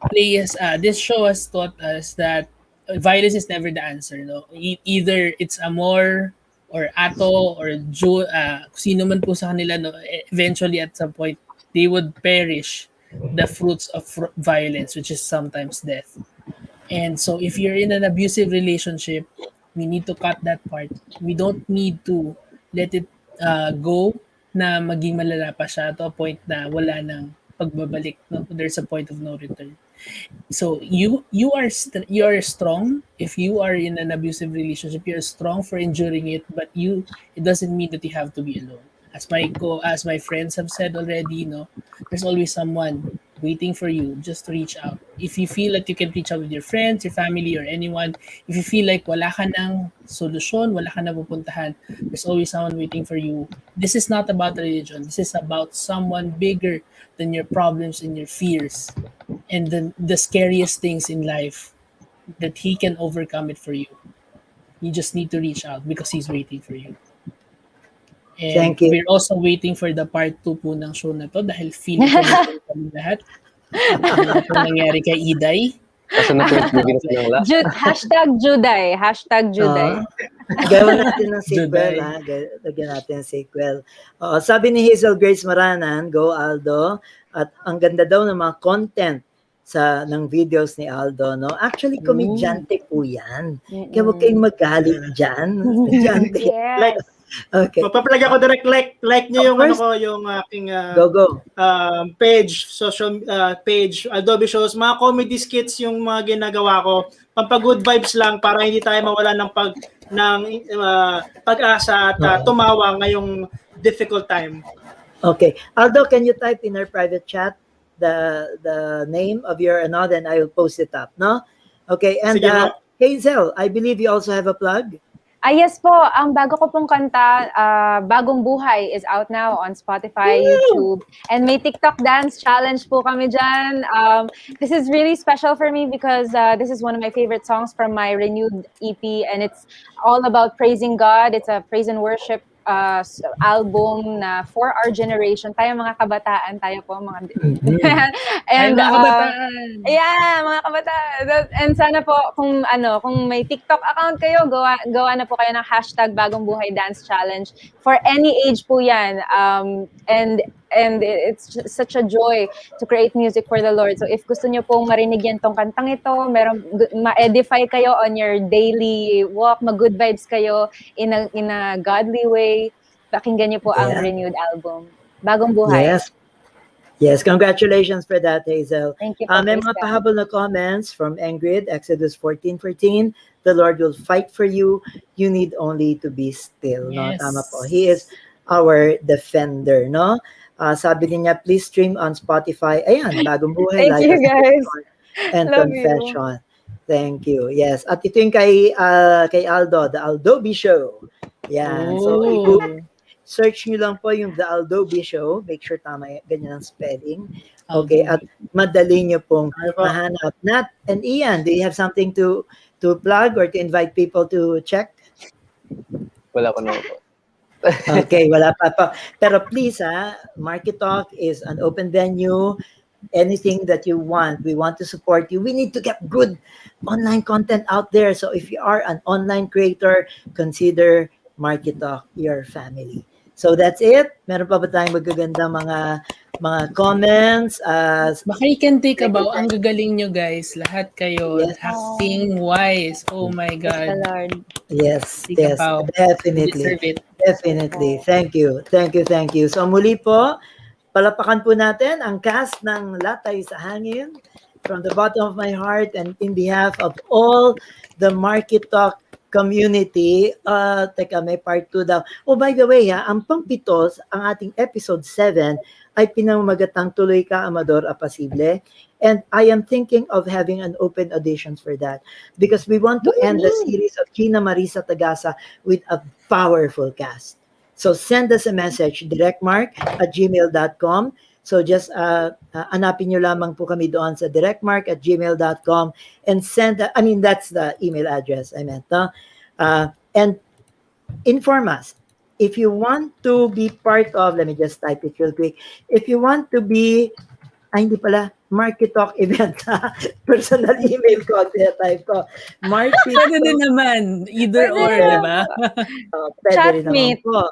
show has taught us that violence is never the answer. No, either it's Amor or Ato or Joe, sino man po sa kanila, no, eventually at some point they would perish the fruits of violence, which is sometimes death. And so, if you're in an abusive relationship, we need to cut that part. We don't need to let it go na maging malala pa siya to a point na wala nang pagbabalik. No? There's a point of no return. So you are strong if you are in an abusive relationship. You're strong for enduring it, but it doesn't mean that you have to be alone. As my friends have said already, no, there's always someone waiting for you. Just reach out. If you feel that you can reach out with your friends, your family, or anyone, if you feel like wala ka ng solusyon, wala ka na pupuntahan, there's always someone waiting for you. This is not about religion. This is about someone bigger than your problems and your fears and the scariest things in life, that he can overcome it for you. You just need to reach out because he's waiting for you. And thank you. We're also waiting for the part 2 po ng show na to dahil feeling ko na kami lahat. Ano po nangyari kay Iday? Kasi Hashtag Juday. Hashtag Juday. Gawin natin ng sequel, ha? Lagyan natin ng sequel. Sabi ni Hazel Grace Maranan, go Aldo, at ang ganda daw ng mga content ng videos ni Aldo, no? Actually, komedyante po yan. Kaya huwag kayong magalit dyan. Komedyante. Yes. Okay. Mapaplug ako direct, like nyo yung yung aking page, social page, Adobe Shows, mga comedy skits yung mga ginagawa ko. Pampag-good vibes lang para hindi tayo mawala ng pag-asa at tumawa ngayong difficult time. Okay. Aldo, can you type in our private chat the name of your then I will post it up, no? Okay. And Hazel, I believe you also have a plug. Yes po, ang bago ko pong kanta, Bagong Buhay, is out now on Spotify, YouTube, and may TikTok dance challenge po kami dyan. This is really special for me because this is one of my favorite songs from my renewed EP, and it's all about praising God. It's a praise and worship album na for our generation. Tayo mga kabataan, tayo po mga and mga kabataan. Yeah, mga kabataan. And sana po kung may TikTok account kayo, gawa na po kayo ng hashtag Bagong Buhay Dance Challenge. For any age po 'yan. And And it's such a joy to create music for the Lord. So if gusto nyo pong marinig yan tong kantang ito, ma-edify kayo on your daily walk, mag-good vibes kayo in a godly way, pakinggan nyo po ang renewed album. Bagong Buhay. Yes, congratulations for that, Hazel. Thank you po, May mga pahabol na comments from Ingrid, Exodus 14:14. The Lord will fight for you. You need only to be still. No? Tama po. He is our defender, no? Sabi niya, please stream on Spotify. Ayan, Bagong Buhay. Thank you, guys. And Love Confession. Thank you. Yes. At ito yung kay Aldo, the Aldo B Show. Yan. So, search nyo lang po yung The Aldo B Show. Make sure tama ganyan ang spelling. Okay. At madali nyo pong mahanap. Nat and Ian, do you have something to plug or to invite people to check? Wala ko na po. Okay, wala pa po. Pero please, MarkyTalk is an open venue. Anything that you want, we want to support you. We need to get good online content out there. So if you are an online creator, consider MarkyTalk your family. So that's it. Meron pa ba tayong magaganda mga comments? Baka you can take about, ang gagaling nyo guys. Lahat kayo, acting wise. Oh my God. Yes, definitely. Definitely. Thank you. So muli po, palapakan po natin ang cast ng Latay sa Hangin from the bottom of my heart and in behalf of all the MarkyTalk community. Teka, may part 2 daw. Oh, by the way, ang pangpitos, ang ating episode 7 ay pinamamagatang Tuloy Ka, Amador, Apasible. And I am thinking of having an open audition for that because we want to end the series of Gina Marissa Tagasa with a powerful cast. So send us a message, directmark@gmail.com. So just hanapin nyo lamang po kami doon sa directmark@gmail.com and send, that's the email address I meant. And inform us. If you want to be part of, let me just type it real quick. If you want to be, hindi pala, MarkyTalk event. Personal email ko, type ko. Pwede din naman. Either or, di ba? Pwede rin naman po.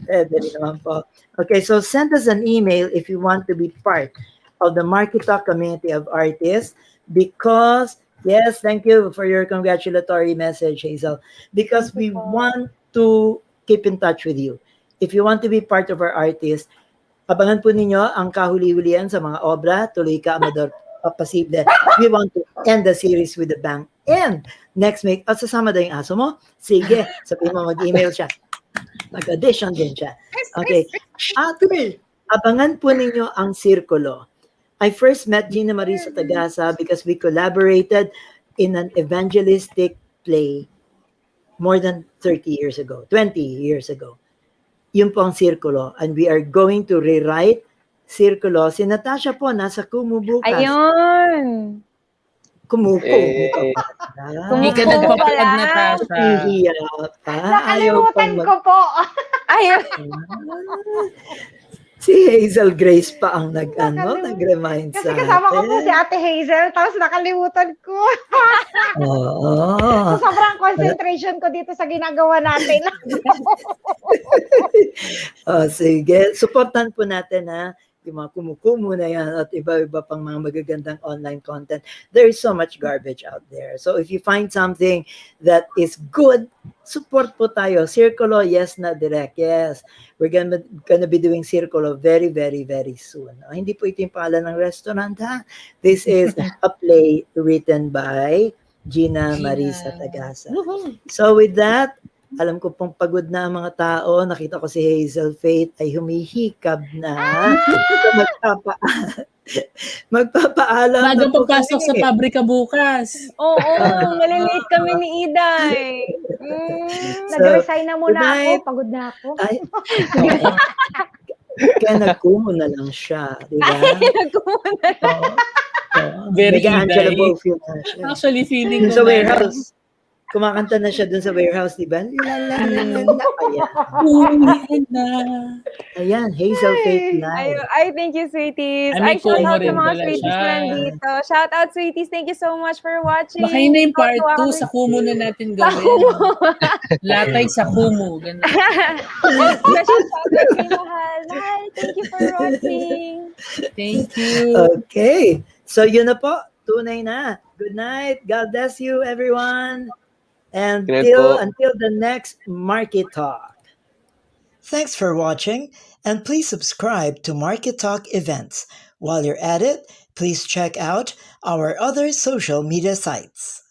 Pwede rin naman po. Okay, so send us an email if you want to be part of the MarkyTalk community of artists because, yes, thank you for your congratulatory message, Hazel, because we want to keep in touch with you. If you want to be part of our artists, abangan po ninyo ang kahuli-hulian sa mga obra, Tuloy Ka, Amador, Apasible. We want to end the series with a bang. And next week, sasama daw yung aso mo? Sige, sabihin mo mag-email siya. Mag-audition din siya. Okay. Abangan po ninyo ang Sirkulo. I first met Gina Marissa Tagasa because we collaborated in an evangelistic play more than 20 years ago. Yun po ang Sirkulo. And we are going to rewrite Sirkulo. Si Natasha po, nasa Kumu bukas. Ayun! Kumuko. Hindi ka nagpapalag, Natasha. Nakalimutan ko po. Ayun! Si Hazel Grace pa ang nag-remind sa Kasi kasama ko po si Ate Hazel, tapos nakalimutan ko. Oo. So, sobrang concentration ko dito sa ginagawa natin. Sige. Supportan po natin yung mga kumukumu na yan at iba-iba pang mga magagandang online content. There is so much garbage out there. So if you find something that is good, support po tayo. Circulo, yes na direct. Yes. We're gonna be doing Circulo very, very, very soon. Hindi po ito yung pangalan ng restaurant, ha? This is a play written by Gina Marissa Tagasa. So with that, alam ko pong pagod na ang mga tao. Nakita ko si Hazel Faith ay humihikab na. Magpapaalam na po pagpasok sa pabrika bukas. Oo, malilate kami ni Iday. Nag-resign na muna ako. Pagod na ako. Kaya nagkumo na lang siya. Diba? Nagkumo na lang. Very Iday. Actually, feeling ko sa warehouse. Kumakanta na siya dun sa warehouse, di ba? La, la, la, la, la. Ayan. Uwi na. Ayan, Hazel Faith Live. Ay, thank you, sweeties. Ay, may Shout Kumu out sa rin mga pala sweeties siya. na nandito. Shout out, sweeties. Thank you so much for watching. Baka yun na yung part Tuwa 2 kami. sa Kumu na natin Sa gawin. Kumu. Latay sa Kumu. Ganun. Special shout out kay Mahal. Mahal, thank you for watching. Thank you. Okay. So yun na po. Tunay na. Good night. God bless you, everyone. And Good night po. until the next Market Talk. Thanks for watching, and please subscribe to Market Talk events. While you're at it, please check out our other social media sites.